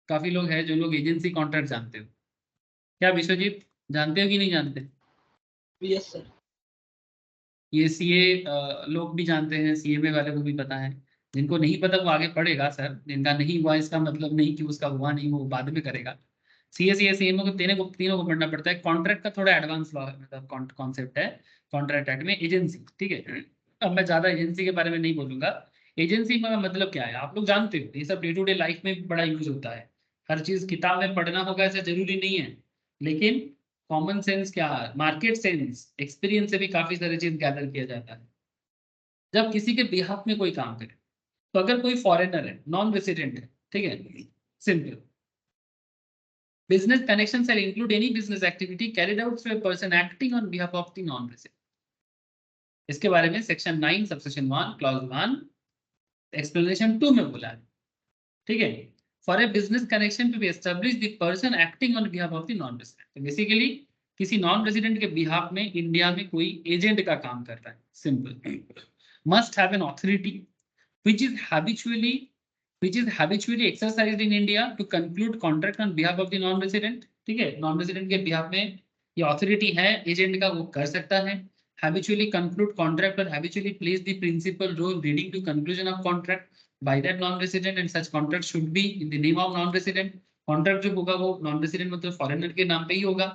काफी लोग हैं जो लोग एजेंसी कॉन्ट्रैक्ट जानते हो। क्या विश्वजीत जानते हो कि नहीं जानते? Yes sir. ये सीए लोग भी जानते हैं, सीएमए वाले को भी पता है। जिनको नहीं पता वो आगे पढ़ेगा सर, जिनका नहीं हुआ इसका मतलब नहीं कि उसका हुआ नहीं, वो बाद में करेगा। सीए सीएमए को तीनों को पढ़ना पड़ता है। कॉन्ट्रैक्ट का थोड़ा एडवांस लॉ मतलब कॉन्सेप्ट है कॉन्ट्रैक्ट एक्ट में एजेंसी, ठीक है। अब मैं ज्यादा एजेंसी के बारे में नहीं बोलूंगा। एजेंसी का मतलब क्या है आप लोग जानते हो, ये सब डे टू डे लाइफ में बड़ा यूज होता है। हर चीज किताब में पढ़ना होगा ऐसा जरूरी नहीं है, लेकिन कॉमन सेंस क्या, मार्केट सेंस, एक्सपीरियंस से भी काफी सारी चीज गैदर किया जाता है जब किसी के बिहाफ में कोई काम करे। तो अगर कोई फॉरेनर है, नॉन रेसिडेंट है, ठीक है, simple, business connection shall include any business activity carried out through a person acting on behalf of the non-resident. इसके बारे में सेक्शन 9 सबसेक्शन 1 क्लॉज 1 एक्सप्लेनेशन 2 में बोला है, ठीक है। For a business connection to be establish the person acting on behalf of the non resident, तो basically किसी नॉन रेसिडेंट के बिहाफ में इंडिया में कोई एजेंट का काम कर रहा है, simple, must have an authority which is habitually exercised in India to conclude contract on behalf of the non-resident, ठीक है। non-resident के behalf में ये authority है एजेंट का, वो कर सकता है। habitually conclude contract or habitually plays the principal role leading to conclusion of contract by that non-resident, and such contract should be in the name of non-resident. contract जो होगा वो non-resident मतलब foreigner के नाम पे ही होगा।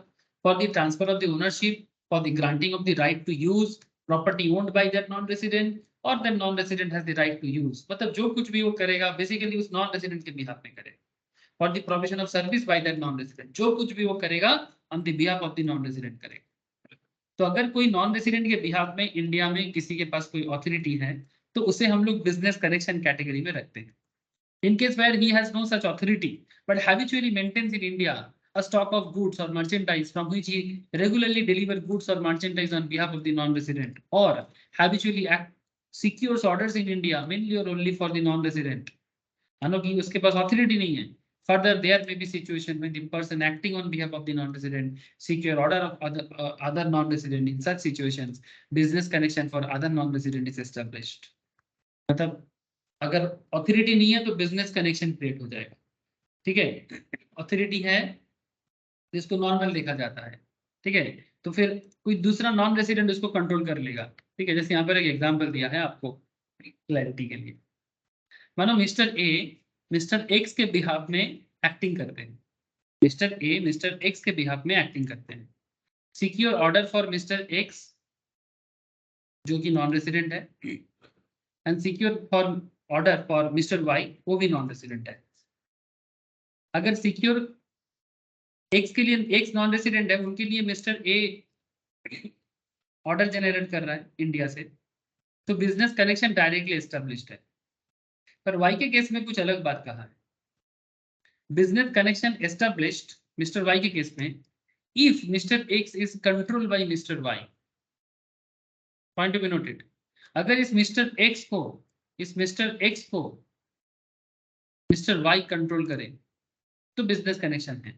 for the transfer of the ownership, for the granting of the right to use property owned by that non-resident, और then non resident has the right to use, मतलब जो कुछ भी वो करेगा बेसिकली उस नॉन रेसिडेंट के बिहाफ में करेगा। For the provision of service by that non resident, जो कुछ भी वो करेगा on the behalf of the non resident करेगा। तो अगर कोई नॉन रेसिडेंट के बिहाफ में इंडिया में किसी के पास कोई अथॉरिटी है तो उसे हम लोग बिजनेस कनेक्शन कैटेगरी में रखते हैं। In case where he has no such authority but habitually maintains in India a stock of goods or merchandise from which he regularly deliver goods or merchandise on behalf of the non-resident, or habitually secures orders in India mainly or only for the non-resident, मानो कि उसके पास authority नहीं है। Further, there may be situation when the person acting on behalf of the non-resident secure order of other non-resident. In such situations, business connection for other non-resident is established. मतलब अगर authority नहीं है तो business connection create हो जाएगा, ठीक है। Authority है जिसको नॉर्मल देखा जाता है, ठीक है, तो फिर कोई दूसरा नॉन रेसिडेंट उसको कंट्रोल कर लेगा, ठीक है। जैसे यहाँ पर एक एग्जांपल दिया है आपको क्लैरिटी के लिए। मानो मिस्टर ए मिस्टर एक्स के बिहाफ में एक्टिंग करते हैं, मिस्टर ए मिस्टर एक्स के बिहाफ में एक्टिंग करते हैं। Secure order for mister X जो कि नॉन रेसिडेंट है, and secure for order for mister Y, वो भी नॉन रेसिडेंट है। अगर सिक्योर एक्स के लिए, एक्स नॉन रेसिडेंट है, उनके लिए मिस्टर ए ऑर्डर जनरेट कर रहा है इंडिया से, तो बिजनेस कनेक्शन डायरेक्टली एस्टेब्लिश्ड है। पर वाई के केस में कुछ अलग बात कहा है, business connection established mister Y के केस में if mister X is controlled by mister Y, point to be noted. अगर इस मिस्टर एक्स को मिस्टर वाई कंट्रोल करे तो बिजनेस कनेक्शन है।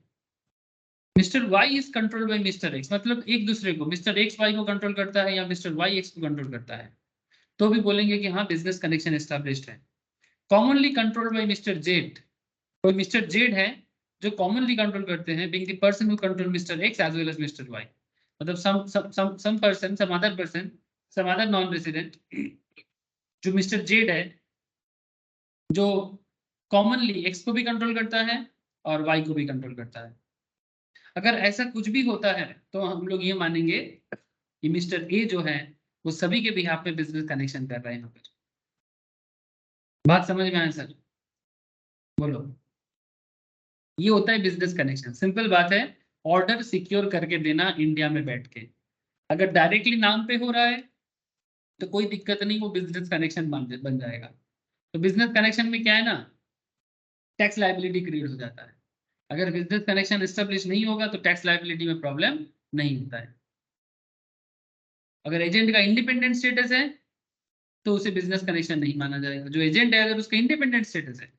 Mister Y is controlled by mister X, मतलब एक दूसरे को, मिस्टर एक्स वाई को कंट्रोल करता है या मिस्टर वाई एक्स को कंट्रोल करता है, तो भी बोलेंगे कि हाँ बिजनेस कनेक्शन एस्टैब्लिश्ड है। Commonly controlled by mister Z, कोई मिस्टर जेड है जो कॉमनली कंट्रोल करते हैं, being the person who control mister X as well as mister Y, मतलब सम अदर नॉन रेसिडेंट जो मिस्टर जेड है जो कॉमनली एक्स को भी कंट्रोल करता है और वाई को भी कंट्रोल करता है। अगर ऐसा कुछ भी होता है तो हम लोग ये मानेंगे कि मिस्टर ए जो है वो सभी के बिहाफ पे बिजनेस कनेक्शन कर रहे हैं। यहाँ पर बात समझ में आए सर? बोलो। ये होता है बिजनेस कनेक्शन, सिंपल बात है, ऑर्डर सिक्योर करके देना इंडिया में बैठ के। अगर डायरेक्टली नाम पे हो रहा है तो कोई दिक्कत नहीं, वो बिजनेस कनेक्शन बन जाएगा। तो बिजनेस कनेक्शन में क्या है ना, टैक्स लायबिलिटी क्रिएट हो जाता है। अगर बिजनेस कनेक्शन एस्टेब्लिश नहीं होगा तो टैक्स लायबिलिटी में प्रॉब्लम नहीं होता है। अगर एजेंट का इंडिपेंडेंट स्टेटस है तो उसे बिजनेस कनेक्शन नहीं माना जाएगा। जो एजेंट है अगर उसका इंडिपेंडेंट स्टेटस है,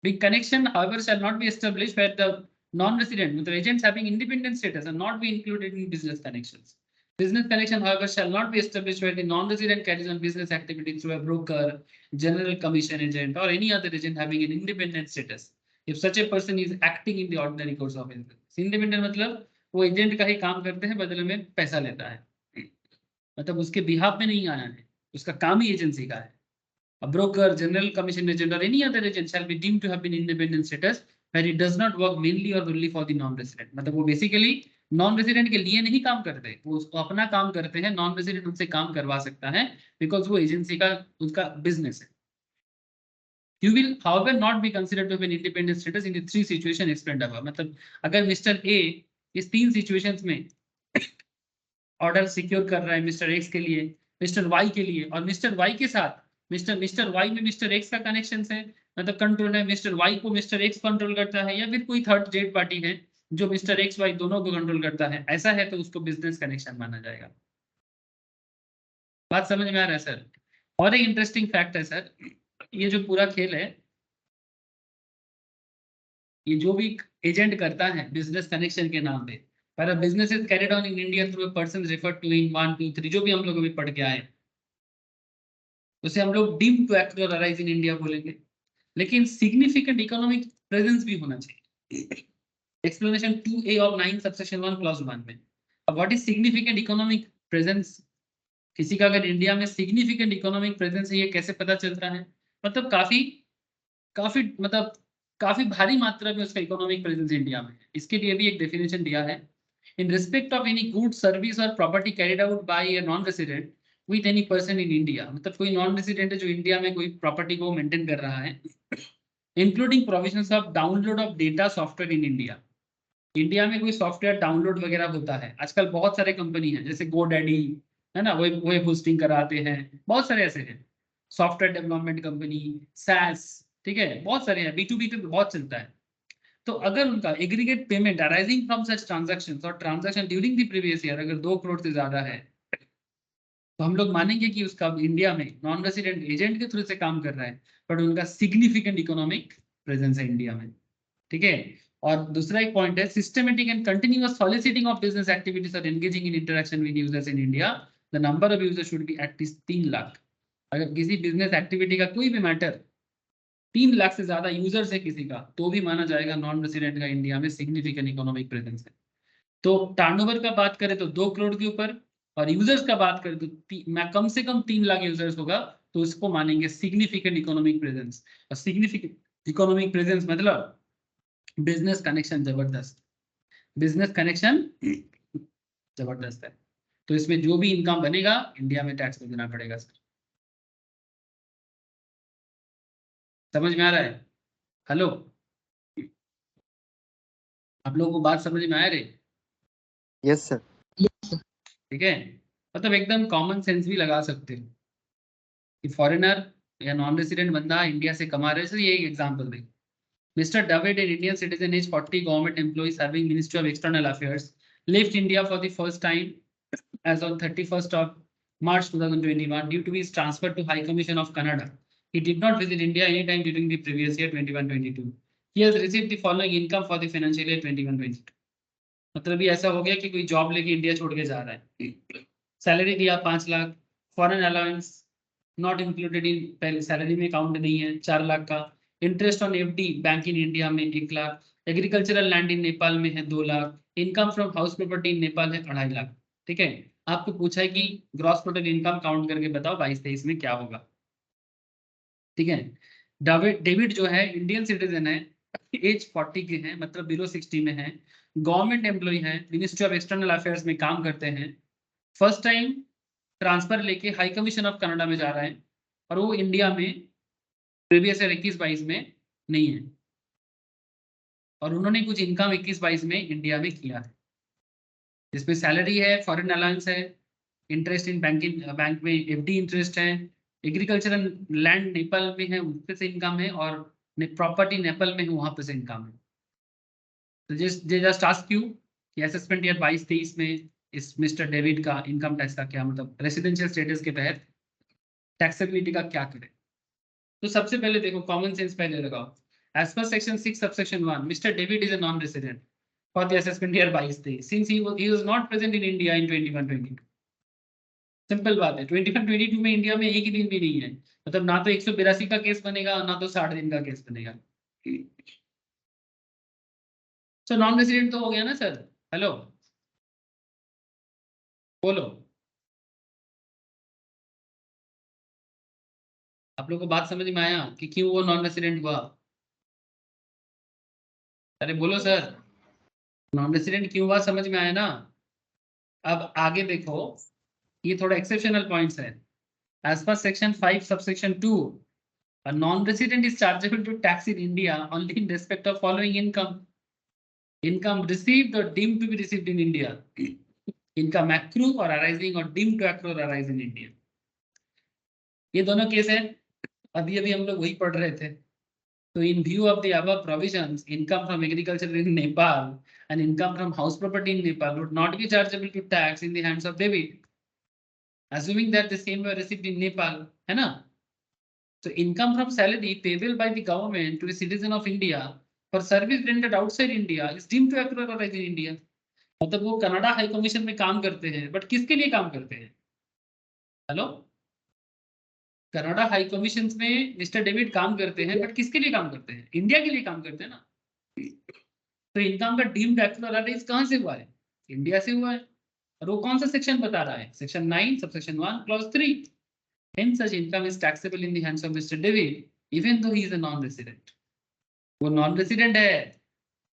the connection however shall not be established where the Non-resident मतलब agents having independent status are not be included in business connections. Business connection, however, shall not be established where the non-resident carries on business activity through a broker, general commission agent, or any other agent having an independent status. If such a person is acting in the ordinary course of business. Independent मतलब वो agent का ही काम करते हैं, बदले में पैसा लेता है, मतलब उसके बिहाफ में नहीं आया है, उसका काम ही एजेंसी का है. A broker, general commission agent, or any other agent shall be deemed to have been independent status where it does not work mainly or only for the non-resident. मतलब वो बेसिकली नॉन रेजिडेंट के लिए नहीं काम करते, वो उसको अपना काम करते हैं, नॉन रेजिडेंट उनसे काम करवा सकता है बिकॉज वो एजेंसी का उसका बिजनेस है. You will, however, not be considered to have an independent status in the three situation explained above. मतलब अगर मिस्टर ए इस तीन सिचुएशंस में ऑर्डर सिक्योर कर रहा है मिस्टर एक्स के लिए, मिस्टर वाई के लिए, और मिस्टर वाई के साथ मिस्टर वाई में मिस्टर एक्स का कनेक्शन है, मतलब कंट्रोल है, मिस्टर वाई को मिस्टर एक्स कंट्रोल करता है, या फिर कोई थर्ड जेड पार्टी है जो मिस्टर एक्स वाई दोनों को कंट्रोल करता है, ऐसा है तो उसको बिजनेस कनेक्शन माना जाएगा. बात समझ में आ रहा है सर? और एक इंटरेस्टिंग फैक्ट है सर, ये जो पूरा खेल है, ये जो भी एजेंट करता है बिजनेस कनेक्शन के नाम पे, पर business is carried on in India through a person referred to in 1 2 3 जो भी हम लोग अभी पढ़ के आए, उसे हम लोग डीम टू एक्ट और अराइज इन इंडिया बोलेंगे. लेकिन सिग्निफिकेंट इकोनॉमिक प्रेजेंस भी होना चाहिए. Explanation 2A of 9 subsection 1 clause 1 में. अब what is significant economic presence? किसी का अगर इंडिया में सिग्निफिकेंट इकोनॉमिक प्रेजेंस है, ये कैसे पता चलता है? मतलब काफी भारी मात्रा में उसका इकोनॉमिक प्रेजेंस इंडिया में है. इसके लिए भी एक डेफिनेशन दिया है. In respect of any good service और property carried out by a non resident with any person in India, मतलब कोई नॉन रेसिडेंट है जो इंडिया में कोई प्रॉपर्टी को मेंटेन कर रहा है, including provisions of download of data software in India. India में कोई सॉफ्टवेयर डाउनलोड वगैरह होता है, आजकल बहुत सारे कंपनी है जैसे गोडैडी है ना, वेब होस्टिंग कराते हैं, बहुत सारे ऐसे हैं, सॉफ्टवेयर डेवलपमेंट कंपनी, सैस, ठीक है, बहुत सारे हैं, B2B पे बहुत चलता है. तो अगर उनका aggregate payment arising from such transactions और transaction during the previous year अगर 2 करोड़ से ज्यादा है, तो हम लोग मानेंगे कि उसका इंडिया में नॉन रेसिडेंट एजेंट के थ्रू से काम कर रहा है, बट उनका सिग्निफिकेंट इकोनॉमिक प्रेजेंस है इंडिया में. ठीक है. और दूसरा एक पॉइंट है, systematic and continuous soliciting of business activities और engaging in interaction with users in India, the number of users should be at least 3 lakh. अगर किसी बिजनेस एक्टिविटी का कोई भी मैटर 3 लाख से ज्यादा यूजर्स है किसी का, तो भी माना जाएगा नॉन रेसिडेंट का इंडिया में सिग्निफिकेंट इकोनॉमिक प्रेजेंस है. तो टर्नओवर का बात करें तो 2 करोड़ के ऊपर, और यूजर्स का बात करें तो कम से कम 3 लाख यूजर्स होगा, तो इसको मानेंगे सिग्निफिकेंट इकोनॉमिक प्रेजेंस. और सिग्निफिकेंट इकोनॉमिक प्रेजेंस मतलब बिजनेस कनेक्शन जबरदस्त, बिजनेस कनेक्शन जबरदस्त है. तो इसमें जो भी इनकम बनेगा इंडिया में टैक्स देना पड़ेगा सर. समझ में आ रहा है? हेलो, आप लोगों को बात समझ में आ रही? Yes sir. ठीक है, मतलब एकदम कॉमन सेंस भी लगा सकते हो कि फॉरेनर या नॉन रेसिडेंट बंदा इंडिया से कमा रहे हैं. ये एक एग्जांपल दें. Mr. David, an Indian citizen, age 40, government employee serving Ministry of External Affairs, left India for the first time as on 31st of March 2021 due to his transfer to High Commission of Canada. He did not visit India any time during the previous year 21-22. He has received the following income for the financial year 21-22. मतलब ये ऐसा हो गया कि कोई job लेके India छोड़ के जा रहा है, सैलरी दिया 5 lakh, foreign allowance not included in, पहले सैलरी में काउंट नहीं है 4 लाख का, interest on FD bank in India में 1 lakh, agricultural land in Nepal में है 2 lakh, income from house property in Nepal है 2.5 लाख. ठीक है. आपको पूछा है कि ग्रॉस टोटल इनकम काउंट करके बताओ 22-23 में क्या होगा. ठीक है. डेविड जो है इंडियन सिटीजन है, एज 40 के हैं, मतलब बिलो 60 में है, गवर्नमेंट एम्प्लॉय है, मिनिस्ट्री ऑफ एक्सटर्नल अफेयर्स में काम करते हैं, फर्स्ट टाइम ट्रांसफर लेके हाई कमीशन ऑफ कनाडा में जा रहा है, और वो इंडिया में प्रीवियस ईयर 21-22 में नहीं है, और उन्होंने कुछ इनकम 21-22 में इंडिया में किया है, जिसमें सैलरी है, फॉरेन अलाउंस है, इंटरेस्ट इन बैंक में FD इंटरेस्ट है, एग्रीकल्चरल लैंड नेपाल में है उसपे से इनकम है, और प्रॉपर्टी नेपाल में है वहां पे से इनकम है. तो जस्ट आस्क यू कि असेसमेंट ईयर 22-23 में इस मिस्टर डेविड का इनकम टैक्स का क्या मतलब, रेसिडेंशियल स्टेटस के तहत टैक्सेबिलिटी का क्या करें. तो सबसे पहले देखो, कॉमन सेंस पहले लगाओ. As per section 6 subsection 1, Mr. David is a non-resident for the assessment year 22 since he was not present in India in 21-22. Simple बात है, 21-22 में इंडिया में एक ही दिन भी नहीं है, मतलब ना तो 182 का केस बनेगा ना तो 60 दिन का केस बनेगा। तो नॉन रेसिडेंट तो हो गया ना सर। हेलो बोलो, आप लोग को बात समझ में आया कि क्यों वो नॉन रेसिडेंट हुआ? अरे बोलो सर, नॉन रेसिडेंट क्यों हुआ समझ में आया ना? अब आगे देखो, ये थोड़ा एक्सेप्शनल पॉइंट्स है। As per section 5 subsection 2, a non-resident is chargeable to tax in India only in respect of following income received or deemed to be received in India, income accrue or arising or deemed to accrue or arise in India। ये दोनों case है, अभी हम लोग वही पढ़ रहे थे। तो in view of the above provisions, income from agriculture in Nepal and income from house property in Nepal would not be chargeable to tax in the hands of David, assuming that the same were received in Nepal, है ना? So income from salary payable by the government to a citizen of India for service rendered outside India is deemed to accrue or arise in India। मतलब वो Canada high commission में काम करते हैं, but किसके लिए काम करते हैं? हेलो, कनाडा हाई कमीशन में मिस्टर डेविड काम करते हैं, बट किसके लिए काम करते हैं? इंडिया के लिए काम करते हैं ना। तो इनकम का डीम्ड एक्ट राइज कहां से हुआ है? इंडिया से हुआ है। और वो कौन सा सेक्शन बता रहा है? Section 9 subsection 1 clause 3। Hence, such income is taxable in the hands of Mr. David, even though he is a non-resident। वो non-resident है,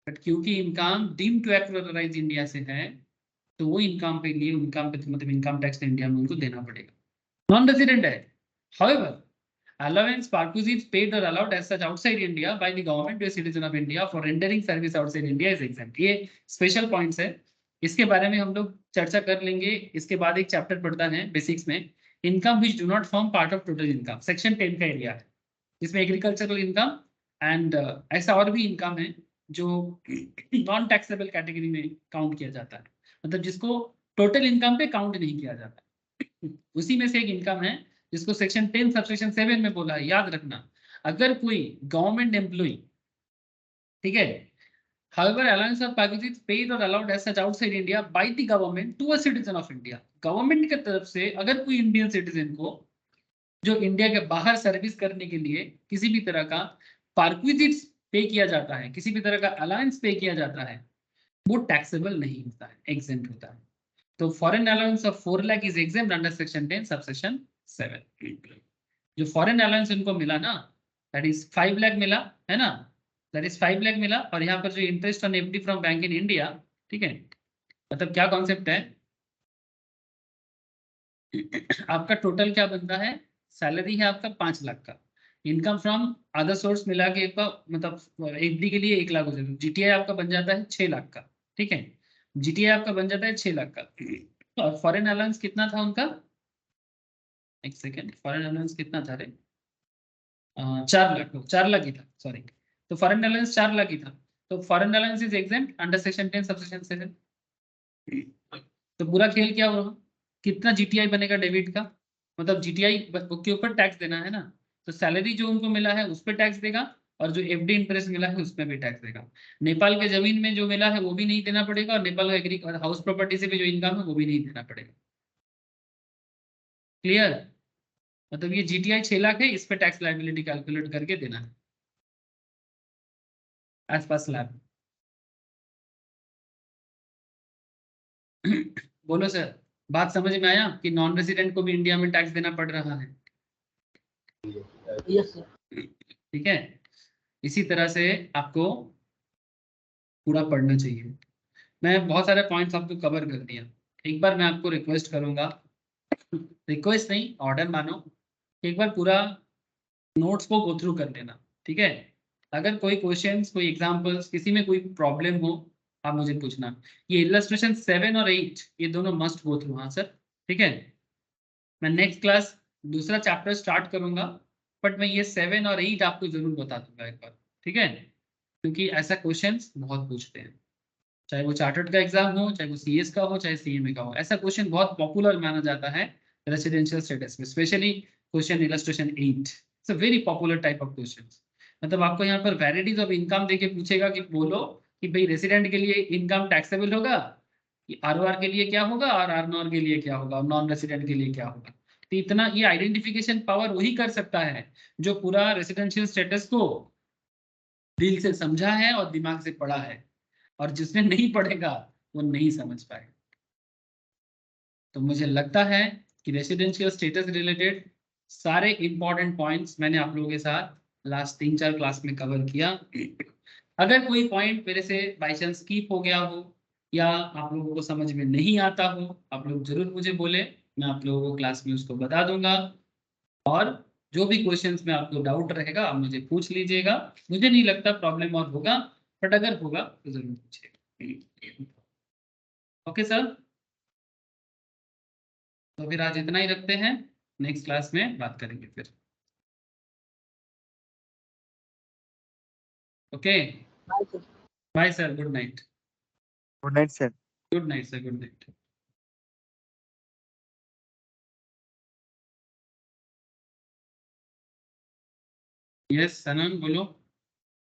बट क्योंकि income deemed to accrue arise India से है, तो वो इनकम पे लिए इनकम पे मतलब इनकम टैक्स इंडिया में उनको देना पड़ेगा। नॉन-रेजिडेंट है, however, allowance perquisites paid or allowed as such outside India by the government to a citizen of India for rendering service outside India is exempt। ये स्पेशल पॉइंट्स है, इसके बारे में हम लोग चर्चा कर लेंगे। इसके बाद एक चैप्टर पढ़ता है बेसिक्स में, income which do not form part of total income, section 10 का एरिया है, जिसमें एग्रीकल्चरल इनकम एंड ऐसा और भी इनकम है जो नॉन टैक्सेबल कैटेगरी में काउंट किया जाता है, मतलब जिसको टोटल इनकम पे काउंट नहीं किया जाता। उसी में से एक इनकम है जिसको सेक्शन 10 सबसेक्शन 7 में बोला है। याद रखना, अगर कोई गवर्नमेंट एम्प्लॉय, ठीक है, however allowance of packages paid or allowed as such outside India by the government to a citizen of India, government की तरफ से अगर कोई इंडियन सिटीजन को जो इंडिया के बाहर सर्विस करने के लिए किसी भी तरह का पार्क्विजिट्स पे किया जाता है, किसी भी तरह का अलाउंस पे किया जाता है, वो टैक्सेबल नहीं होता है, एग्जेम्प्ट होता है। तो foreign allowance of 4 lakh is exempt under section 10 subsection 7। जो फॉरेन अलाउंस उनको मिला ना, दैट इज 5 लाख मिला है ना, दैट इज 5 लाख मिला। और यहाँ पर जो interest on FD from bank in India, ठीक है, मतलब क्या कॉन्सेप्ट है, आपका टोटल क्या बनता है, सैलरी है आपका 5 लाख का, इनकम फ्रॉम अदर सोर्स मिला के एक मतलब एफडी के लिए 1 लाख हो जाता है, जीटीआई आपका बन जाता है 6 लाख का, ठीक है, जीटीआई आपका बन जाता है 6 लाख का। और फॉरेन अलाउंस कितना था उनका, एक सेकेंड, फॉरेन अलाउंस कितना था रे, 4 लाख ही था, सॉरी। तो फॉरेन अलाउंस 4 लाख ही था, तो foreign allowance is exempt under section 10 subsection 7। तो पूरा खेल क्या होगा, कितना जीटीआई बनेगा डेबिट का, मतलब जीटीआई के ऊपर टैक्स देना है ना, तो सैलरी जो उनको मिला है उस पर टैक्स देगा, और जो एफडी इंटरेस्ट मिला है उसमें भी टैक्स देगा। नेपाल के जमीन में जो मिला है वो भी नहीं देना पड़ेगा, और नेपाल का एग्री हाउस प्रॉपर्टी से भी जो इनकम है वो भी नहीं देना पड़ेगा। क्लियर, मतलब ये जीटीआई 6 लाख है, इस पे टैक्स लायबिलिटी कैलकुलेट करके देना है एज पर स्लैब। बोलो सर, बात समझ में आया कि नॉन रेजिडेंट को भी इंडिया में टैक्स देना पड़ रहा है? Yes sir. ठीक है, इसी तरह से आपको पूरा पढ़ना चाहिए। मैं बहुत सारे पॉइंट्स आपको कवर कर दिया। एक बार मैं आपको रिक्वेस्ट करूंगा, रिक्वेस्ट नहीं ऑर्डर मानो, एक बार पूरा नोट्स को गो थ्रू कर लेना, ठीक है। अगर कोई क्वेश्चंस, कोई एग्जांपल्स, किसी में कोई प्रॉब्लम हो, आप मुझे पूछना। ये इलस्ट्रेशन 7 और 8 ये दोनों मस्ट गो थ्रू। हाँ सर, ठीक है। मैं नेक्स्ट क्लास दूसरा चैप्टर स्टार्ट करूंगा, बट मैं ये 7 और 8 आपको जरूर बता दूंगा एक बार, ठीक है, क्योंकि ऐसा क्वेश्चंस बहुत पूछते हैं, चाहे वो चार्टर्ड का एग्जाम हो, चाहे वो सीएस का हो, चाहे सीएमए का हो। ऐसा क्वेश्चन बहुत पॉपुलर माना जाता है रेसिडेंशियल स्टेटस में, specially question illustration 8। It's a very popular type of question. मतलब आपको यहाँ पर वैराइटीज ऑफ इनकम देके पूछेगा कि बोलो कि भाई रेसिडेंट के लिए इनकम टैक्सेबल होगा, कि आरओआर के लिए क्या होगा और आर नॉन के लिए क्या होगा, और नॉन रेसिडेंट के लिए क्या होगा। तो इतना ये आइडेंटिफिकेशन पावर वही कर सकता है जो पूरा रेसिडेंशियल स्टेटस को दिल से समझा है और दिमाग से पढ़ा है, और जिसने नहीं पढ़ेगा वो नहीं समझ पाएगा। तो मुझे लगता है कि रेसिडेंशियल स्टेटस रिलेटेड सारे इंपॉर्टेंट पॉइंट्स मैंने आप लोगों के साथ लास्ट 3-4 क्लास में कवर किया। अगर कोई पॉइंट मेरे से बाई चांस स्किप हो गया हो या आप लोगों को समझ में नहीं आता हो, आप लोग जरूर मुझे बोले, मैं आप लोगों को क्लास में उसको बता दूंगा। और जो भी क्वेश्चंस में आपको डाउट रहेगा आप मुझे पूछ लीजिएगा। मुझे नहीं लगता प्रॉब्लम और होगा, बट अगर होगा तो जरूर पूछिएगा। ओके सर, तो फिर आज इतना ही रखते हैं, नेक्स्ट क्लास में बात करेंगे फिर। Okay, bye sir. Bye sir, good night. Good night sir. Good night sir, good night. Yes Sanan बोलो।